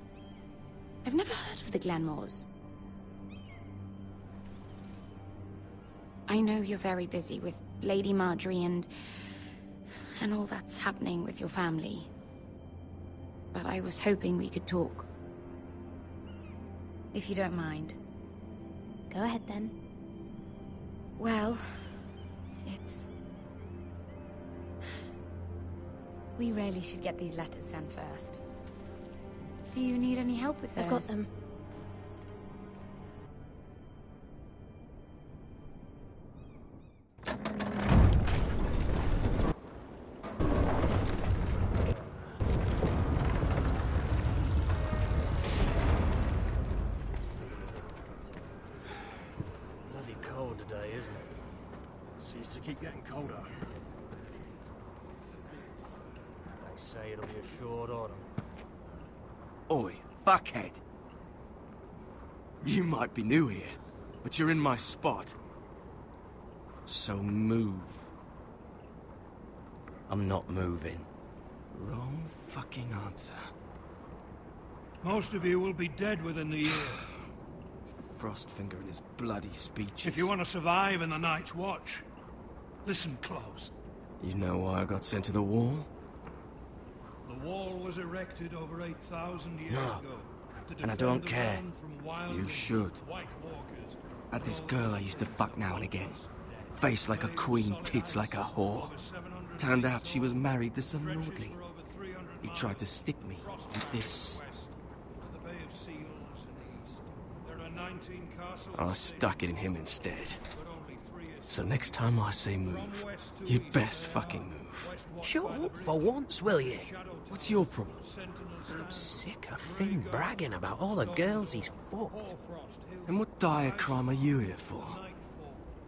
I've never heard of the Glenmores. I know you're very busy with Lady Marjorie and all that's happening with your family. But I was hoping we could talk. If you don't mind. Go ahead then. Well, it's... We really should get these letters sent first. Do you need any help with those? I've got them. Bloody cold today, isn't it? Seems to keep getting colder. They say it'll be a short autumn. Oi, fuckhead. You might be new here, but you're in my spot. So move. I'm not moving. Wrong fucking answer. Most of you will be dead within the year. Frostfinger and his bloody speeches. If you want to survive in the Night's Watch, listen close. You know why I got sent to the wall? The wall was erected over 8,000 years No. ago. To And I defend don't the care. land from wildlings, You should. White Walkers, Had this girl I used to fuck now and again. Face like a queen, tits like a whore. Turned out she was married to some lordling. He tried to stick me with this. to the Bay of Seals and east. There are 19 castles. I stuck it in him instead. So next time I say move, you'd best fucking move. Shut up for once, will you? What's your problem? I'm sick of Finn bragging about all the girls he's fucked. And what dire crime are you here for?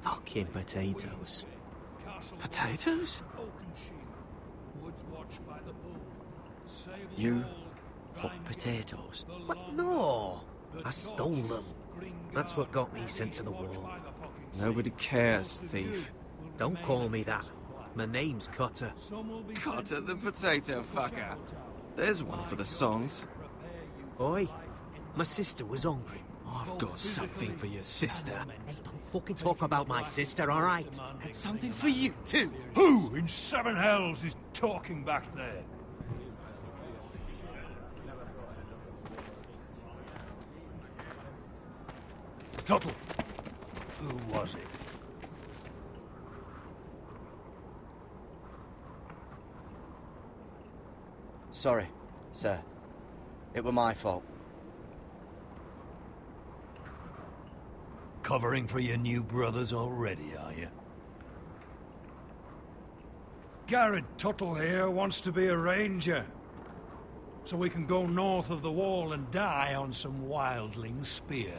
Fucking potatoes. Potatoes? You fuck potatoes? What? No! I stole them. That's what got me sent to the wall. Nobody cares, thief. Don't call me that. My name's Cutter. Cutter the potato fucker. There's one for the songs. Oi, my sister was hungry. I've got something for your sister. Hey, don't fucking talk about my sister, alright? And something for you, too. Who in seven hells is talking back there? Tuttle. Who was it? Sorry, sir. It were my fault. Covering for your new brothers already, are you? Garrett Tuttle here wants to be a ranger. So we can go north of the wall and die on some wildling spear.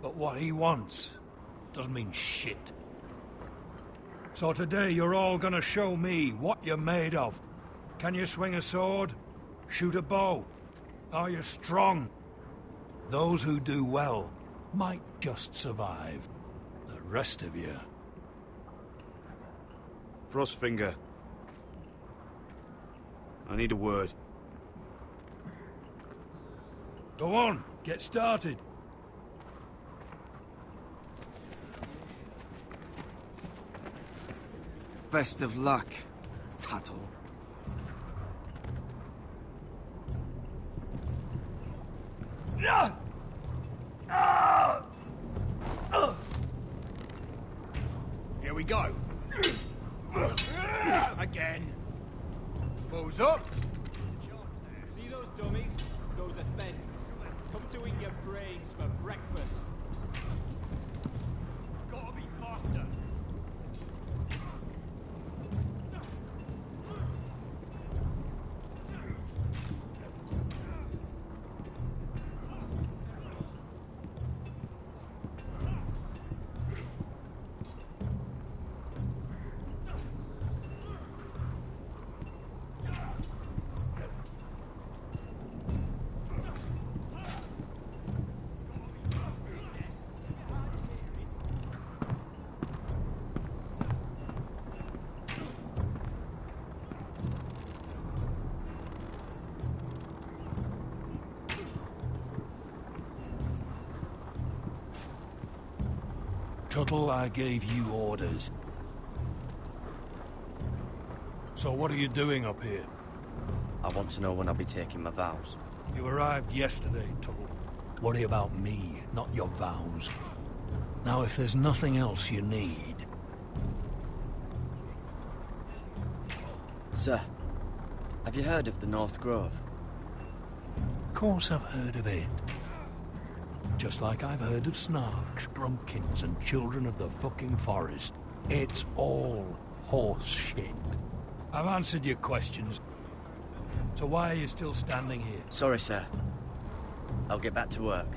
But what he wants doesn't mean shit. So today you're all gonna show me what you're made of. Can you swing a sword? Shoot a bow? Are you strong? Those who do well might just survive. The rest of you... Frostfinger. I need a word. Go on, get started. Best of luck, Tuttle. Here we go. Again. Balls up. See those dummies? Those are things. Come to eat your brains for breakfast. Gotta be faster. Tuttle, I gave you orders. So what are you doing up here? I want to know when I'll be taking my vows. You arrived yesterday, Tuttle. Worry about me, not your vows. Now, if there's nothing else you need... Sir, have you heard of the North Grove? Of course I've heard of it. Just like I've heard of Snarks, Grumpkins, and Children of the fucking Forest. It's all horse shit. I've answered your questions. So why are you still standing here? Sorry, sir. I'll get back to work.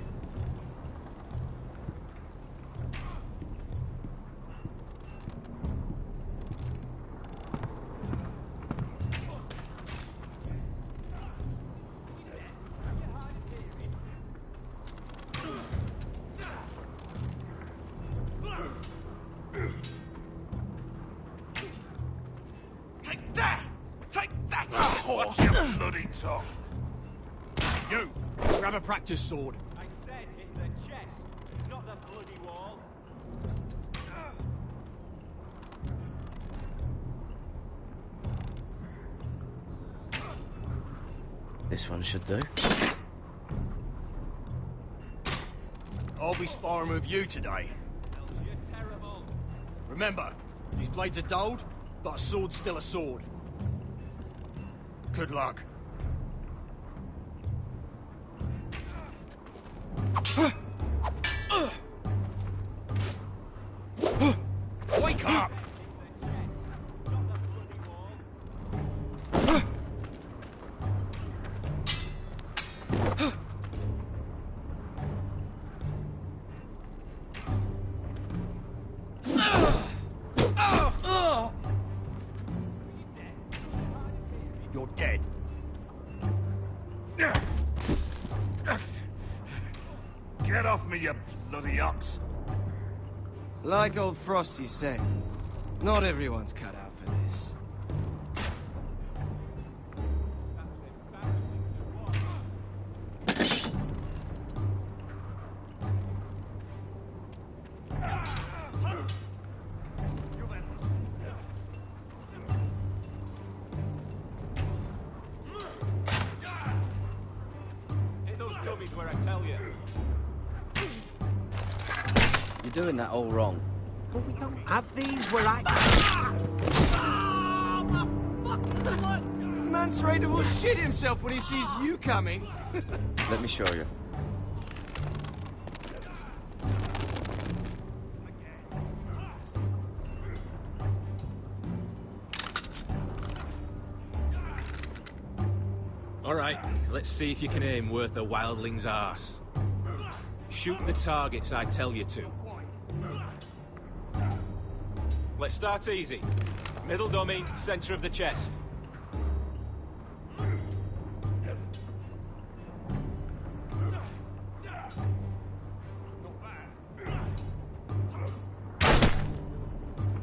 Take that! Take that! What's your bloody top? You! Grab a practice sword. I said hit the chest, not the bloody wall. This one should do. I'll be sparring with you today. You're terrible. Remember, these blades are dulled, but a sword's still a sword. Good luck. Wake up! You're dead. Get off me, you bloody ox! Like old Frosty said, not everyone's cut out for this. Hit those dummies where I tell you. You're doing that all wrong. But we don't have these where I... Man's ready to shit himself when he sees you coming. Let me show you. All right, let's see if you can aim worth a wildling's arse. Shoot the targets I tell you to. Let's start easy. Middle dummy, center of the chest.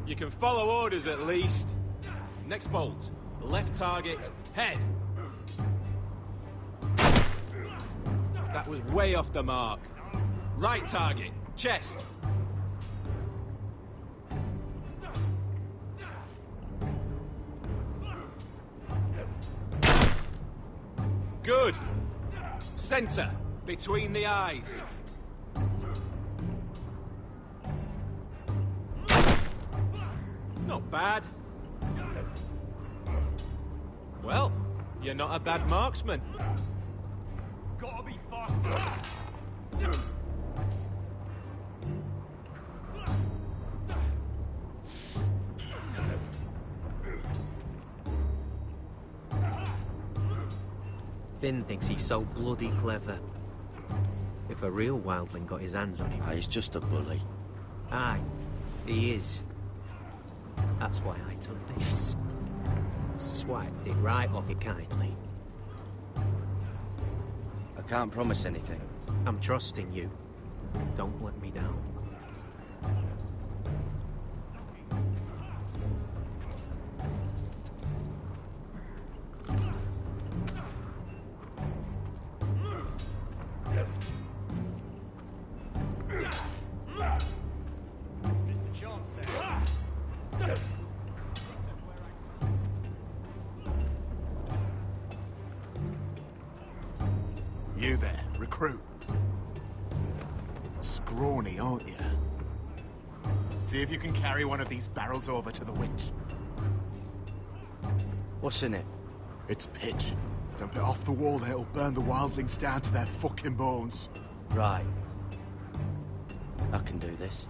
You can follow orders at least. Next bolt. Left target, head. That was way off the mark. Right target, chest. Good. Center, between the eyes. Not bad. Well, you're not a bad marksman. Gotta be faster. Finn thinks he's so bloody clever. If a real wildling got his hands on him... He's just a bully. Aye, he is. That's why I took this. Swiped it right off it kindly. I can't promise anything. I'm trusting you. Don't let me down. recruit. Scrawny, aren't you? See if you can carry one of these barrels over to the winch. What's in it? It's pitch. Dump it off the wall and it'll burn the wildlings down to their fucking bones. Right. I can do this.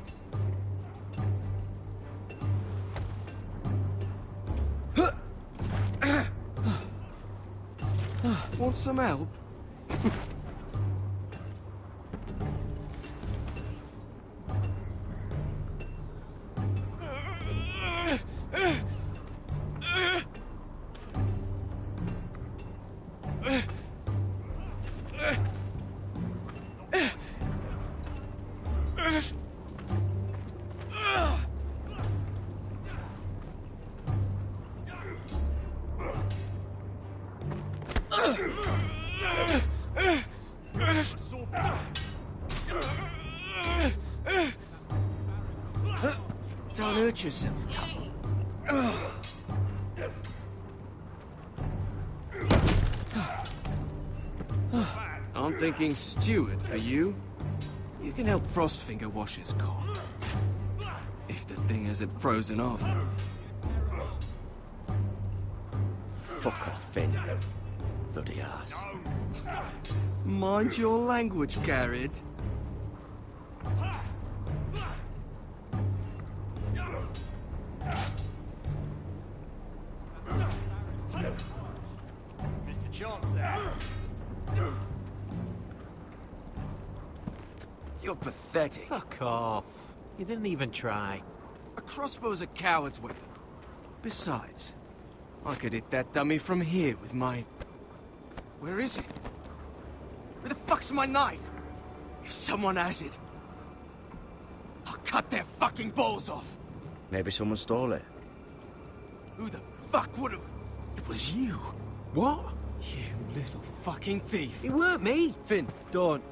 Want some help? Don't hurt yourself, Tuttle. I'm thinking steward for you. You can help Frostfinger wash his cock. If the thing hasn't frozen off. Fuck off, Finn. Bloody ass. Mind your language, Garrett. Mr. Chance there. You're pathetic. Fuck off. You didn't even try. A crossbow's a coward's weapon. Besides, I could hit that dummy from here with my... Where is it? Where the fuck's my knife? If someone has it, I'll cut their fucking balls off. Maybe someone stole it. Who the fuck would have... It was you. What? You little fucking thief. It weren't me. Finn, don't.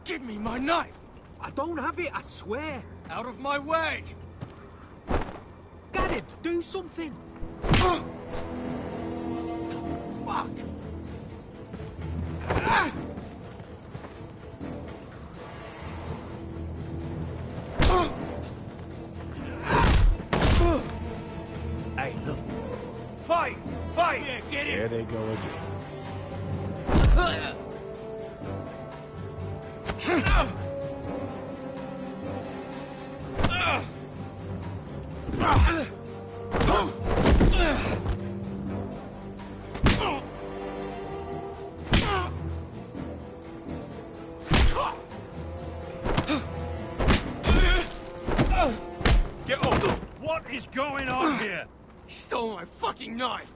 Give me my knife. I don't have it, I swear. Out of my way. Garrett, do something. Fuck. Hey, look. Fight! Fight! Yeah, get it! There they go again. Get up! What is going on here? He stole my fucking knife!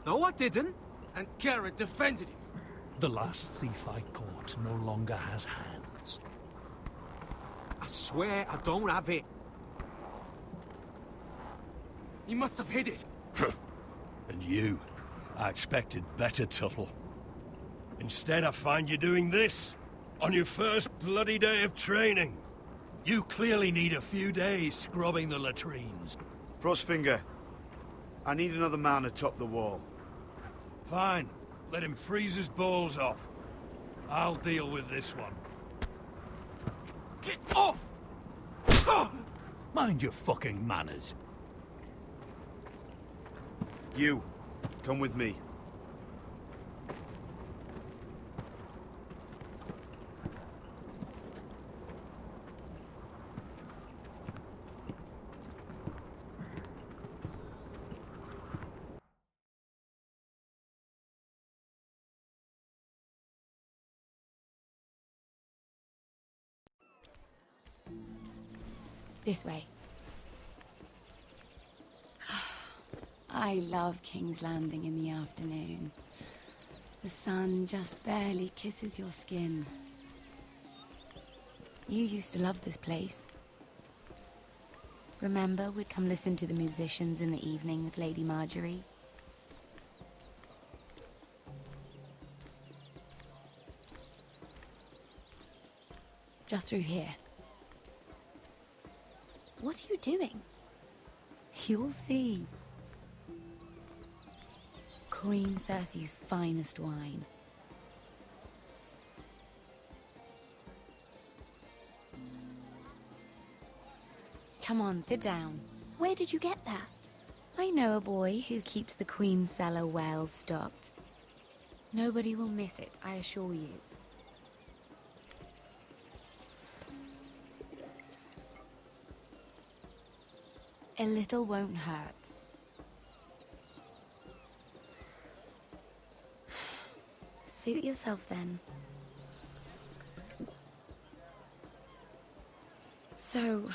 No, I didn't. And Garrett defended him. The last thief I caught no longer has hands. I swear I don't have it. He must have hid it. And you? I expected better, Tuttle. Instead, I find you doing this. On your first bloody day of training. You clearly need a few days scrubbing the latrines. Frostfinger, I need another man atop the wall. Fine. Let him freeze his balls off. I'll deal with this one. Get off! Mind your fucking manners. You, come with me. This way. I love King's Landing in the afternoon. The sun just barely kisses your skin. You used to love this place. Remember, we'd come listen to the musicians in the evening with Lady Marjorie? Just through here. What are you doing? You'll see. Queen Cersei's finest wine. Come on, sit down. Where did you get that? I know a boy who keeps the Queen's cellar well stocked. Nobody will miss it, I assure you. A little won't hurt. Suit yourself then. So,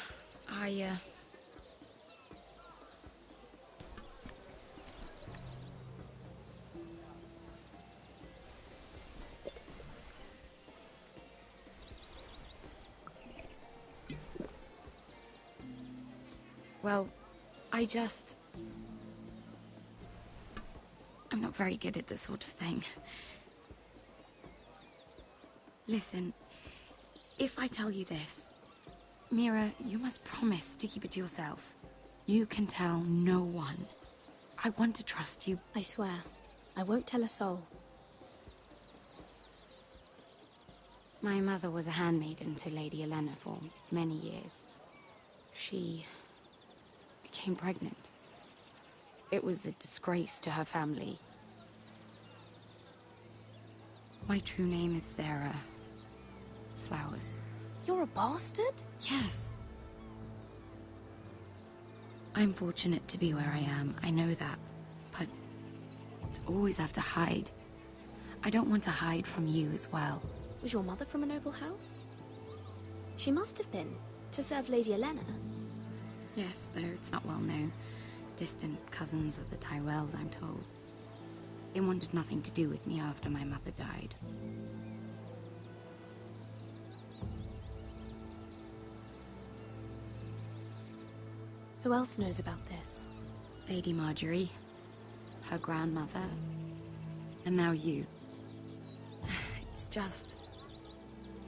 well, I'm not very good at this sort of thing. Listen, if I tell you this, Mira, you must promise to keep it to yourself. You can tell no one. I want to trust you. I swear, I won't tell a soul. My mother was a handmaiden to Lady Olenna for many years. She became pregnant. It was a disgrace to her family. My true name is Sarah Flowers. You're a bastard? Yes. I'm fortunate to be where I am, I know that. But to always have to hide. I don't want to hide from you as well. Was your mother from a noble house? She must have been, to serve Lady Olenna. Yes, though it's not well known. Distant cousins of the Tyrells, I'm told. They wanted nothing to do with me after my mother died. Who else knows about this? Lady Marjorie, her grandmother, and now you. It's just...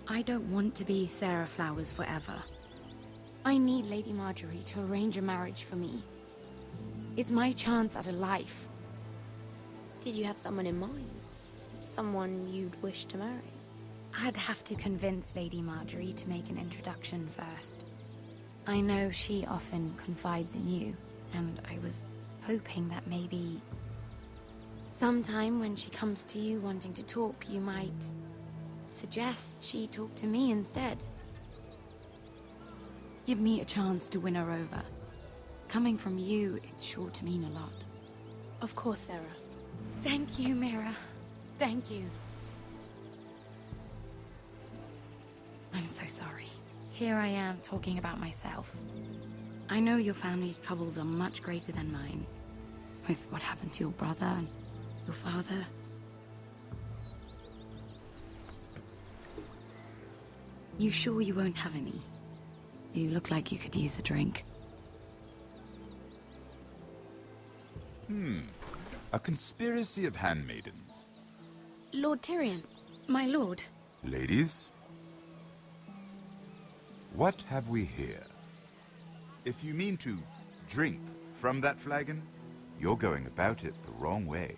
I don't want to be Sarah Flowers forever. I need Lady Marjorie to arrange a marriage for me. It's my chance at a life. Did you have someone in mind? Someone you'd wish to marry? I'd have to convince Lady Marjorie to make an introduction first. I know she often confides in you, and I was hoping that maybe... sometime when she comes to you wanting to talk, you might suggest she talk to me instead. Give me a chance to win her over. Coming from you, it's sure to mean a lot. Of course, Sarah. Thank you, Mira. Thank you. I'm so sorry. Here I am talking about myself. I know your family's troubles are much greater than mine. With what happened to your brother and your father. You sure you won't have any? You look like you could use a drink. A conspiracy of handmaidens. Lord Tyrion. My lord. Ladies, what have we here? If you mean to drink from that flagon, you're going about it the wrong way.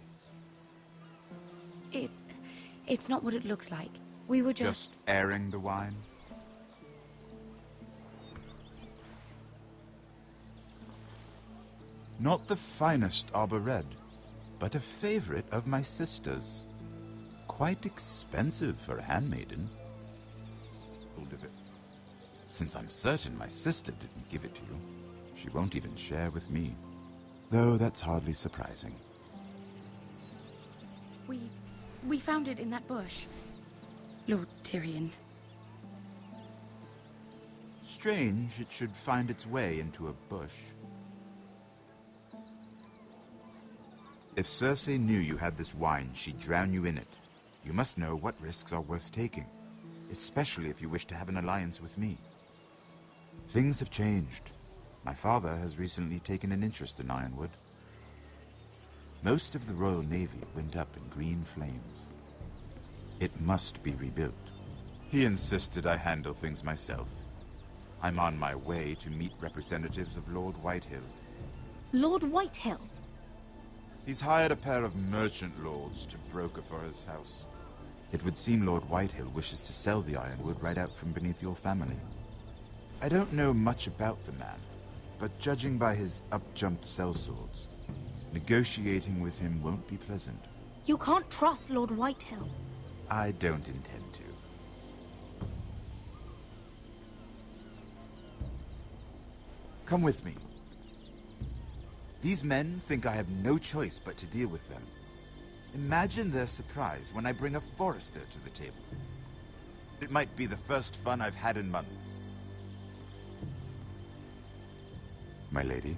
It's not what it looks like. We were Just airing the wine? Not the finest arbor red, but a favorite of my sister's. Quite expensive for a handmaiden. Since I'm certain my sister didn't give it to you, she won't even share with me. Though that's hardly surprising. We found it in that bush. Lord Tyrion. Strange it should find its way into a bush. If Cersei knew you had this wine, she'd drown you in it. You must know what risks are worth taking, especially if you wish to have an alliance with me. Things have changed. My father has recently taken an interest in Ironwood. Most of the Royal Navy went up in green flames. It must be rebuilt. He insisted I handle things myself. I'm on my way to meet representatives of Lord Whitehill. Lord Whitehill? He's hired a pair of merchant lords to broker for his house. It would seem Lord Whitehill wishes to sell the ironwood right out from beneath your family. I don't know much about the man, but judging by his up-jumped sellswords, negotiating with him won't be pleasant. You can't trust Lord Whitehill. I don't intend to. Come with me. These men think I have no choice but to deal with them. Imagine their surprise when I bring a forester to the table. It might be the first fun I've had in months. My lady?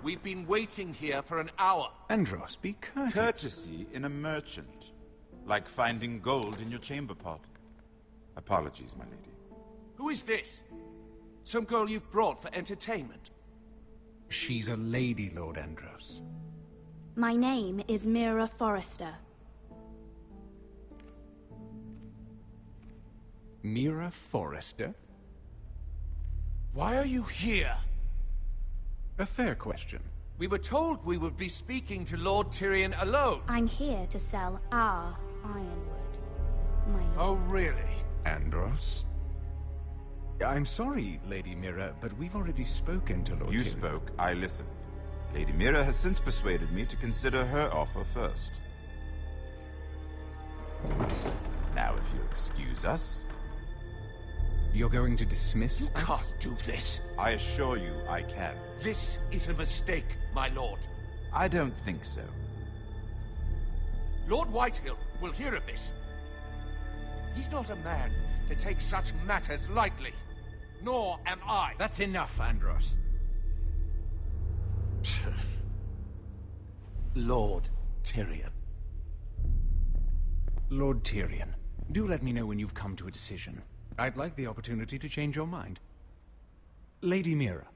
We've been waiting here for an hour. Andros, be courteous. Courtesy in a merchant. Like finding gold in your chamber pot. Apologies, my lady. Who is this? Some girl you've brought for entertainment? She's a lady, Lord Andros. My name is Mira Forrester. Mira Forrester? Why are you here? A fair question. We were told we would be speaking to Lord Tyrion alone. I'm here to sell our ironwood, my lord. Oh, really? Andros? I'm sorry, Lady Mira, but we've already spoken to Lord You Tyrion. spoke, I listened. Lady Mira has since persuaded me to consider her offer first. Now, if you'll excuse us... You're going to dismiss You us? can't do this. I assure you I can. This is a mistake, my lord. I don't think so. Lord Whitehill will hear of this. He's not a man to take such matters lightly. Nor am I. That's enough, Andros. Lord Tyrion. Lord Tyrion, do let me know when you've come to a decision. I'd like the opportunity to change your mind. Lady Mira.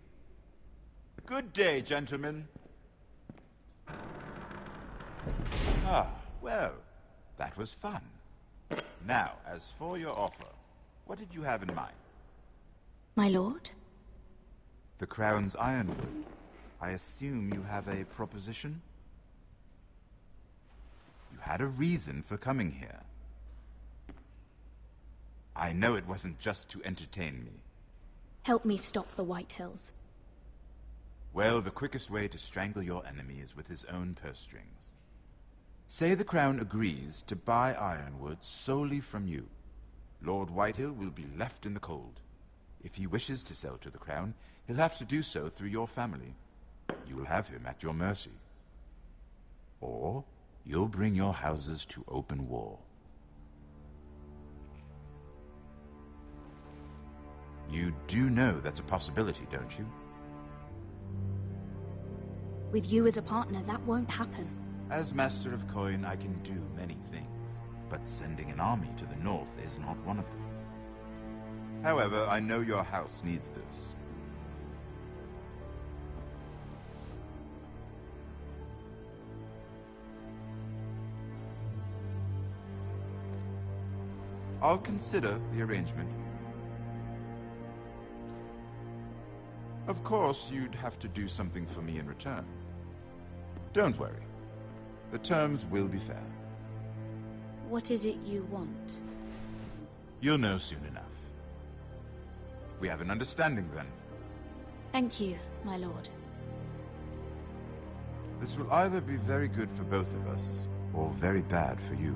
Good day, gentlemen. Ah, well, that was fun. Now, as for your offer, what did you have in mind? My lord? The Crown's ironwood. I assume you have a proposition? You had a reason for coming here. I know it wasn't just to entertain me. Help me stop the Whitehills. Well, the quickest way to strangle your enemy is with his own purse strings. Say the Crown agrees to buy ironwood solely from you. Lord Whitehill will be left in the cold. If he wishes to sell to the Crown, he'll have to do so through your family. You'll have him at your mercy. Or you'll bring your houses to open war. You do know that's a possibility, don't you? With you as a partner, that won't happen. As Master of Coin, I can do many things, but sending an army to the north is not one of them. However, I know your house needs this. I'll consider the arrangement. Of course, you'd have to do something for me in return. Don't worry. The terms will be fair. What is it you want? You'll know soon enough. We have an understanding then. Thank you, my lord. This will either be very good for both of us, or very bad for you.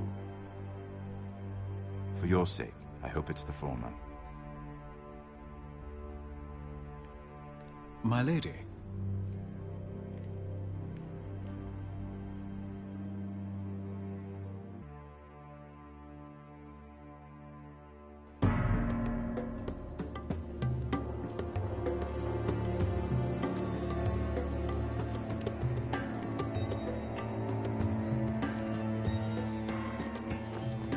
For your sake, I hope it's the former. My lady.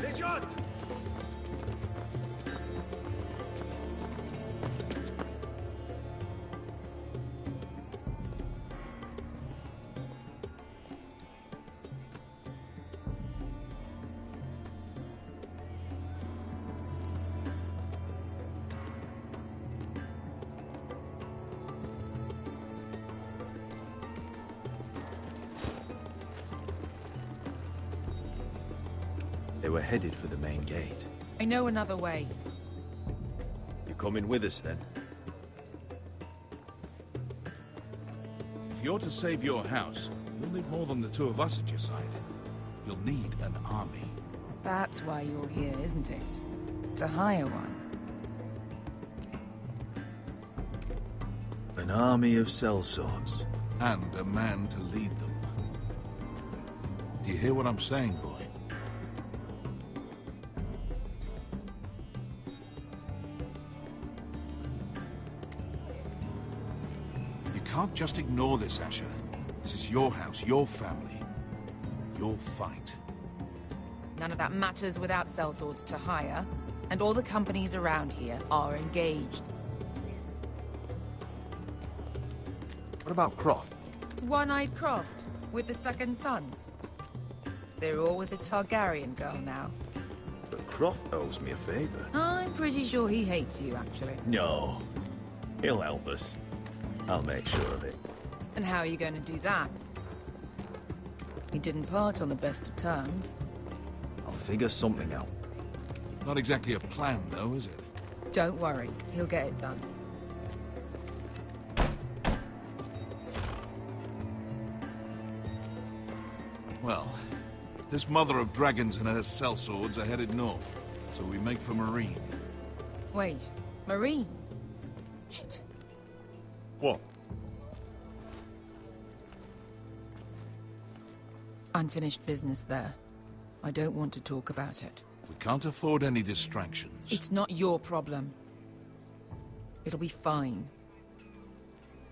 Richard! They were headed for the main gate. I know another way. You coming with us, then? If you're to save your house, you'll need more than the two of us at your side. You'll need an army. That's why you're here, isn't it? To hire one. An army of sellswords. And a man to lead them. Do you hear what I'm saying, boy? You can't just ignore this, Asher. This is your house, your family, your fight. None of that matters without sellswords to hire, and all the companies around here are engaged. What about Croft? One-Eyed Croft, with the second sons. They're all with the Targaryen girl now. But Croft owes me a favor. I'm pretty sure he hates you, actually. No. He'll help us. I'll make sure of it. And how are you going to do that? He didn't part on the best of terms. I'll figure something out. Not exactly a plan, though, is it? Don't worry, he'll get it done. Well, this mother of dragons and her sellswords are headed north, so we make for Marine. Wait, Marine? Shit. What? Unfinished business there. I don't want to talk about it. We can't afford any distractions. It's not your problem. It'll be fine.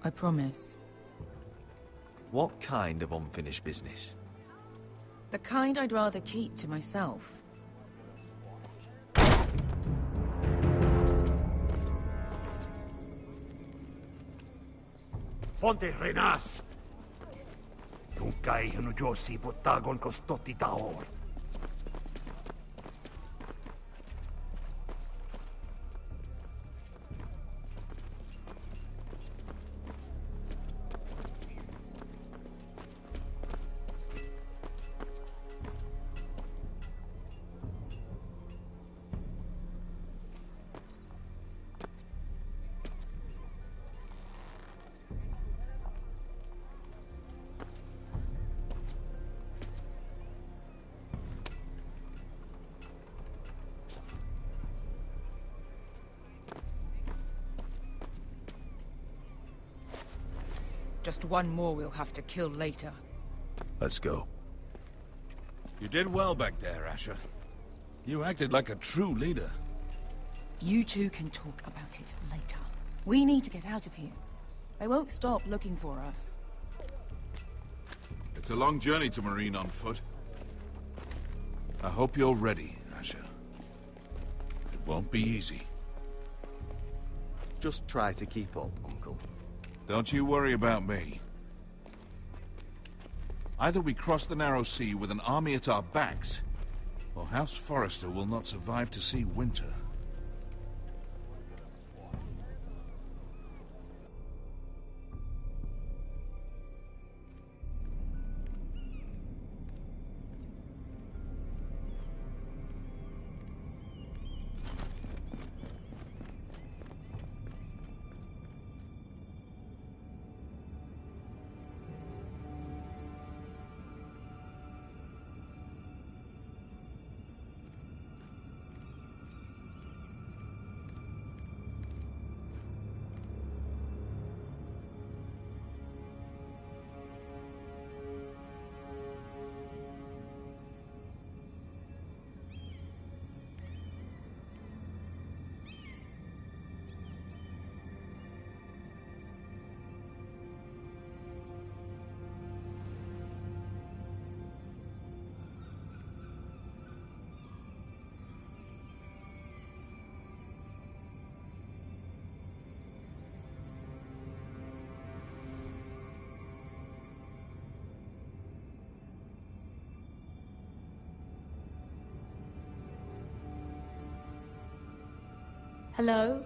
I promise. What kind of unfinished business? The kind I'd rather keep to myself. Ponte Renas! Yung kay Hanujosi Botagon Kostoti Taor. Just one more we'll have to kill later. Let's go. You did well back there, Asher. You acted like a true leader. You two can talk about it later. We need to get out of here. They won't stop looking for us. It's a long journey to Marine on foot. I hope you're ready, Asher. It won't be easy. Just try to keep up, Uncle. Don't you worry about me. Either we cross the narrow sea with an army at our backs, or House Forrester will not survive to see winter. Hello?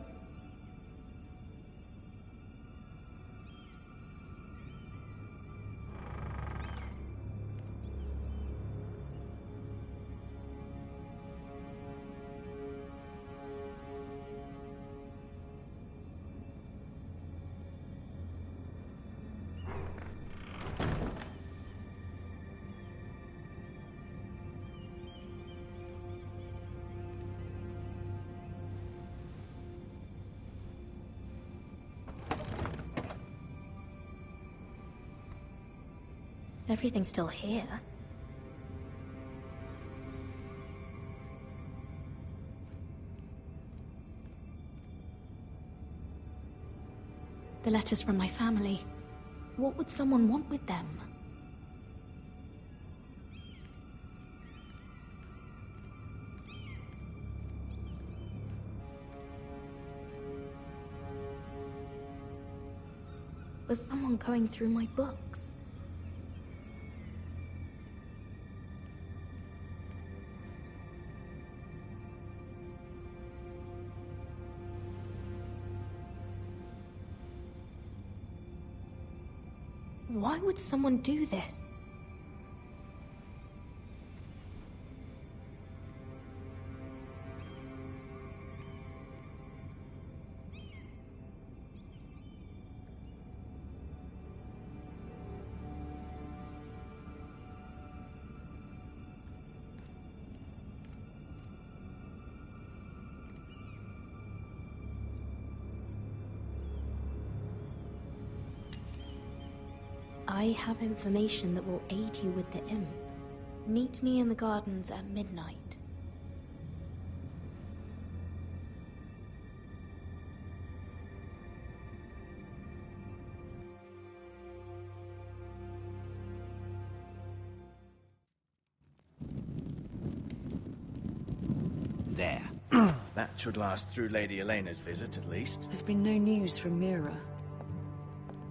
Everything's still here. The letters from my family. What would someone want with them? Was someone going through my books? Why would someone do this? I have information that will aid you with the imp. Meet me in the gardens at midnight. There. That should last through Lady Elena's visit, at least. There's been no news from Mira.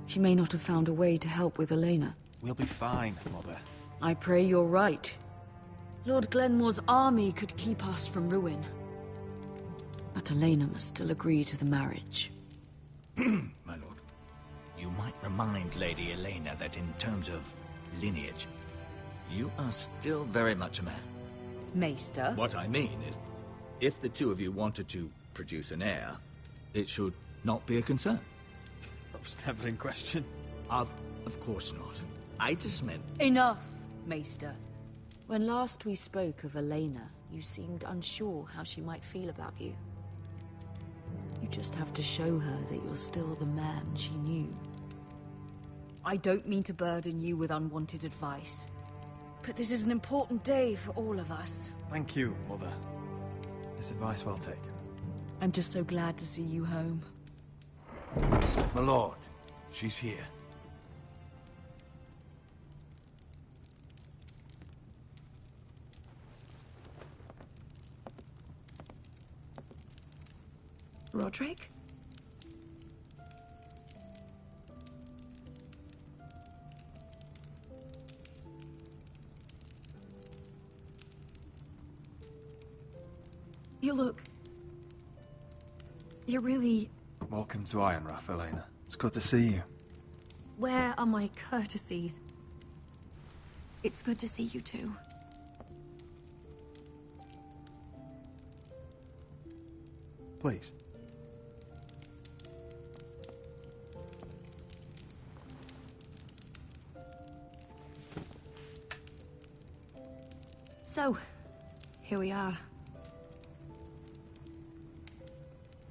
She may not have found a way to help with Elena. We'll be fine, Mother. I pray you're right. Lord Glenmore's army could keep us from ruin. But Elena must still agree to the marriage. My lord. You might remind Lady Elena that in terms of lineage, you are still very much a man. Maester? What I mean is, if the two of you wanted to produce an heir, it should not be a concern. That was never in question. Of course not. I just meant... Enough, Maester. When last we spoke of Elena, you seemed unsure how she might feel about you. You just have to show her that you're still the man she knew. I don't mean to burden you with unwanted advice, but this is an important day for all of us. Thank you, Mother. This advice well taken. I'm just so glad to see you home. My lord, she's here. Roderick? You look... You're really... Welcome to Ironrath, Elena. It's good to see you. Where are my courtesies? It's good to see you too. Please. So, here we are.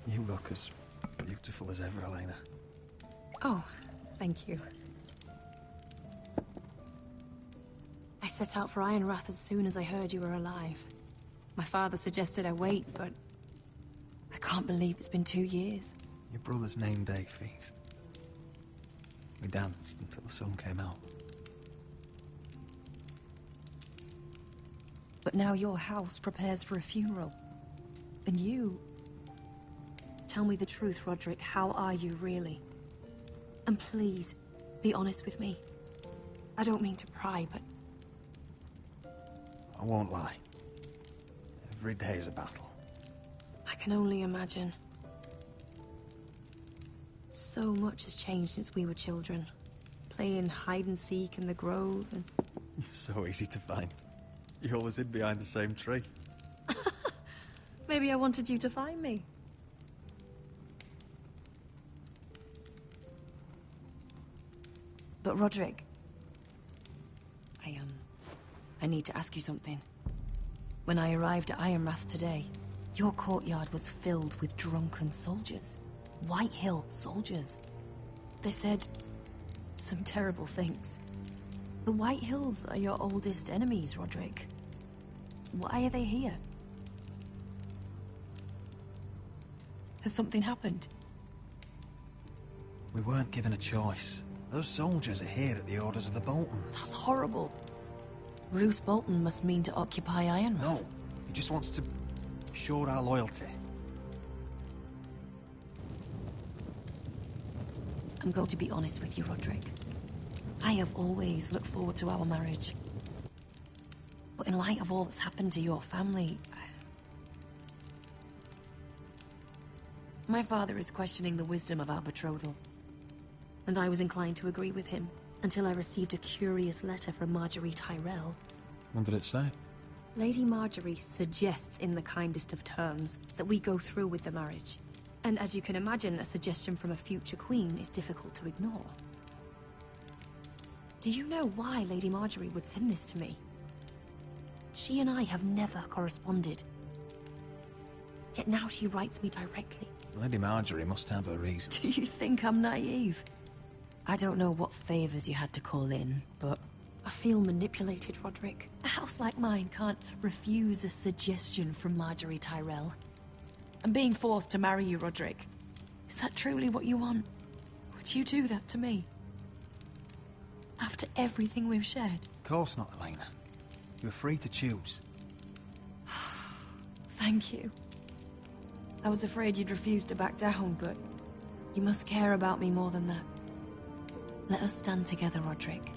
You look as beautiful as ever, Elena. Oh, thank you. I set out for Ironrath as soon as I heard you were alive. My father suggested I wait, but I can't believe it's been 2 years. Your brother's name day feast. We danced until the sun came out. But now your house prepares for a funeral. And you... Tell me the truth, Roderick. How are you, really? And please, be honest with me. I don't mean to pry, but... I won't lie. Every day is a battle. I can only imagine. So much has changed since we were children. Playing hide-and-seek in the grove and... You're so easy to find. You always hid behind the same tree. Maybe I wanted you to find me. But Roderick... I need to ask you something. When I arrived at Ironrath today, your courtyard was filled with drunken soldiers. White Hill soldiers. They said some terrible things. The White Hills are your oldest enemies, Roderick. Why are they here? Has something happened? We weren't given a choice. Those soldiers are here at the orders of the Boltons. That's horrible. Roose Bolton must mean to occupy Ironrath. No, he just wants to show our loyalty. I'm going to be honest with you, Roderick. I have always looked forward to our marriage. But in light of all that's happened to your family... My father is questioning the wisdom of our betrothal. And I was inclined to agree with him, until I received a curious letter from Marjorie Tyrell. What did it say? Lady Marjorie suggests in the kindest of terms that we go through with the marriage. And as you can imagine, a suggestion from a future queen is difficult to ignore. Do you know why Lady Marjorie would send this to me? She and I have never corresponded. Yet now she writes me directly. Lady Marjorie must have her reasons. Do you think I'm naive? I don't know what favors you had to call in, but I feel manipulated, Roderick. A house like mine can't refuse a suggestion from Marjorie Tyrell. I'm being forced to marry you, Roderick. Is that truly what you want? Would you do that to me? After everything we've shared? Of course not, Elena. You're free to choose. Thank you. I was afraid you'd refuse to back down, but you must care about me more than that. Let us stand together, Roderick.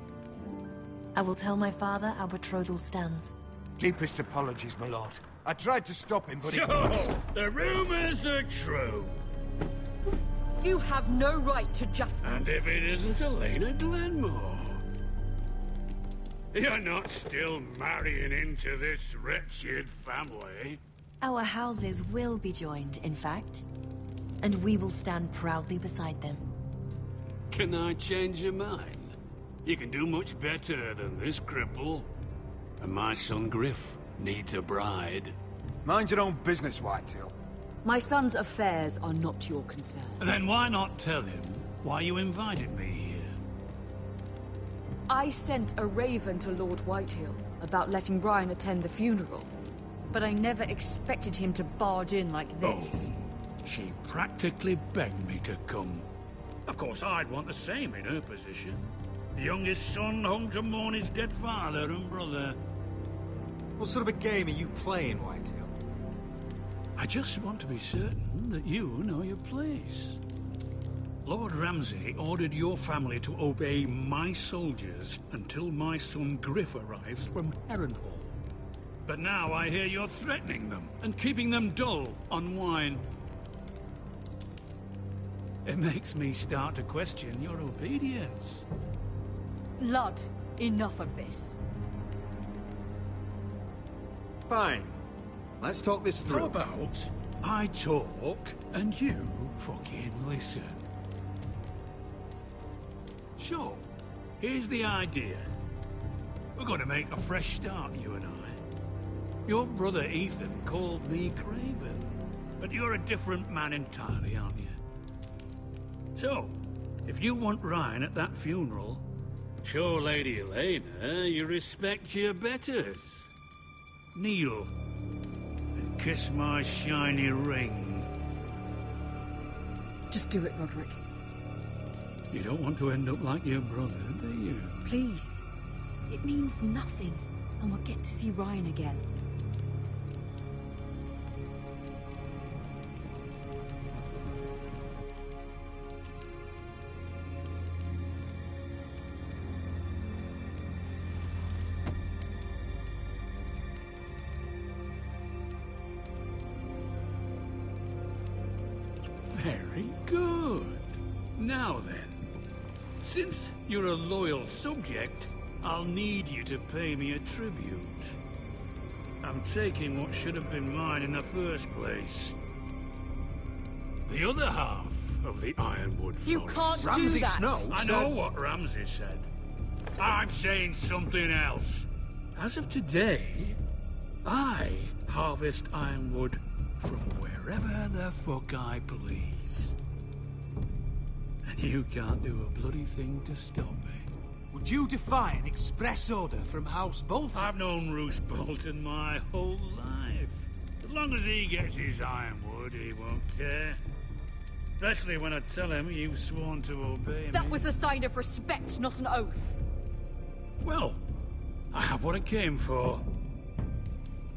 I will tell my father our betrothal stands. Deepest apologies, my lord. I tried to stop him, but So, the rumors are true. You have no right to just... And if it isn't Elena Glenmore? You're not still marrying into this wretched family? Our houses will be joined, in fact. And we will stand proudly beside them. Can I change your mind? You can do much better than this cripple. And my son Griff needs a bride. Mind your own business, Whitetail. My son's affairs are not your concern. Then why not tell him why you invited me here? I sent a raven to Lord Whitehill about letting Ryan attend the funeral. But I never expected him to barge in like this. Oh, she practically begged me to come. Of course, I'd want the same in her position. The youngest son home to mourn his dead father and brother. What sort of a game are you playing, Whitetail? I just want to be certain that you know your place. Lord Ramsay ordered your family to obey my soldiers until my son Griff arrives from Harrenhal. But now I hear you're threatening them and keeping them dull on wine. It makes me start to question your obedience. Lud, enough of this. Fine. Let's talk this through. How about I talk and you fucking listen? Sure. Here's the idea. We're going to make a fresh start, you and I. Your brother Ethan called me Craven, but you're a different man entirely, aren't you? So, if you want Ryan at that funeral, show Lady Elena you respect your betters. Kneel and kiss my shiny ring. Just do it, Roderick. You don't want to end up like your brother, do you? Please. It means nothing, and we'll get to see Ryan again. Very good. Now then, since you're a loyal subject, I'll need you to pay me a tribute. I'm taking what should have been mine in the first place. The other half of the Ironwood Forest. You can't do that! I know what Ramsay said. I'm saying something else. As of today, I harvest Ironwood from wherever the fuck I please. And you can't do a bloody thing to stop me. Would you defy an express order from House Bolton? I've known Roose Bolton my whole life. As long as he gets his ironwood, he won't care. Especially when I tell him you've sworn to obey me. That was a sign of respect, not an oath. Well, I have what I came for.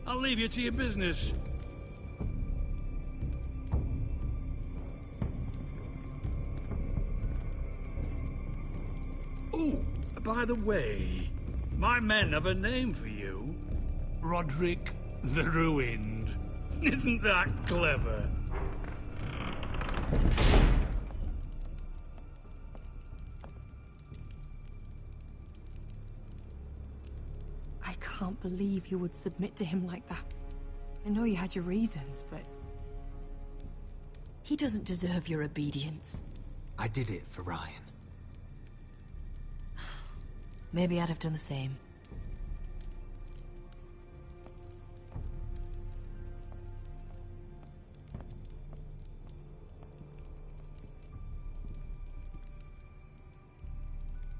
I'll leave you to your business. Oh, by the way, my men have a name for you. Roderick the Ruined. Isn't that clever? I can't believe you would submit to him like that. I know you had your reasons, but... he doesn't deserve your obedience. I did it for Ryan. Maybe I'd have done the same.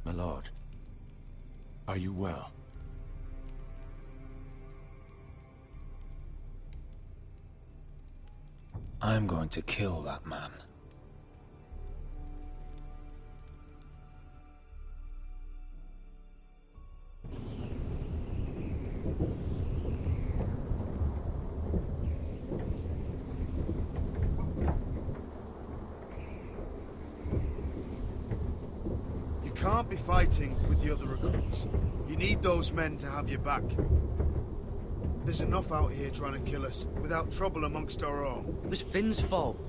My lord, are you well? I'm going to kill that man. You can't be fighting with the other recruits. You need those men to have your back. There's enough out here trying to kill us, without trouble amongst our own. It was Finn's fault.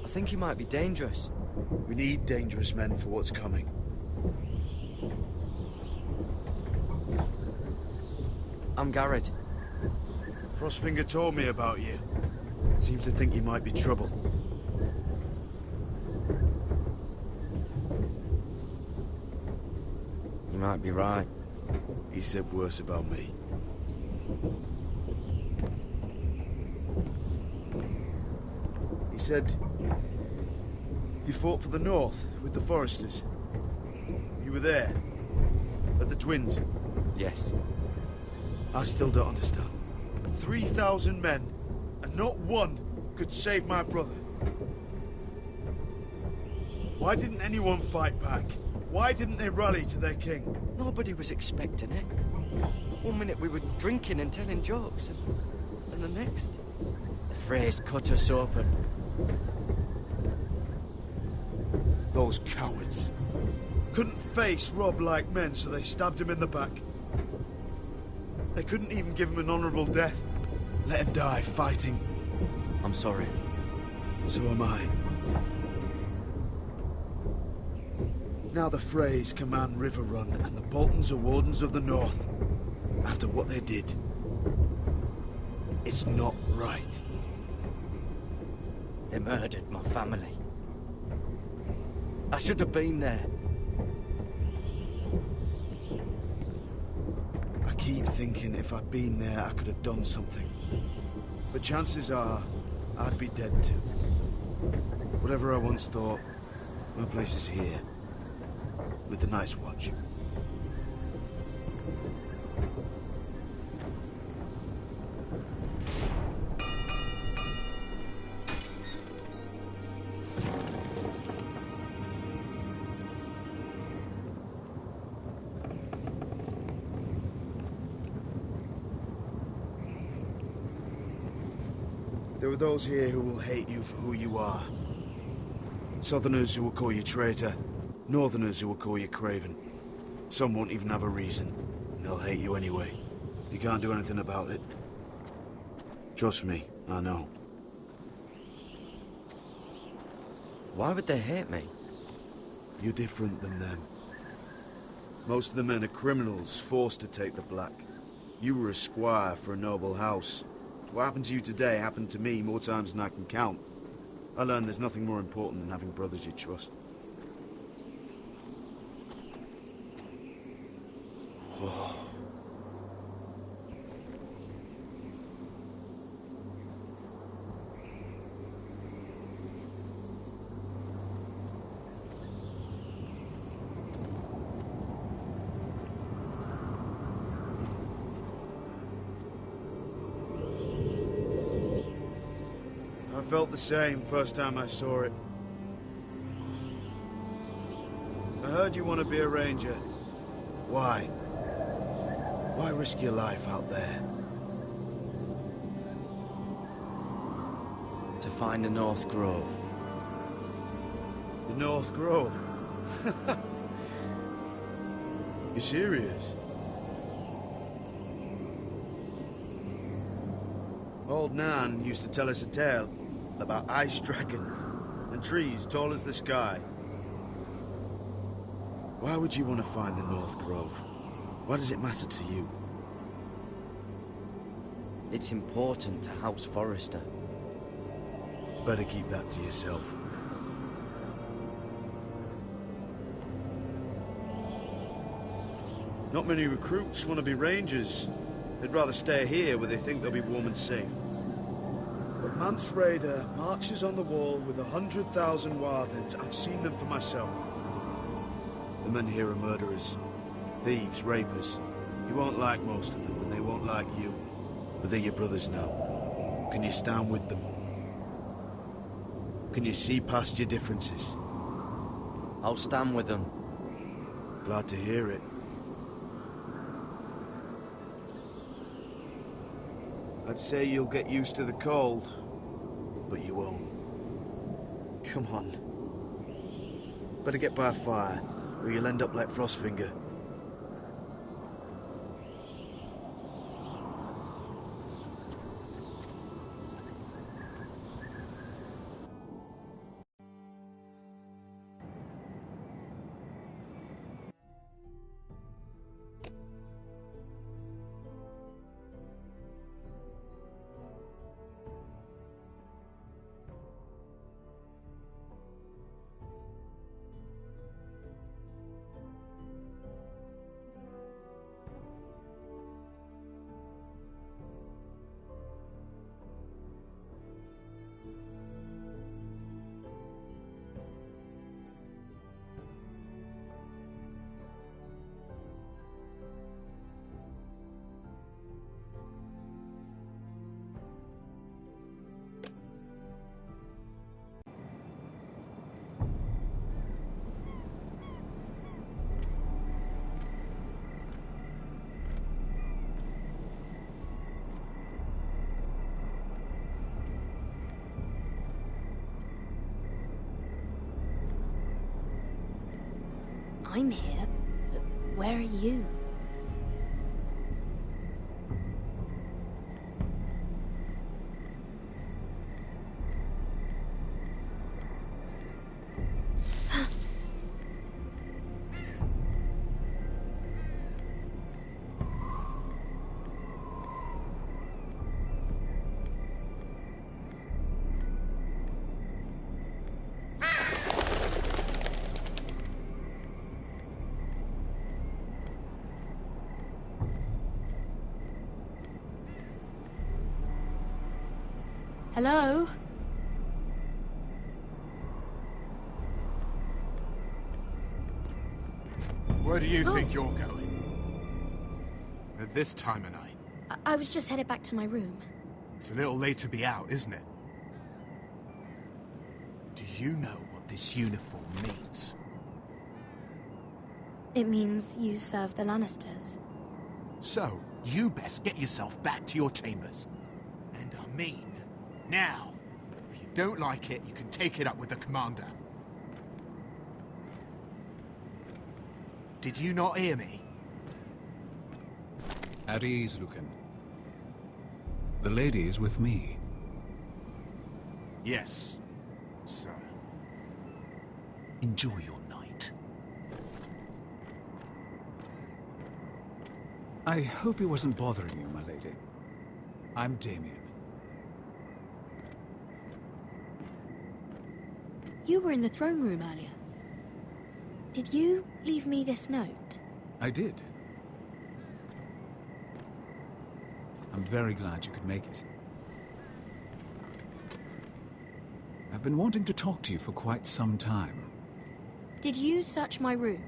I think he might be dangerous. We need dangerous men for what's coming. I'm Garrett. Frostfinger told me about you. Seems to think you might be trouble. You might be right. He said worse about me. He said you fought for the North with the Foresters. You were there, at the Twins. Yes. I still don't understand. 3,000 men, and not one could save my brother. Why didn't anyone fight back? Why didn't they rally to their king? Nobody was expecting it. One minute we were drinking and telling jokes, and the next, the phrase cut us open. Those cowards. Couldn't face Rob like men, so they stabbed him in the back. They couldn't even give him an honorable death. Let him die fighting. I'm sorry. So am I. Now the Freys command River Run, and the Boltons are Wardens of the North. After what they did. It's not right. They murdered my family. I should have been there. I keep thinking if I'd been there, I could have done something. But chances are, I'd be dead too. Whatever I once thought, my place is here. With the Night's Watch. There are those here who will hate you for who you are. Southerners who will call you traitor. Northerners who will call you craven. Some won't even have a reason. They'll hate you anyway. You can't do anything about it. Trust me, I know. Why would they hate me? You're different than them. Most of the men are criminals, forced to take the black. You were a squire for a noble house. What happened to you today happened to me more times than I can count. I learned there's nothing more important than having brothers you trust. Whoa. I felt the same first time I saw it. I heard you want to be a ranger. Why? Why risk your life out there? To find the North Grove. The North Grove? You serious? Old Nan used to tell us a tale about ice dragons and trees tall as the sky. Why would you want to find the North Grove? Why does it matter to you? It's important to House Forrester. Better keep that to yourself. Not many recruits want to be rangers. They'd rather stay here where they think they'll be warm and safe. But Mance Raider marches on the wall with 100,000 wildlings. I've seen them for myself. The men here are murderers, thieves, rapers. You won't like most of them, and they won't like you. But they're your brothers now. Can you stand with them? Can you see past your differences? I'll stand with them. Glad to hear it. I'd say you'll get used to the cold, but you won't. Come on. Better get by a fire, or you'll end up like Frostfinger. I'm here, but where are you? Hello? Where do you think you're going? At this time of night? I was just headed back to my room. It's a little late to be out, isn't it? Do you know what this uniform means? It means you serve the Lannisters. So, you best get yourself back to your chambers. And I mean, now. If you don't like it, you can take it up with the commander. Did you not hear me? At ease, Lucan. The lady is with me. Yes, sir. Enjoy your night. I hope he wasn't bothering you, my lady. I'm Damien. You were in the throne room earlier. Did you leave me this note? I did. I'm very glad you could make it. I've been wanting to talk to you for quite some time. Did you search my room?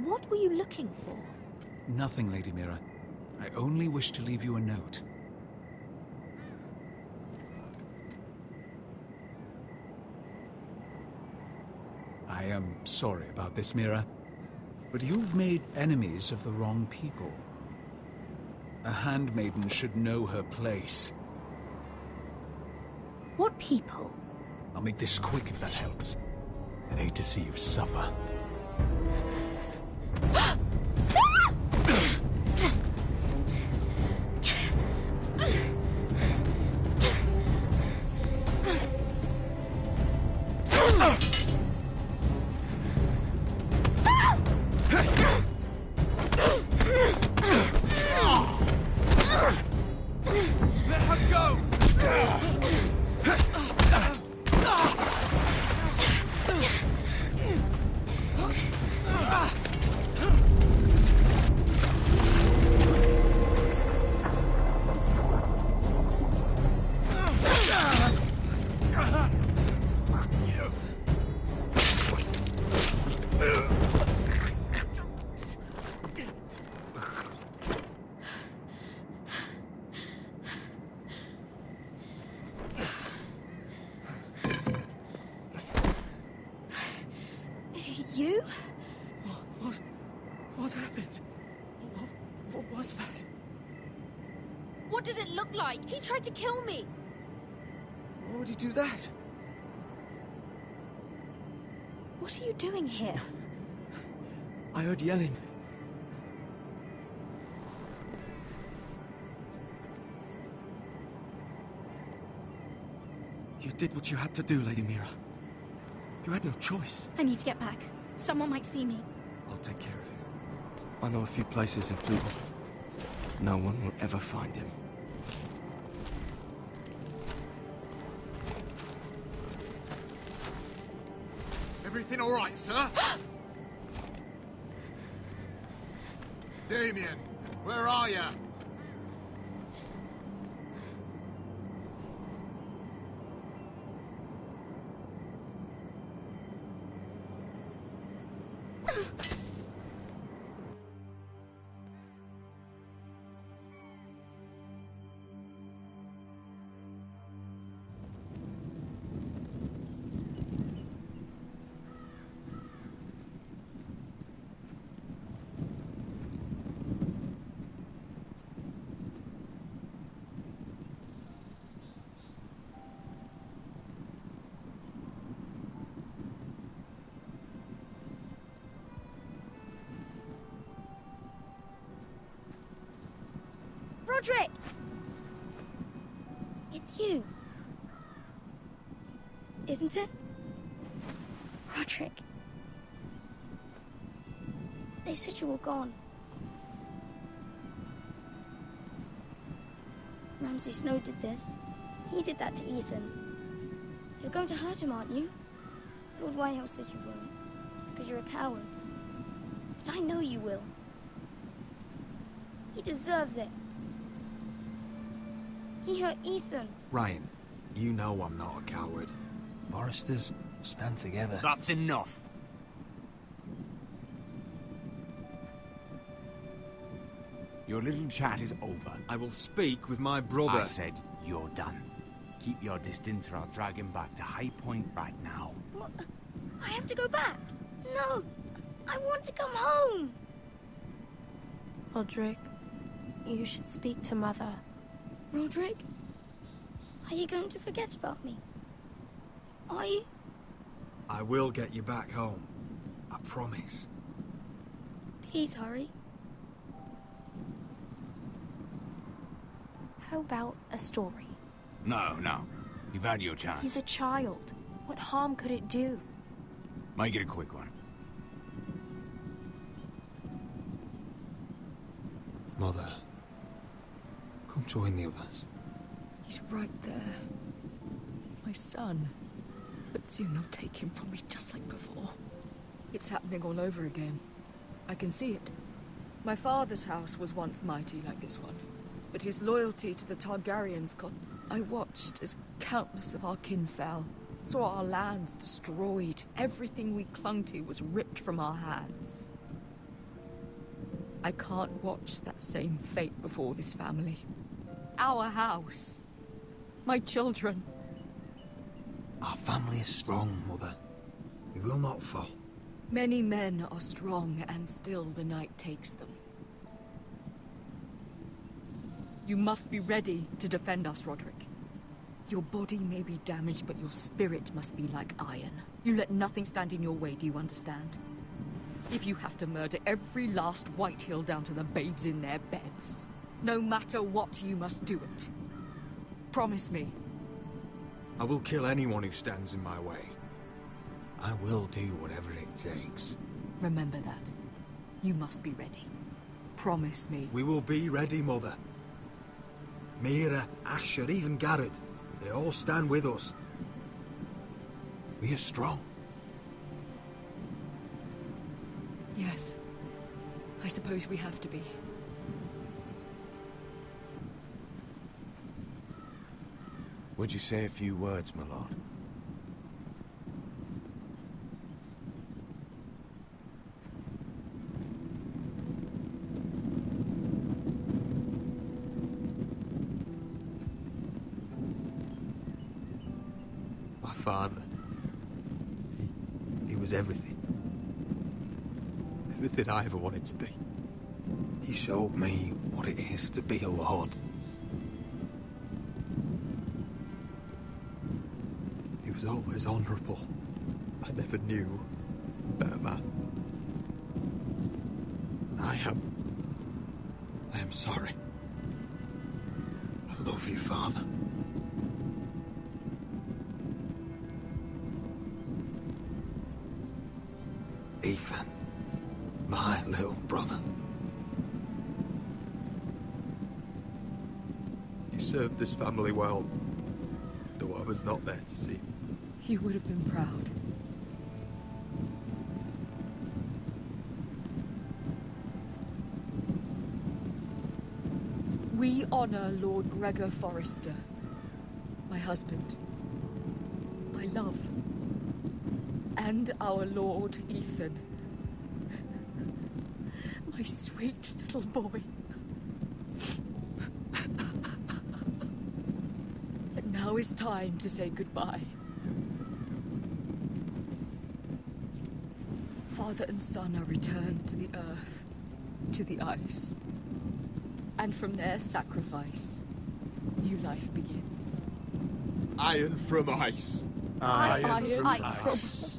What were you looking for? Nothing, Lady Mira. I only wish to leave you a note. I am sorry about this, Mira, but you've made enemies of the wrong people. A handmaiden should know her place. What people? I'll make this quick if that helps. I'd hate to see you suffer. Let her go! You? What happened? What was that? What did it look like? He tried to kill me! Why would he do that? What are you doing here? I heard yelling. You did what you had to do, Lady Mira. You had no choice. I need to get back. Someone might see me. I'll take care of it. I know a few places in Fleetwood. No one will ever find him. Everything all right, sir? Damien, where are you? Roderick! It's you. Isn't it? Roderick. They said you were gone. Ramsay Snow did this. He did that to Ethan. You're going to hurt him, aren't you? Lord Whitehouse says you won't, because you're a coward. But I know you will. He deserves it. He hurt Ethan. Ryan, you know I'm not a coward. Foresters stand together. That's enough. Your little chat is over. I will speak with my brother. I said you're done. Keep your distance or I'll drag him back to High Point right now. What? I have to go back. No, I want to come home. Roderick, you should speak to Mother. Roderick, are you going to forget about me? Are you? I will get you back home. I promise. Please hurry. How about a story? No. You've had your chance. He's a child. What harm could it do? Make it a quick one. Mother, come join the others. He's right there. My son. But soon they'll take him from me just like before. It's happening all over again. I can see it. My father's house was once mighty like this one, but his loyalty to the Targaryens got... I watched as countless of our kin fell, saw our lands destroyed, everything we clung to was ripped from our hands. I can't watch that same fate before this family. Our house. My children. Our family is strong, Mother. We will not fall. Many men are strong, and still the night takes them. You must be ready to defend us, Roderick. Your body may be damaged, but your spirit must be like iron. You let nothing stand in your way, do you understand? If you have to murder every last Whitehill down to the babes in their beds, no matter what, you must do it. Promise me. I will kill anyone who stands in my way. I will do whatever it takes. Remember that. You must be ready. Promise me. We will be ready, Mother. Mira, Asher, even Garrett. They all stand with us. We are strong. Yes. I suppose we have to be. Would you say a few words, my lord? My father. He was everything. Everything I ever wanted to be. He showed me what it is to be a lord. He was always honourable. I never knew a better man. And I am sorry. I love you, Father. Ethan, my little brother. You served this family well, though I was not there to see. You would have been proud. We honor Lord Gregor Forrester, my husband, my love, and our Lord Ethan, my sweet little boy. And now is time to say goodbye. Father and son are returned to the earth, to the ice. And from their sacrifice, new life begins. Iron from ice. Iron from ice.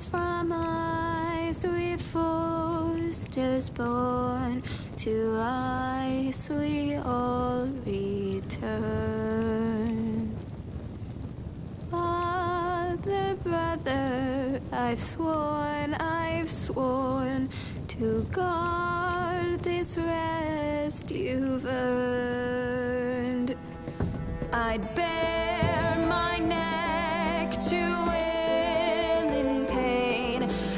From ice we Forsters born, to ice we all return. Father, brother, I've sworn to guard this rest you've earned. I'd bare my neck to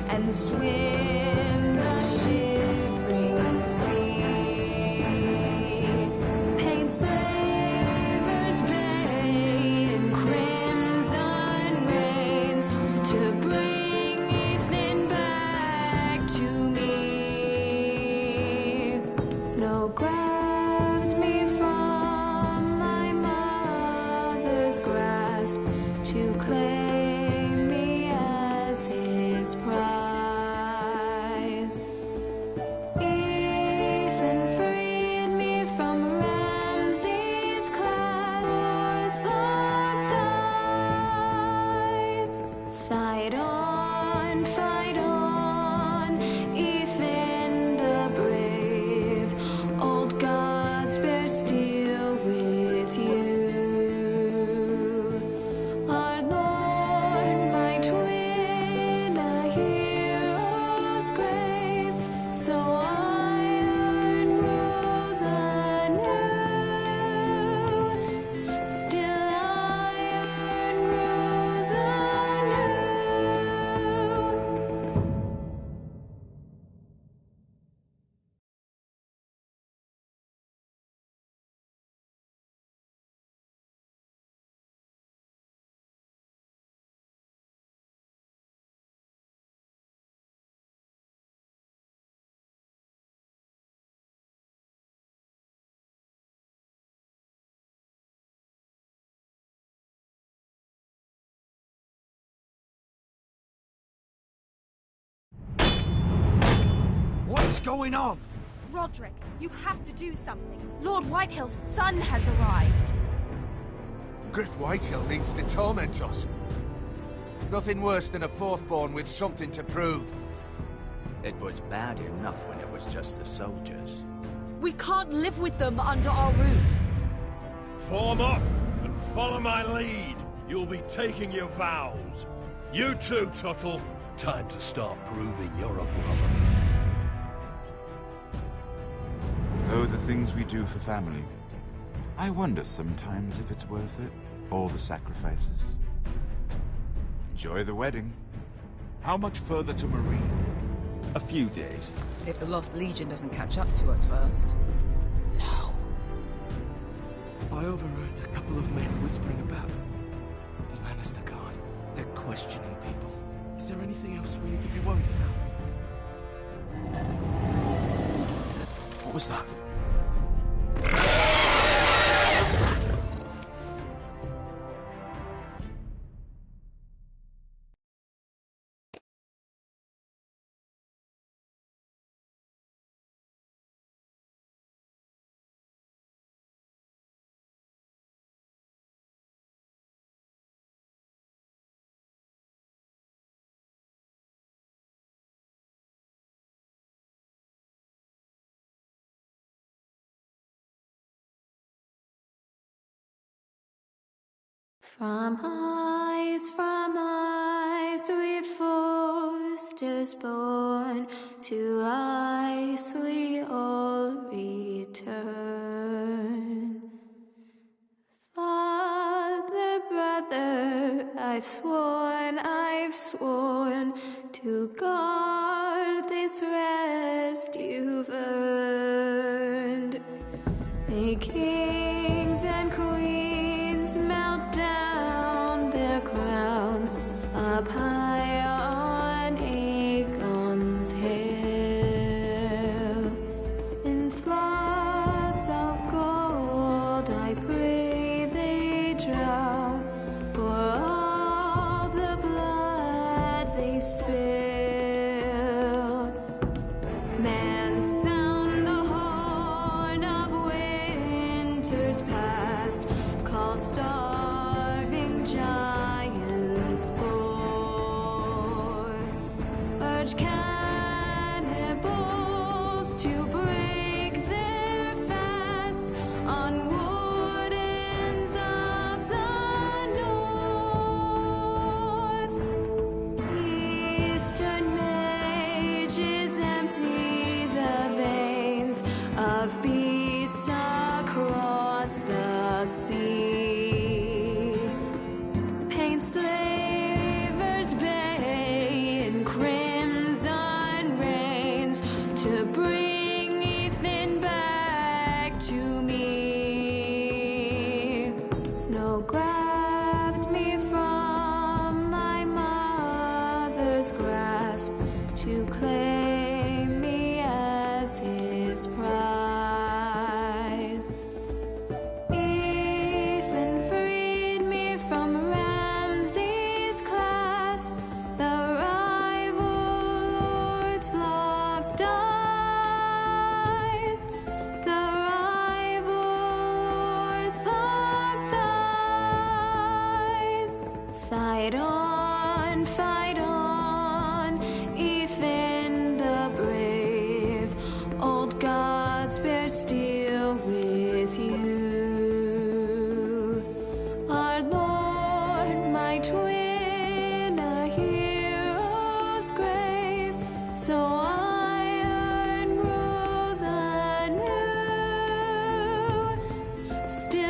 and swim the shivering sea. Paint slavers bay in crimson rains to bring Ethan back to me. Snow grabbed me from my mother's grasp to claim me as his prize. Fight on, Ethan the brave. Old gods bear steel with you. going on? Roderick, you have to do something. Lord Whitehill's son has arrived. Griff Whitehill means to torment us. Nothing worse than a fourthborn with something to prove. It was bad enough when it was just the soldiers. We can't live with them under our roof. Form up and follow my lead. You'll be taking your vows. You too, Tuttle. Time to start proving you're a brother. Oh, the things we do for family. I wonder sometimes if it's worth it, all the sacrifices. Enjoy the wedding. How much further to Marine? A few days. If the Lost Legion doesn't catch up to us first. I overheard a couple of men whispering about the Lannister Guard. They're questioning people. Is there anything else we need to be worried about? What was that? From ice we foresters born, to ice we all return. Father, brother, I've sworn to guard this rest you've earned. May kings and queens melt down their crowns up high on Aegon's hill. In floods of gold I pray they drown, for all the blood they spill. Man, sound the horn of winter's past, call starving giants forth, urge cannibals to break their fasts on wardens of the north. Eastern mages empty the veins of beasts across the sea. Paint slavers bay in crimson rains to bring Ethan back to me. Snow grabbed me from my mother's grasp to claim me as his prize. Ethan freed me from Ramsay's clasp, the rival lords locked eyes, the rival lords locked eyes. Fight on, Ethan the brave, old gods bear steel with you. Our Lord, my twin, a hero's grave, so iron grows anew. Still